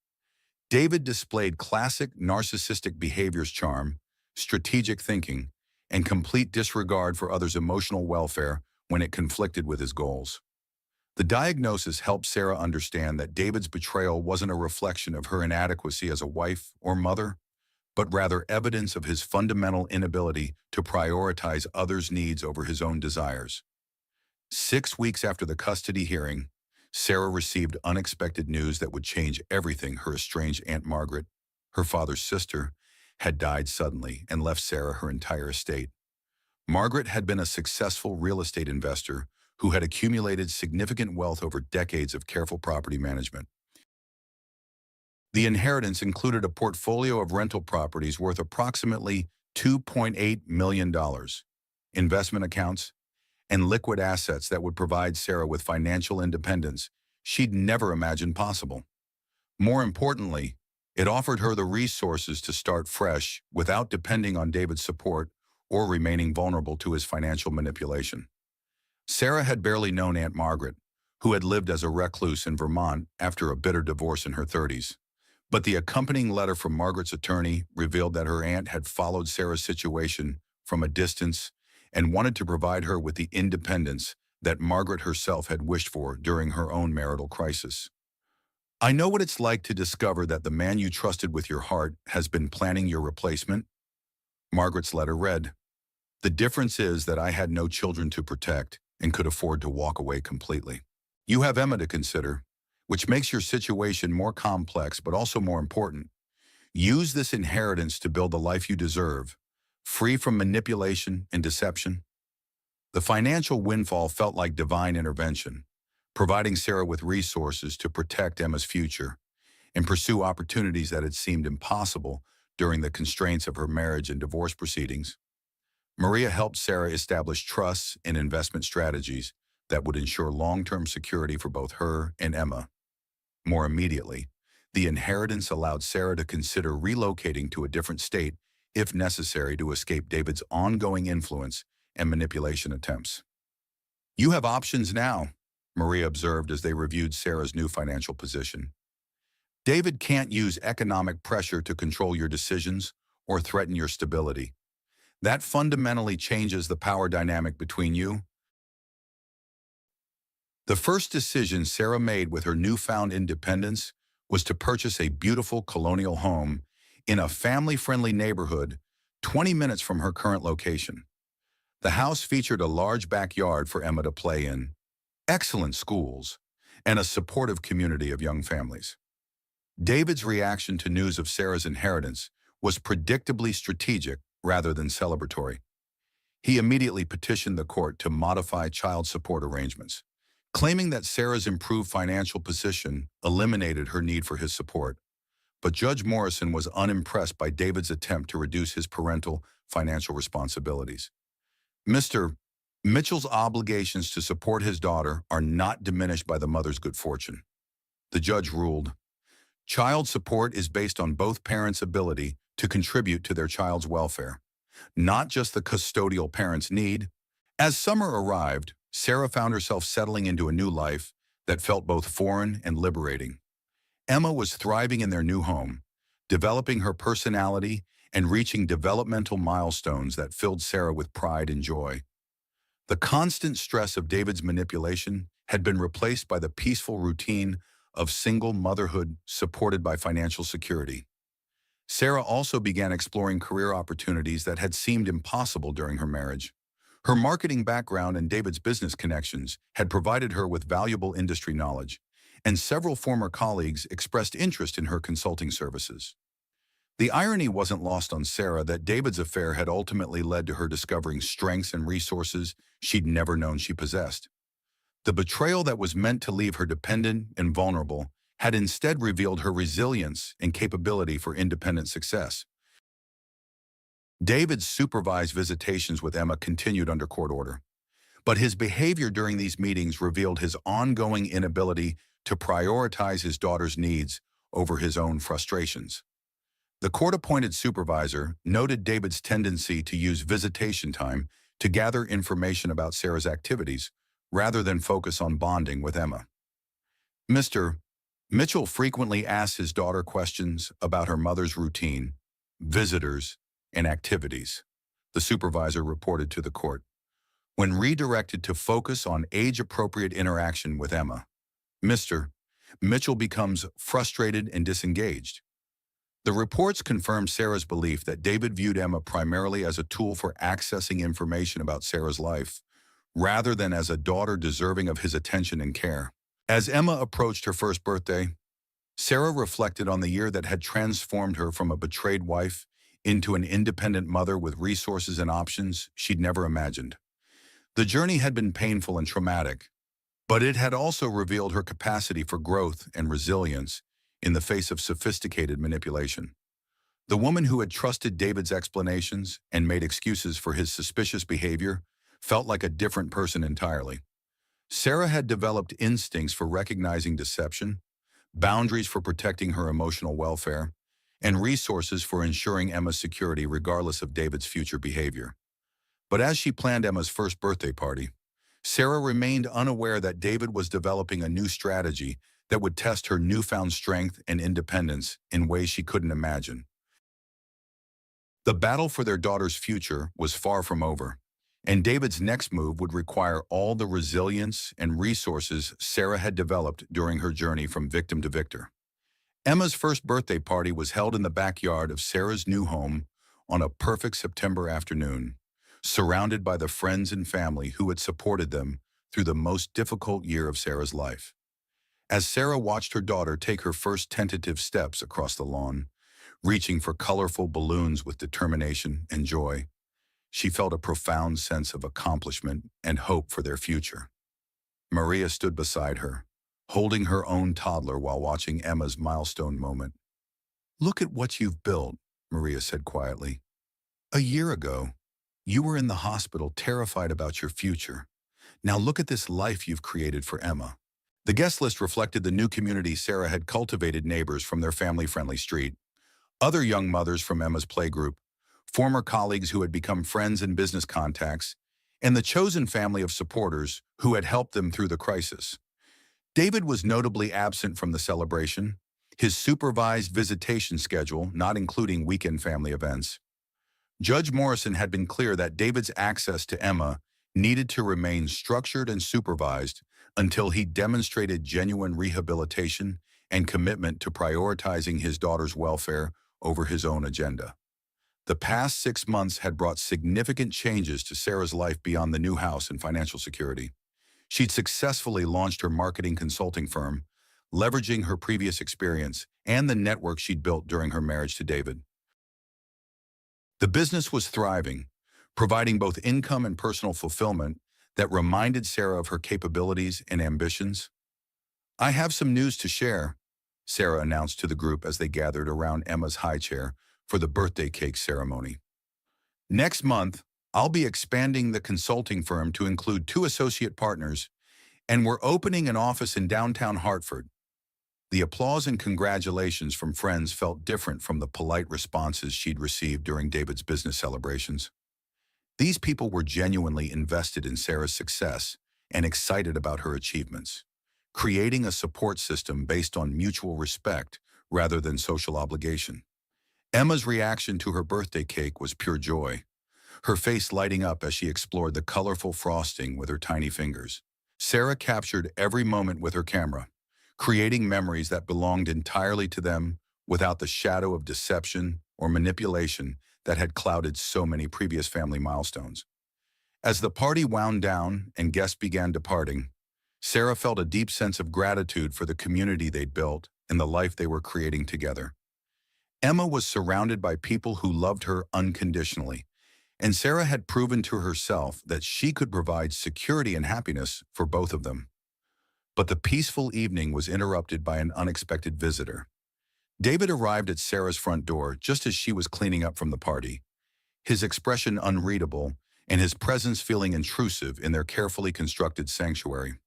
"David displayed classic narcissistic behaviors: charm, strategic thinking, and complete disregard for others' emotional welfare when it conflicted with his goals." The diagnosis helped Sarah understand that David's betrayal wasn't a reflection of her inadequacy as a wife or mother, but rather evidence of his fundamental inability to prioritize others' needs over his own desires. 6 weeks after the custody hearing, Sarah received unexpected news that would change everything. Her estranged Aunt Margaret, her father's sister, had died suddenly and left Sarah her entire estate. Margaret had been a successful real estate investor who had accumulated significant wealth over decades of careful property management. The inheritance included a portfolio of rental properties worth approximately $2.8 million, investment accounts, and liquid assets that would provide Sarah with financial independence she'd never imagined possible. More importantly, it offered her the resources to start fresh without depending on David's support or remaining vulnerable to his financial manipulation. Sarah had barely known Aunt Margaret, who had lived as a recluse in Vermont after a bitter divorce in her 30s. But the accompanying letter from Margaret's attorney revealed that her aunt had followed Sarah's situation from a distance and wanted to provide her with the independence that Margaret herself had wished for during her own marital crisis. "I know what it's like to discover that the man you trusted with your heart has been planning your replacement," Margaret's letter read. "The difference is that I had no children to protect and could afford to walk away completely." You have Emma to consider, which makes your situation more complex but also more important. Use this inheritance to build the life you deserve, free from manipulation and deception. The financial windfall felt like divine intervention, providing Sarah with resources to protect Emma's future and pursue opportunities that had seemed impossible during the constraints of her marriage and divorce proceedings. Maria helped Sarah establish trusts and investment strategies that would ensure long-term security for both her and Emma. More immediately, the inheritance allowed Sarah to consider relocating to a different state if necessary to escape David's ongoing influence and manipulation attempts. You have options now, Maria observed as they reviewed Sarah's new financial position. David can't use economic pressure to control your decisions or threaten your stability. That fundamentally changes the power dynamic between you. The first decision Sarah made with her newfound independence was to purchase a beautiful colonial home in a family-friendly neighborhood 20 minutes from her current location. The house featured a large backyard for Emma to play in, excellent schools, and a supportive community of young families. David's reaction to news of Sarah's inheritance was predictably strategic rather than celebratory. He immediately petitioned the court to modify child support arrangements, claiming that Sarah's improved financial position eliminated her need for his support. But Judge Morrison was unimpressed by David's attempt to reduce his parental financial responsibilities. Mr. Mitchell's obligations to support his daughter are not diminished by the mother's good fortune. The judge ruled, child support is based on both parents' ability to contribute to their child's welfare, not just the custodial parent's need. As summer arrived, Sarah found herself settling into a new life that felt both foreign and liberating. Emma was thriving in their new home, developing her personality and reaching developmental milestones that filled Sarah with pride and joy. The constant stress of David's manipulation had been replaced by the peaceful routine of single motherhood supported by financial security. Sarah also began exploring career opportunities that had seemed impossible during her marriage. Her marketing background and David's business connections had provided her with valuable industry knowledge, and several former colleagues expressed interest in her consulting services. The irony wasn't lost on Sarah that David's affair had ultimately led to her discovering strengths and resources she'd never known she possessed. The betrayal that was meant to leave her dependent and vulnerable had instead revealed her resilience and capability for independent success. David's supervised visitations with Emma continued under court order, but his behavior during these meetings revealed his ongoing inability to prioritize his daughter's needs over his own frustrations. The court-appointed supervisor noted David's tendency to use visitation time to gather information about Sarah's activities rather than focus on bonding with Emma. Mr. Mitchell frequently asked his daughter questions about her mother's routine, visitors, and activities, the supervisor reported to the court. When redirected to focus on age-appropriate interaction with Emma, Mr. Mitchell becomes frustrated and disengaged. The reports confirmed Sarah's belief that David viewed Emma primarily as a tool for accessing information about Sarah's life, rather than as a daughter deserving of his attention and care. As Emma approached her first birthday, Sarah reflected on the year that had transformed her from a betrayed wife into an independent mother with resources and options she'd never imagined. The journey had been painful and traumatic, but it had also revealed her capacity for growth and resilience in the face of sophisticated manipulation. The woman who had trusted David's explanations and made excuses for his suspicious behavior felt like a different person entirely. Sarah had developed instincts for recognizing deception, boundaries for protecting her emotional welfare, and resources for ensuring Emma's security regardless of David's future behavior. But as she planned Emma's first birthday party, Sarah remained unaware that David was developing a new strategy that would test her newfound strength and independence in ways she couldn't imagine. The battle for their daughter's future was far from over, and David's next move would require all the resilience and resources Sarah had developed during her journey from victim to victor. Emma's first birthday party was held in the backyard of Sarah's new home on a perfect September afternoon, surrounded by the friends and family who had supported them through the most difficult year of Sarah's life. As Sarah watched her daughter take her first tentative steps across the lawn, reaching for colorful balloons with determination and joy, she felt a profound sense of accomplishment and hope for their future. Maria stood beside her, holding her own toddler while watching Emma's milestone moment. "Look at what you've built," Maria said quietly. "A year ago, you were in the hospital terrified about your future. Now look at this life you've created for Emma." The guest list reflected the new community Sarah had cultivated: neighbors from their family-friendly street, other young mothers from Emma's playgroup, former colleagues who had become friends and business contacts, and the chosen family of supporters who had helped them through the crisis. David was notably absent from the celebration, his supervised visitation schedule not including weekend family events. Judge Morrison had been clear that David's access to Emma needed to remain structured and supervised until he demonstrated genuine rehabilitation and commitment to prioritizing his daughter's welfare over his own agenda. The past 6 months had brought significant changes to Sarah's life beyond the new house and financial security. She'd successfully launched her marketing consulting firm, leveraging her previous experience and the network she'd built during her marriage to David. The business was thriving, providing both income and personal fulfillment that reminded Sarah of her capabilities and ambitions. "I have some news to share," Sarah announced to the group as they gathered around Emma's high chair for the birthday cake ceremony. "Next month, I'll be expanding the consulting firm to include 2 associate partners, and we're opening an office in downtown Hartford." The applause and congratulations from friends felt different from the polite responses she'd received during David's business celebrations. These people were genuinely invested in Sarah's success and excited about her achievements, creating a support system based on mutual respect rather than social obligation. Emma's reaction to her birthday cake was pure joy, her face lighting up as she explored the colorful frosting with her tiny fingers. Sarah captured every moment with her camera, creating memories that belonged entirely to them without the shadow of deception or manipulation that had clouded so many previous family milestones. As the party wound down and guests began departing, Sarah felt a deep sense of gratitude for the community they'd built and the life they were creating together. Emma was surrounded by people who loved her unconditionally, and Sarah had proven to herself that she could provide security and happiness for both of them. But the peaceful evening was interrupted by an unexpected visitor. David arrived at Sarah's front door just as she was cleaning up from the party, his expression unreadable and his presence feeling intrusive in their carefully constructed sanctuary.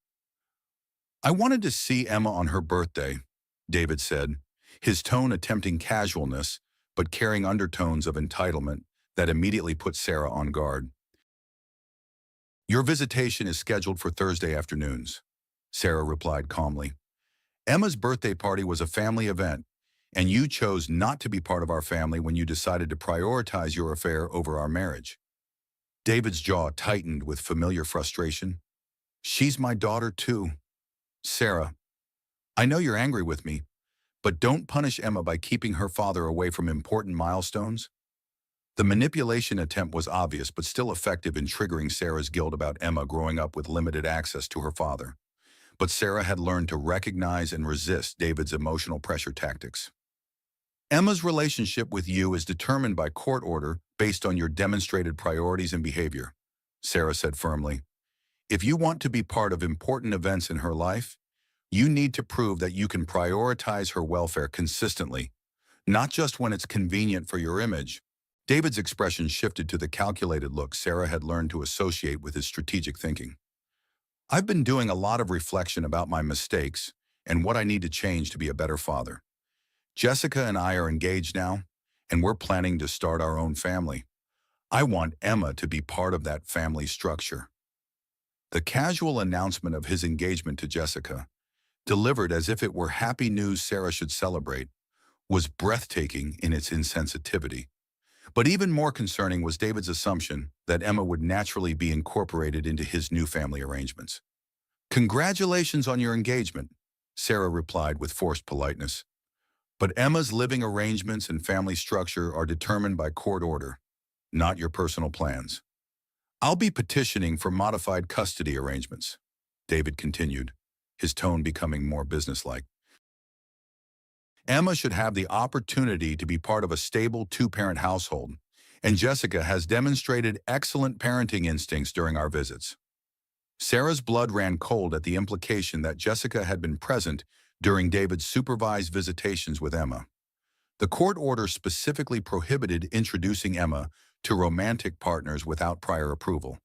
"I wanted to see Emma on her birthday," David said, his tone attempting casualness but carrying undertones of entitlement that immediately put Sarah on guard. "Your visitation is scheduled for Thursday afternoons," Sarah replied calmly. "Emma's birthday party was a family event, and you chose not to be part of our family when you decided to prioritize your affair over our marriage." David's jaw tightened with familiar frustration. "She's my daughter too. Sarah, I know you're angry with me, but don't punish Emma by keeping her father away from important milestones." The manipulation attempt was obvious but still effective in triggering Sarah's guilt about Emma growing up with limited access to her father. But Sarah had learned to recognize and resist David's emotional pressure tactics. "Emma's relationship with you is determined by court order based on your demonstrated priorities and behavior," Sarah said firmly. "If you want to be part of important events in her life, you need to prove that you can prioritize her welfare consistently, not just when it's convenient for your image." David's expression shifted to the calculated look Sarah had learned to associate with his strategic thinking. "I've been doing a lot of reflection about my mistakes and what I need to change to be a better father. Jessica and I are engaged now, and we're planning to start our own family. I want Emma to be part of that family structure." The casual announcement of his engagement to Jessica, delivered as if it were happy news Sarah should celebrate, was breathtaking in its insensitivity. But even more concerning was David's assumption that Emma would naturally be incorporated into his new family arrangements. "Congratulations on your engagement," Sarah replied with forced politeness. "But Emma's living arrangements and family structure are determined by court order, not your personal plans. I'll be petitioning for modified custody arrangements." David continued, his tone becoming more businesslike. Emma should have the opportunity to be part of a stable two-parent household, and Jessica has demonstrated excellent parenting instincts during our visits. Sarah's blood ran cold at the implication that Jessica had been present during David's supervised visitations with Emma. The court order specifically prohibited introducing Emma to romantic partners without prior approval,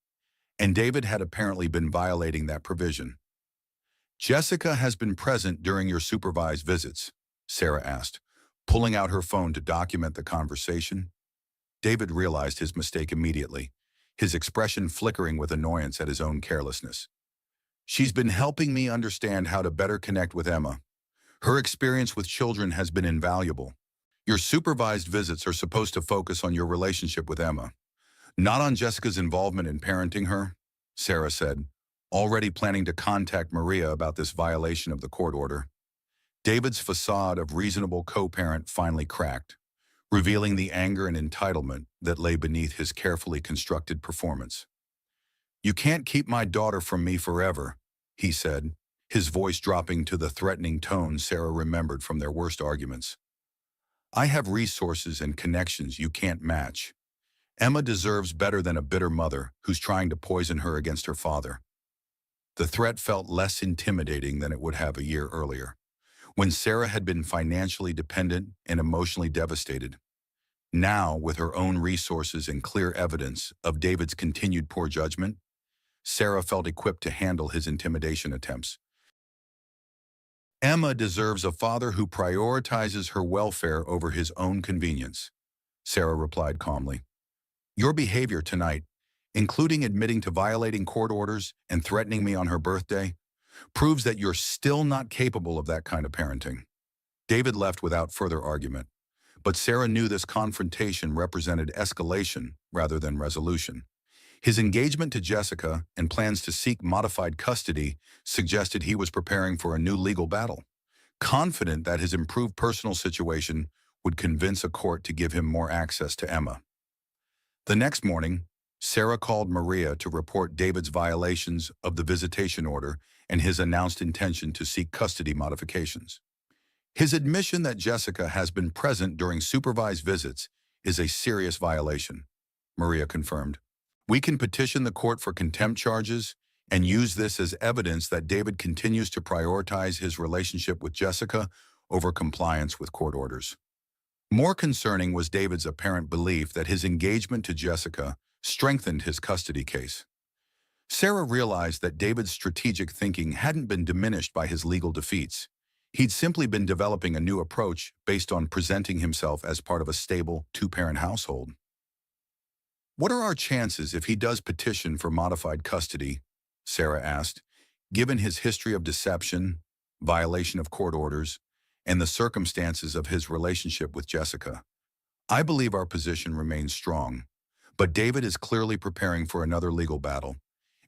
and David had apparently been violating that provision. Jessica has been present during your supervised visits, Sarah asked, pulling out her phone to document the conversation. David realized his mistake immediately, his expression flickering with annoyance at his own carelessness. She's been helping me understand how to better connect with Emma. Her experience with children has been invaluable. Your supervised visits are supposed to focus on your relationship with Emma, not on Jessica's involvement in parenting her, Sarah said, already planning to contact Maria about this violation of the court order. David's facade of reasonable co-parent finally cracked, revealing the anger and entitlement that lay beneath his carefully constructed performance. "You can't keep my daughter from me forever," he said, his voice dropping to the threatening tone Sarah remembered from their worst arguments. "I have resources and connections you can't match. Emma deserves better than a bitter mother who's trying to poison her against her father." The threat felt less intimidating than it would have a year earlier, when Sarah had been financially dependent and emotionally devastated. Now, with her own resources and clear evidence of David's continued poor judgment, Sarah felt equipped to handle his intimidation attempts. "Emma deserves a father who prioritizes her welfare over his own convenience," Sarah replied calmly. "Your behavior tonight, including admitting to violating court orders and threatening me on her birthday, proves that you're still not capable of that kind of parenting." David left without further argument, but Sarah knew this confrontation represented escalation rather than resolution. His engagement to Jessica and plans to seek modified custody suggested he was preparing for a new legal battle, confident that his improved personal situation would convince a court to give him more access to Emma. The next morning, Sarah called Maria to report David's violations of the visitation order and his announced intention to seek custody modifications. His admission that Jessica has been present during supervised visits is a serious violation, Maria confirmed. "We can petition the court for contempt charges and use this as evidence that David continues to prioritize his relationship with Jessica over compliance with court orders." More concerning was David's apparent belief that his engagement to Jessica strengthened his custody case. Sarah realized that David's strategic thinking hadn't been diminished by his legal defeats. He'd simply been developing a new approach based on presenting himself as part of a stable, two-parent household. "What are our chances if he does petition for modified custody?" Sarah asked, given his history of deception, violation of court orders, and the circumstances of his relationship with Jessica. "I believe our position remains strong, but David is clearly preparing for another legal battle,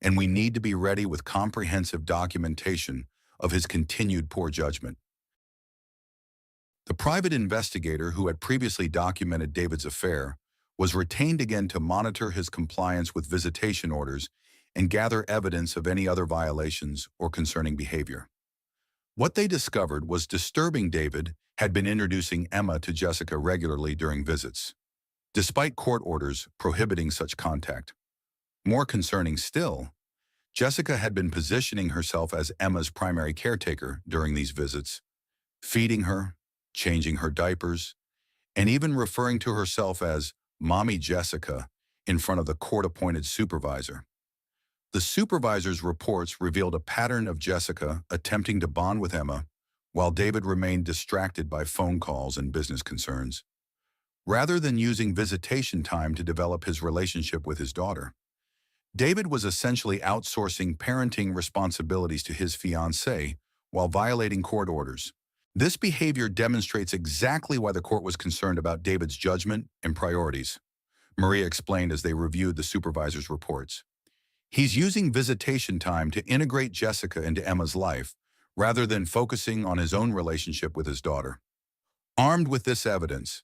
and we need to be ready with comprehensive documentation of his continued poor judgment." The private investigator who had previously documented David's affair was retained again to monitor his compliance with visitation orders and gather evidence of any other violations or concerning behavior. What they discovered was disturbing. David had been introducing Emma to Jessica regularly during visits, despite court orders prohibiting such contact. More concerning still, Jessica had been positioning herself as Emma's primary caretaker during these visits, feeding her, changing her diapers, and even referring to herself as Mommy Jessica in front of the court-appointed supervisor. The supervisor's reports revealed a pattern of Jessica attempting to bond with Emma while David remained distracted by phone calls and business concerns, rather than using visitation time to develop his relationship with his daughter. David was essentially outsourcing parenting responsibilities to his fiancée while violating court orders. This behavior demonstrates exactly why the court was concerned about David's judgment and priorities, Maria explained as they reviewed the supervisor's reports. "He's using visitation time to integrate Jessica into Emma's life, rather than focusing on his own relationship with his daughter." Armed with this evidence,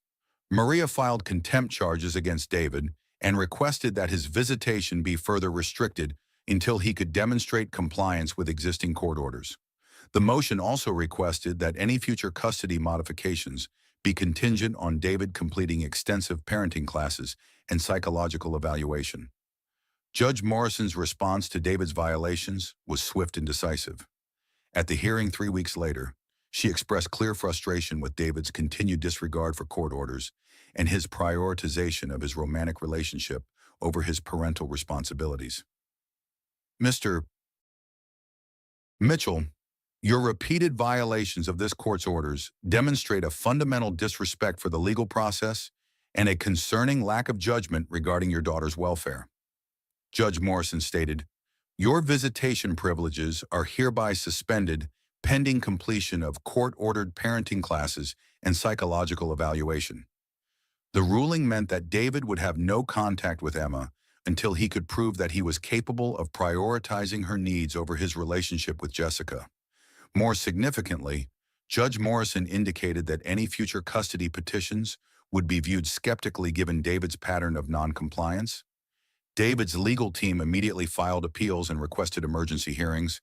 Maria filed contempt charges against David and requested that his visitation be further restricted until he could demonstrate compliance with existing court orders. The motion also requested that any future custody modifications be contingent on David completing extensive parenting classes and psychological evaluation. Judge Morrison's response to David's violations was swift and decisive. At the hearing 3 weeks later, she expressed clear frustration with David's continued disregard for court orders and his prioritization of his romantic relationship over his parental responsibilities. Mr. Mitchell, your repeated violations of this court's orders demonstrate a fundamental disrespect for the legal process and a concerning lack of judgment regarding your daughter's welfare. Judge Morrison stated, your visitation privileges are hereby suspended pending completion of court-ordered parenting classes and psychological evaluation. The ruling meant that David would have no contact with Emma until he could prove that he was capable of prioritizing her needs over his relationship with Jessica. More significantly, Judge Morrison indicated that any future custody petitions would be viewed skeptically given David's pattern of noncompliance. David's legal team immediately filed appeals and requested emergency hearings,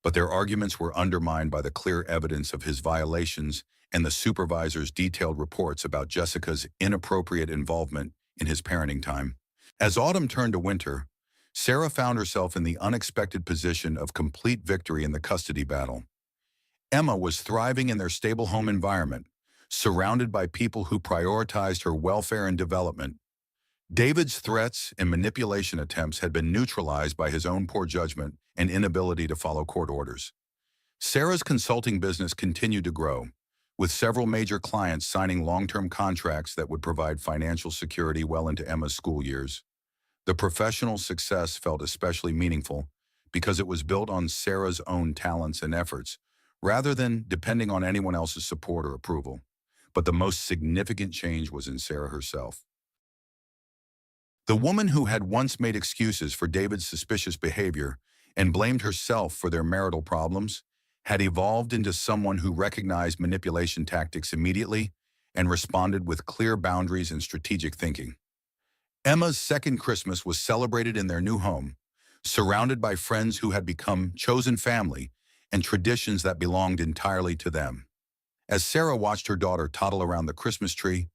but their arguments were undermined by the clear evidence of his violations and the supervisor's detailed reports about Jessica's inappropriate involvement in his parenting time. As autumn turned to winter, Sarah found herself in the unexpected position of complete victory in the custody battle. Emma was thriving in their stable home environment, surrounded by people who prioritized her welfare and development. David's threats and manipulation attempts had been neutralized by his own poor judgment and inability to follow court orders. Sarah's consulting business continued to grow, with several major clients signing long-term contracts that would provide financial security well into Emma's school years. The professional success felt especially meaningful because it was built on Sarah's own talents and efforts, rather than depending on anyone else's support or approval. But the most significant change was in Sarah herself. The woman who had once made excuses for David's suspicious behavior and blamed herself for their marital problems had evolved into someone who recognized manipulation tactics immediately and responded with clear boundaries and strategic thinking. Emma's second Christmas was celebrated in their new home, surrounded by friends who had become chosen family and traditions that belonged entirely to them. As Sarah watched her daughter toddle around the Christmas tree,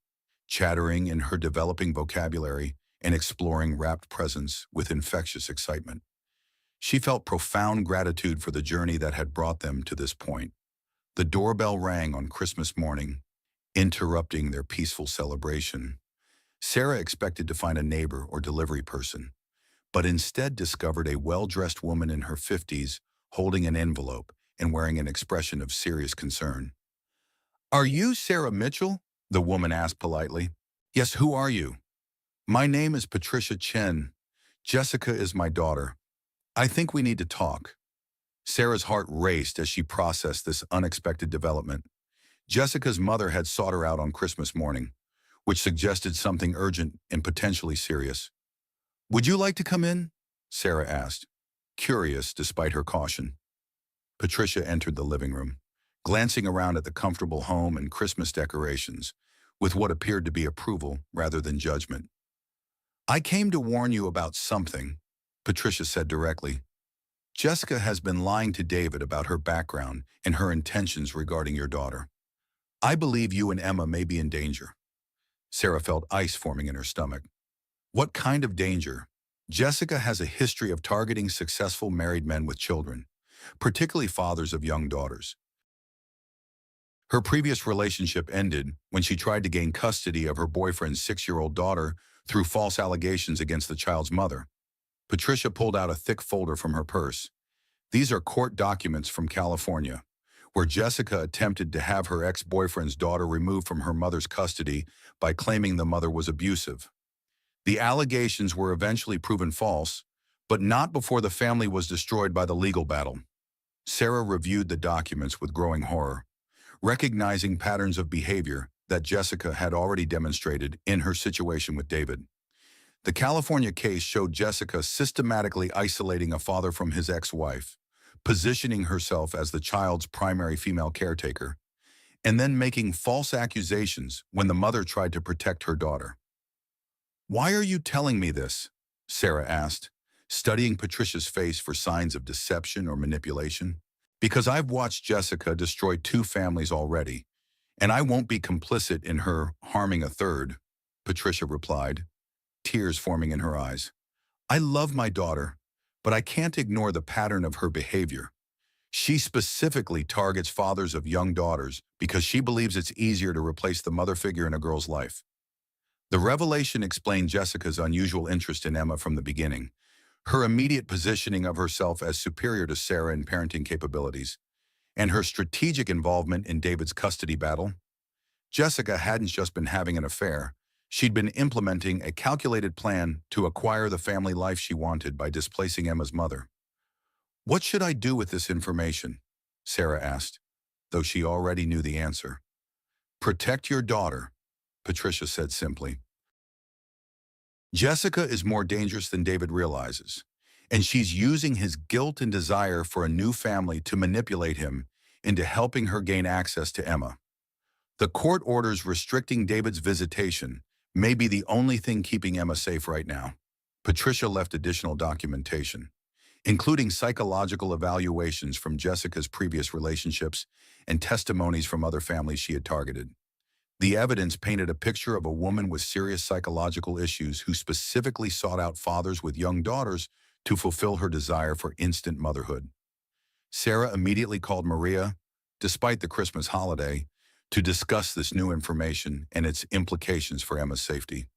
chattering in her developing vocabulary and exploring wrapped presents with infectious excitement, she felt profound gratitude for the journey that had brought them to this point. The doorbell rang on Christmas morning, interrupting their peaceful celebration. Sarah expected to find a neighbor or delivery person, but instead discovered a well-dressed woman in her 50s holding an envelope and wearing an expression of serious concern. "Are you Sarah Mitchell?" the woman asked politely. "Yes, who are you?" "My name is Patricia Chen. Jessica is my daughter. I think we need to talk." Sarah's heart raced as she processed this unexpected development. Jessica's mother had sought her out on Christmas morning, which suggested something urgent and potentially serious. "Would you like to come in?" Sarah asked, curious despite her caution. Patricia entered the living room, glancing around at the comfortable home and Christmas decorations, with what appeared to be approval rather than judgment. "I came to warn you about something," Patricia said directly. "Jessica has been lying to David about her background and her intentions regarding your daughter. I believe you and Emma may be in danger." Sarah felt ice forming in her stomach. What kind of danger? Jessica has a history of targeting successful married men with children, particularly fathers of young daughters. Her previous relationship ended when she tried to gain custody of her boyfriend's 6-year-old daughter through false allegations against the child's mother. Patricia pulled out a thick folder from her purse. These are court documents from California, where Jessica attempted to have her ex-boyfriend's daughter removed from her mother's custody by claiming the mother was abusive. The allegations were eventually proven false, but not before the family was destroyed by the legal battle. Sarah reviewed the documents with growing horror, recognizing patterns of behavior that Jessica had already demonstrated in her situation with David. The California case showed Jessica systematically isolating a father from his ex-wife, positioning herself as the child's primary female caretaker, and then making false accusations when the mother tried to protect her daughter. "Why are you telling me this?" Sarah asked, studying Patricia's face for signs of deception or manipulation. Because I've watched Jessica destroy two families already, and I won't be complicit in her harming a third, Patricia replied, tears forming in her eyes. I love my daughter, but I can't ignore the pattern of her behavior. She specifically targets fathers of young daughters because she believes it's easier to replace the mother figure in a girl's life. The revelation explained Jessica's unusual interest in Emma from the beginning, her immediate positioning of herself as superior to Sarah in parenting capabilities, and her strategic involvement in David's custody battle. Jessica hadn't just been having an affair. She'd been implementing a calculated plan to acquire the family life she wanted by displacing Emma's mother. What should I do with this information? Sarah asked, though she already knew the answer. Protect your daughter, Patricia said simply. Jessica is more dangerous than David realizes, and she's using his guilt and desire for a new family to manipulate him into helping her gain access to Emma. The court orders restricting David's visitation may be the only thing keeping Emma safe right now. Patricia left additional documentation, including psychological evaluations from Jessica's previous relationships and testimonies from other families she had targeted. The evidence painted a picture of a woman with serious psychological issues who specifically sought out fathers with young daughters to fulfill her desire for instant motherhood. Sarah immediately called Maria, despite the Christmas holiday, to discuss this new information and its implications for Emma's safety.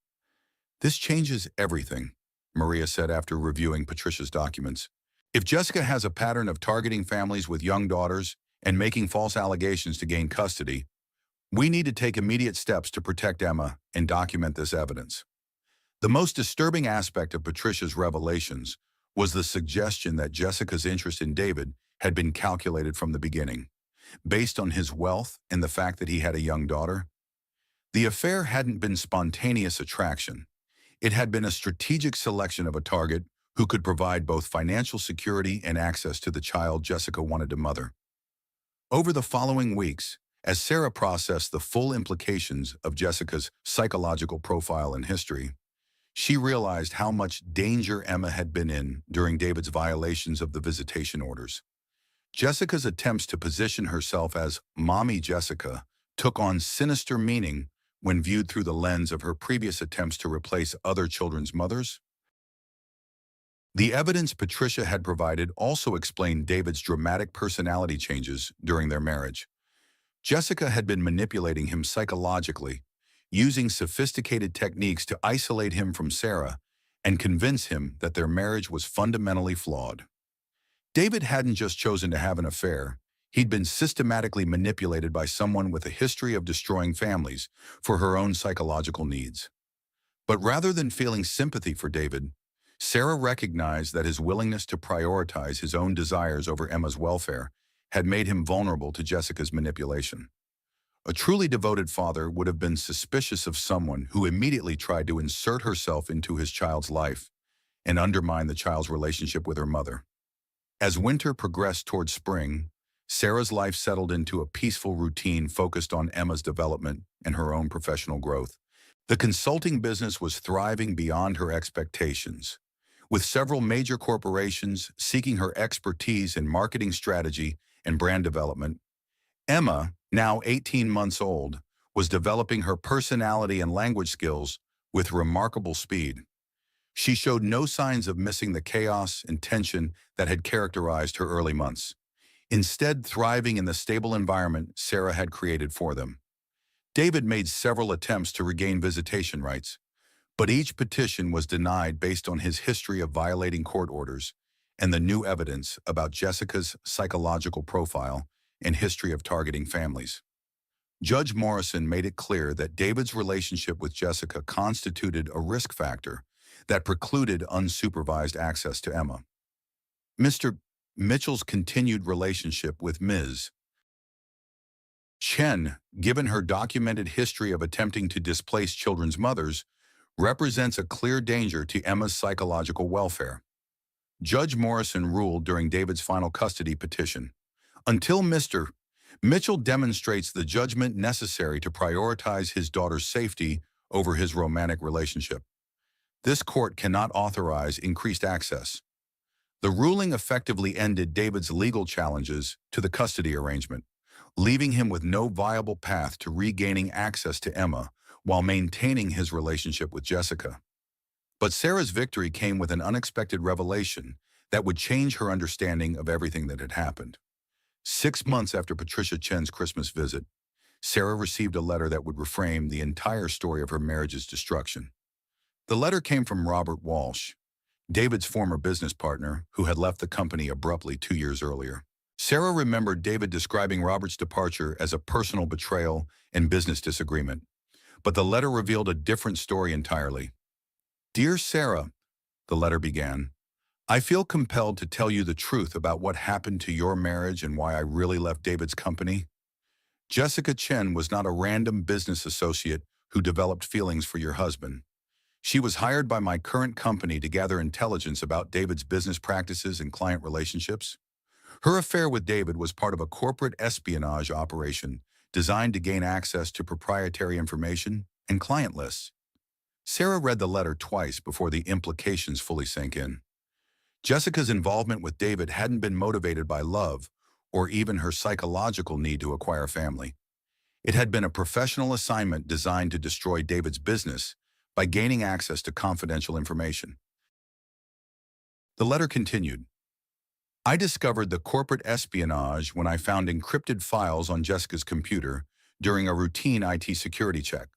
This changes everything, Maria said after reviewing Patricia's documents. If Jessica has a pattern of targeting families with young daughters and making false allegations to gain custody, we need to take immediate steps to protect Emma and document this evidence. The most disturbing aspect of Patricia's revelations was the suggestion that Jessica's interest in David had been calculated from the beginning, based on his wealth and the fact that he had a young daughter. The affair hadn't been spontaneous attraction. It had been a strategic selection of a target who could provide both financial security and access to the child Jessica wanted to mother. Over the following weeks, as Sarah processed the full implications of Jessica's psychological profile and history, she realized how much danger Emma had been in during David's violations of the visitation orders. Jessica's attempts to position herself as Mommy Jessica took on sinister meaning when viewed through the lens of her previous attempts to replace other children's mothers. The evidence Patricia had provided also explained David's dramatic personality changes during their marriage. Jessica had been manipulating him psychologically, using sophisticated techniques to isolate him from Sarah and convince him that their marriage was fundamentally flawed. David hadn't just chosen to have an affair. He'd been systematically manipulated by someone with a history of destroying families for her own psychological needs. But rather than feeling sympathy for David, Sarah recognized that his willingness to prioritize his own desires over Emma's welfare had made him vulnerable to Jessica's manipulation. A truly devoted father would have been suspicious of someone who immediately tried to insert herself into his child's life and undermine the child's relationship with her mother. As winter progressed toward spring, Sarah's life settled into a peaceful routine focused on Emma's development and her own professional growth. The consulting business was thriving beyond her expectations, with several major corporations seeking her expertise in marketing strategy and brand development. Emma, now 18 months old, was developing her personality and language skills with remarkable speed. She showed no signs of missing the chaos and tension that had characterized her early months, instead thriving in the stable environment Sarah had created for them. David made several attempts to regain visitation rights, but each petition was denied based on his history of violating court orders and the new evidence about Jessica's psychological profile and history of targeting families. Judge Morrison made it clear that David's relationship with Jessica constituted a risk factor that precluded unsupervised access to Emma. Mr. Mitchell's continued relationship with Ms. Chen, given her documented history of attempting to displace children's mothers, represents a clear danger to Emma's psychological welfare. Judge Morrison ruled during David's final custody petition, until Mr. Mitchell demonstrates the judgment necessary to prioritize his daughter's safety over his romantic relationship, This court cannot authorize increased access. The ruling effectively ended David's legal challenges to the custody arrangement, leaving him with no viable path to regaining access to Emma while maintaining his relationship with Jessica. But Sarah's victory came with an unexpected revelation that would change her understanding of everything that had happened. 6 months after Patricia Chen's Christmas visit, Sarah received a letter that would reframe the entire story of her marriage's destruction. The letter came from Robert Walsh, David's former business partner, who had left the company abruptly 2 years earlier. Sarah remembered David describing Robert's departure as a personal betrayal and business disagreement, but the letter revealed a different story entirely. "Dear Sarah," the letter began, "I feel compelled to tell you the truth about what happened to your marriage and why I really left David's company. Jessica Chen was not a random business associate who developed feelings for your husband. She was hired by my current company to gather intelligence about David's business practices and client relationships. Her affair with David was part of a corporate espionage operation designed to gain access to proprietary information and client lists." Sarah read the letter twice before the implications fully sank in. Jessica's involvement with David hadn't been motivated by love or even her psychological need to acquire family. It had been a professional assignment designed to destroy David's business by gaining access to confidential information. The letter continued, "I discovered the corporate espionage when I found encrypted files on Jessica's computer during a routine IT security check.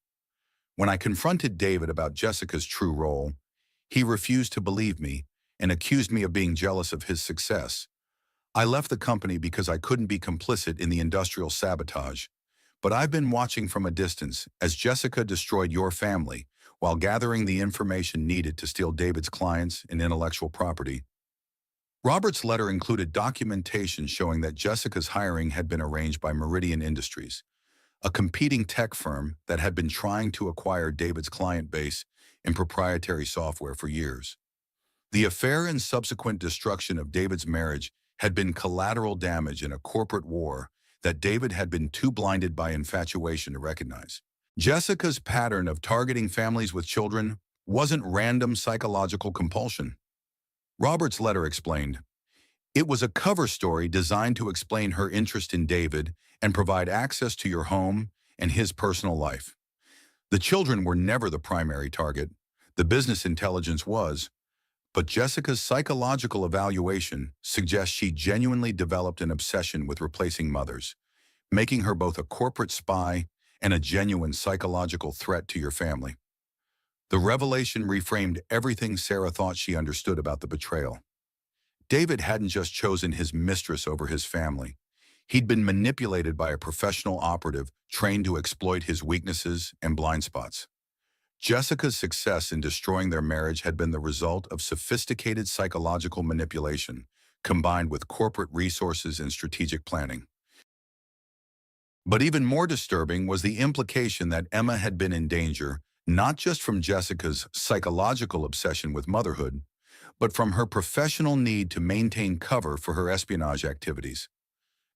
When I confronted David about Jessica's true role, he refused to believe me and accused me of being jealous of his success. I left the company because I couldn't be complicit in the industrial sabotage, but I've been watching from a distance as Jessica destroyed your family while gathering the information needed to steal David's clients and intellectual property." Robert's letter included documentation showing that Jessica's hiring had been arranged by Meridian Industries, a competing tech firm that had been trying to acquire David's client base and proprietary software for years. The affair and subsequent destruction of David's marriage had been collateral damage in a corporate war that David had been too blinded by infatuation to recognize. Jessica's pattern of targeting families with children wasn't random psychological compulsion. Robert's letter explained, "It was a cover story designed to explain her interest in David and provide access to your home and his personal life. The children were never the primary target. The business intelligence was, but Jessica's psychological evaluation suggests she genuinely developed an obsession with replacing mothers, making her both a corporate spy and a genuine psychological threat to your family." The revelation reframed everything Sarah thought she understood about the betrayal. David hadn't just chosen his mistress over his family. He'd been manipulated by a professional operative trained to exploit his weaknesses and blind spots. Jessica's success in destroying their marriage had been the result of sophisticated psychological manipulation, combined with corporate resources and strategic planning. But even more disturbing was the implication that Emma had been in danger, not just from Jessica's psychological obsession with motherhood, but from her professional need to maintain cover for her espionage activities.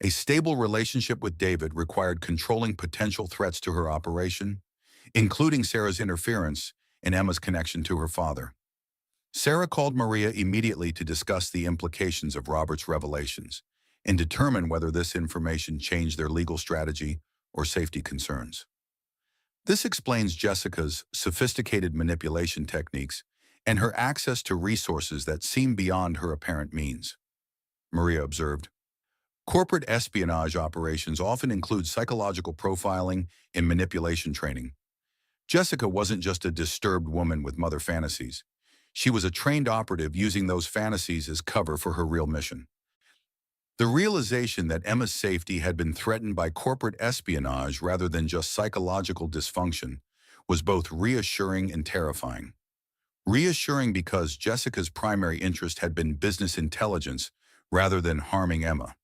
A stable relationship with David required controlling potential threats to her operation, including Sarah's interference and Emma's connection to her father. Sarah called Maria immediately to discuss the implications of Robert's revelations and determine whether this information changed their legal strategy or safety concerns. This explains Jessica's sophisticated manipulation techniques and her access to resources that seem beyond her apparent means. Maria observed, "Corporate espionage operations often include psychological profiling and manipulation training. Jessica wasn't just a disturbed woman with mother fantasies. She was a trained operative using those fantasies as cover for her real mission." The realization that Emma's safety had been threatened by corporate espionage rather than just psychological dysfunction was both reassuring and terrifying. Reassuring because Jessica's primary interest had been business intelligence rather than harming Emma,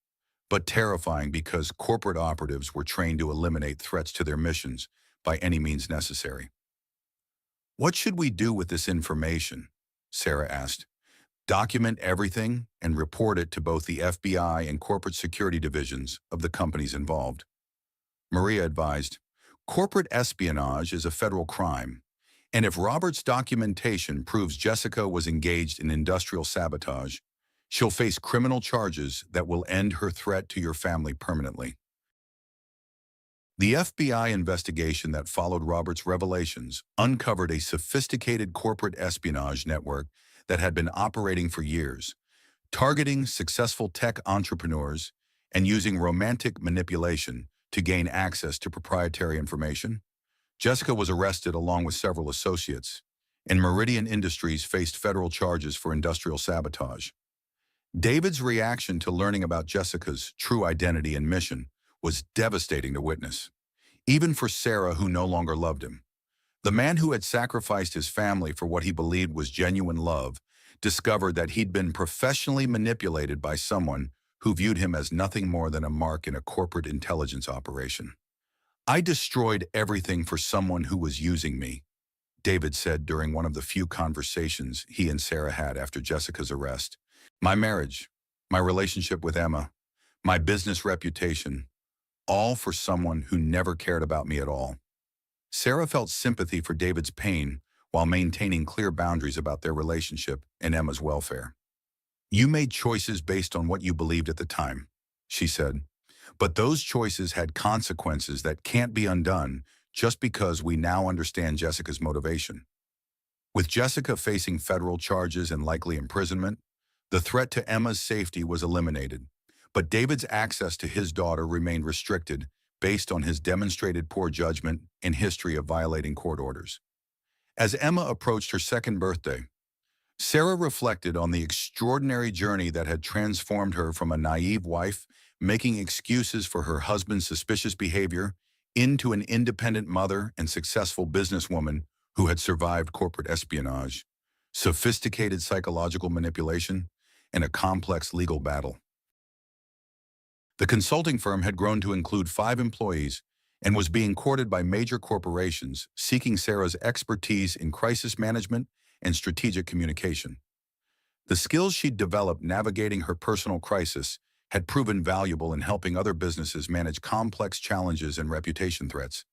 but terrifying because corporate operatives were trained to eliminate threats to their missions by any means necessary. "What should we do with this information?" Sarah asked. "Document everything and report it to both the FBI and corporate security divisions of the companies involved." Maria advised, "Corporate espionage is a federal crime. And if Robert's documentation proves Jessica was engaged in industrial sabotage, she'll face criminal charges that will end her threat to your family permanently. The FBI investigation that followed Robert's revelations uncovered a sophisticated corporate espionage network that had been operating for years, targeting successful tech entrepreneurs and using romantic manipulation to gain access to proprietary information. Jessica was arrested along with several associates, and Meridian Industries faced federal charges for industrial sabotage. David's reaction to learning about Jessica's true identity and mission was devastating to witness, even for Sarah, who no longer loved him. The man who had sacrificed his family for what he believed was genuine love discovered that he'd been professionally manipulated by someone who viewed him as nothing more than a mark in a corporate intelligence operation. "I destroyed everything for someone who was using me," David said during one of the few conversations he and Sarah had after Jessica's arrest. "My marriage, my relationship with Emma, my business reputation, all for someone who never cared about me at all." Sarah felt sympathy for David's pain while maintaining clear boundaries about their relationship and Emma's welfare. "You made choices based on what you believed at the time," she said. "But those choices had consequences that can't be undone just because we now understand Jessica's motivation." With Jessica facing federal charges and likely imprisonment, the threat to Emma's safety was eliminated, but David's access to his daughter remained restricted based on his demonstrated poor judgment and history of violating court orders. As Emma approached her second birthday, Sarah reflected on the extraordinary journey that had transformed her from a naive wife making excuses for her husband's suspicious behavior into an independent mother and successful businesswoman who had survived corporate espionage, sophisticated psychological manipulation, and a complex legal battle. The consulting firm had grown to include 5 employees and was being courted by major corporations seeking Sarah's expertise in crisis management and strategic communication. The skills she'd developed navigating her personal crisis had proven valuable in helping other businesses manage complex challenges and reputation threats.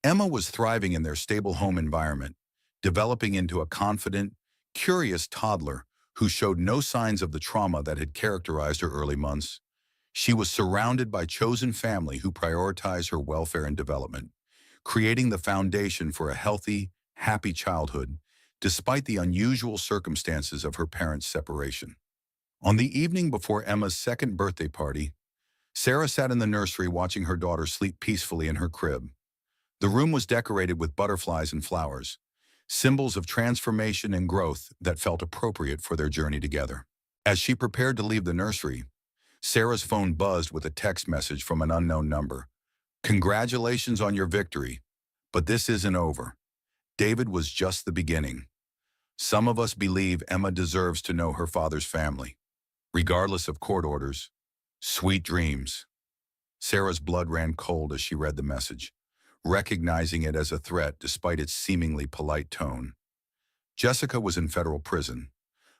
Emma was thriving in their stable home environment, developing into a confident, curious toddler who showed no signs of the trauma that had characterized her early months. She was surrounded by chosen family who prioritized her welfare and development, creating the foundation for a healthy, happy childhood, despite the unusual circumstances of her parents' separation. On the evening before Emma's second birthday party, Sarah sat in the nursery watching her daughter sleep peacefully in her crib. The room was decorated with butterflies and flowers, symbols of transformation and growth that felt appropriate for their journey together. As she prepared to leave the nursery, Sarah's phone buzzed with a text message from an unknown number. "Congratulations on your victory, but this isn't over. David was just the beginning. Some of us believe Emma deserves to know her father's family, regardless of court orders. Sweet dreams." Sarah's blood ran cold as she read the message, recognizing it as a threat despite its seemingly polite tone. Jessica was in federal prison,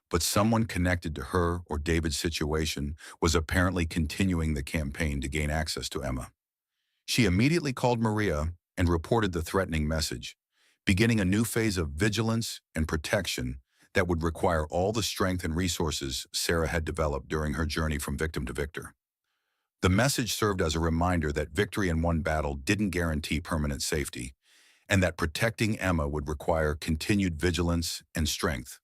but someone connected to her or David's situation was apparently continuing the campaign to gain access to Emma. She immediately called Maria and reported the threatening message, beginning a new phase of vigilance and protection that would require all the strength and resources Sarah had developed during her journey from victim to victor. The message served as a reminder that victory in one battle didn't guarantee permanent safety, and that protecting Emma would require continued vigilance and strength.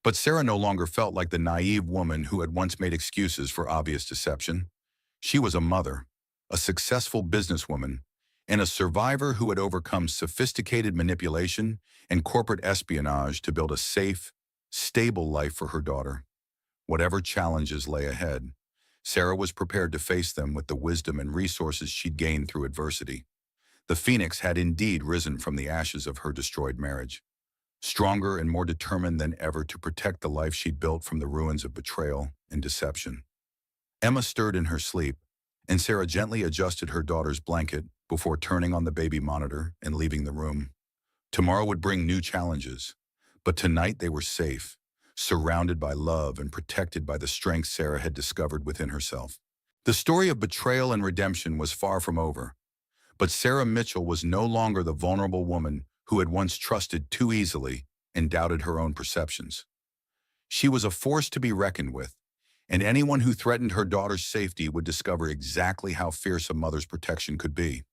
But Sarah no longer felt like the naive woman who had once made excuses for obvious deception. She was a mother, a successful businesswoman, and a survivor who had overcome sophisticated manipulation and corporate espionage to build a safe, stable life for her daughter. Whatever challenges lay ahead, Sarah was prepared to face them with the wisdom and resources she'd gained through adversity. The phoenix had indeed risen from the ashes of her destroyed marriage, stronger and more determined than ever to protect the life she'd built from the ruins of betrayal and deception. Emma stirred in her sleep, and Sarah gently adjusted her daughter's blanket before turning on the baby monitor and leaving the room. Tomorrow would bring new challenges, but tonight they were safe, surrounded by love and protected by the strength Sarah had discovered within herself. The story of betrayal and redemption was far from over, but Sarah Mitchell was no longer the vulnerable woman who had once trusted too easily and doubted her own perceptions. She was a force to be reckoned with, and anyone who threatened her daughter's safety would discover exactly how fierce a mother's protection could be.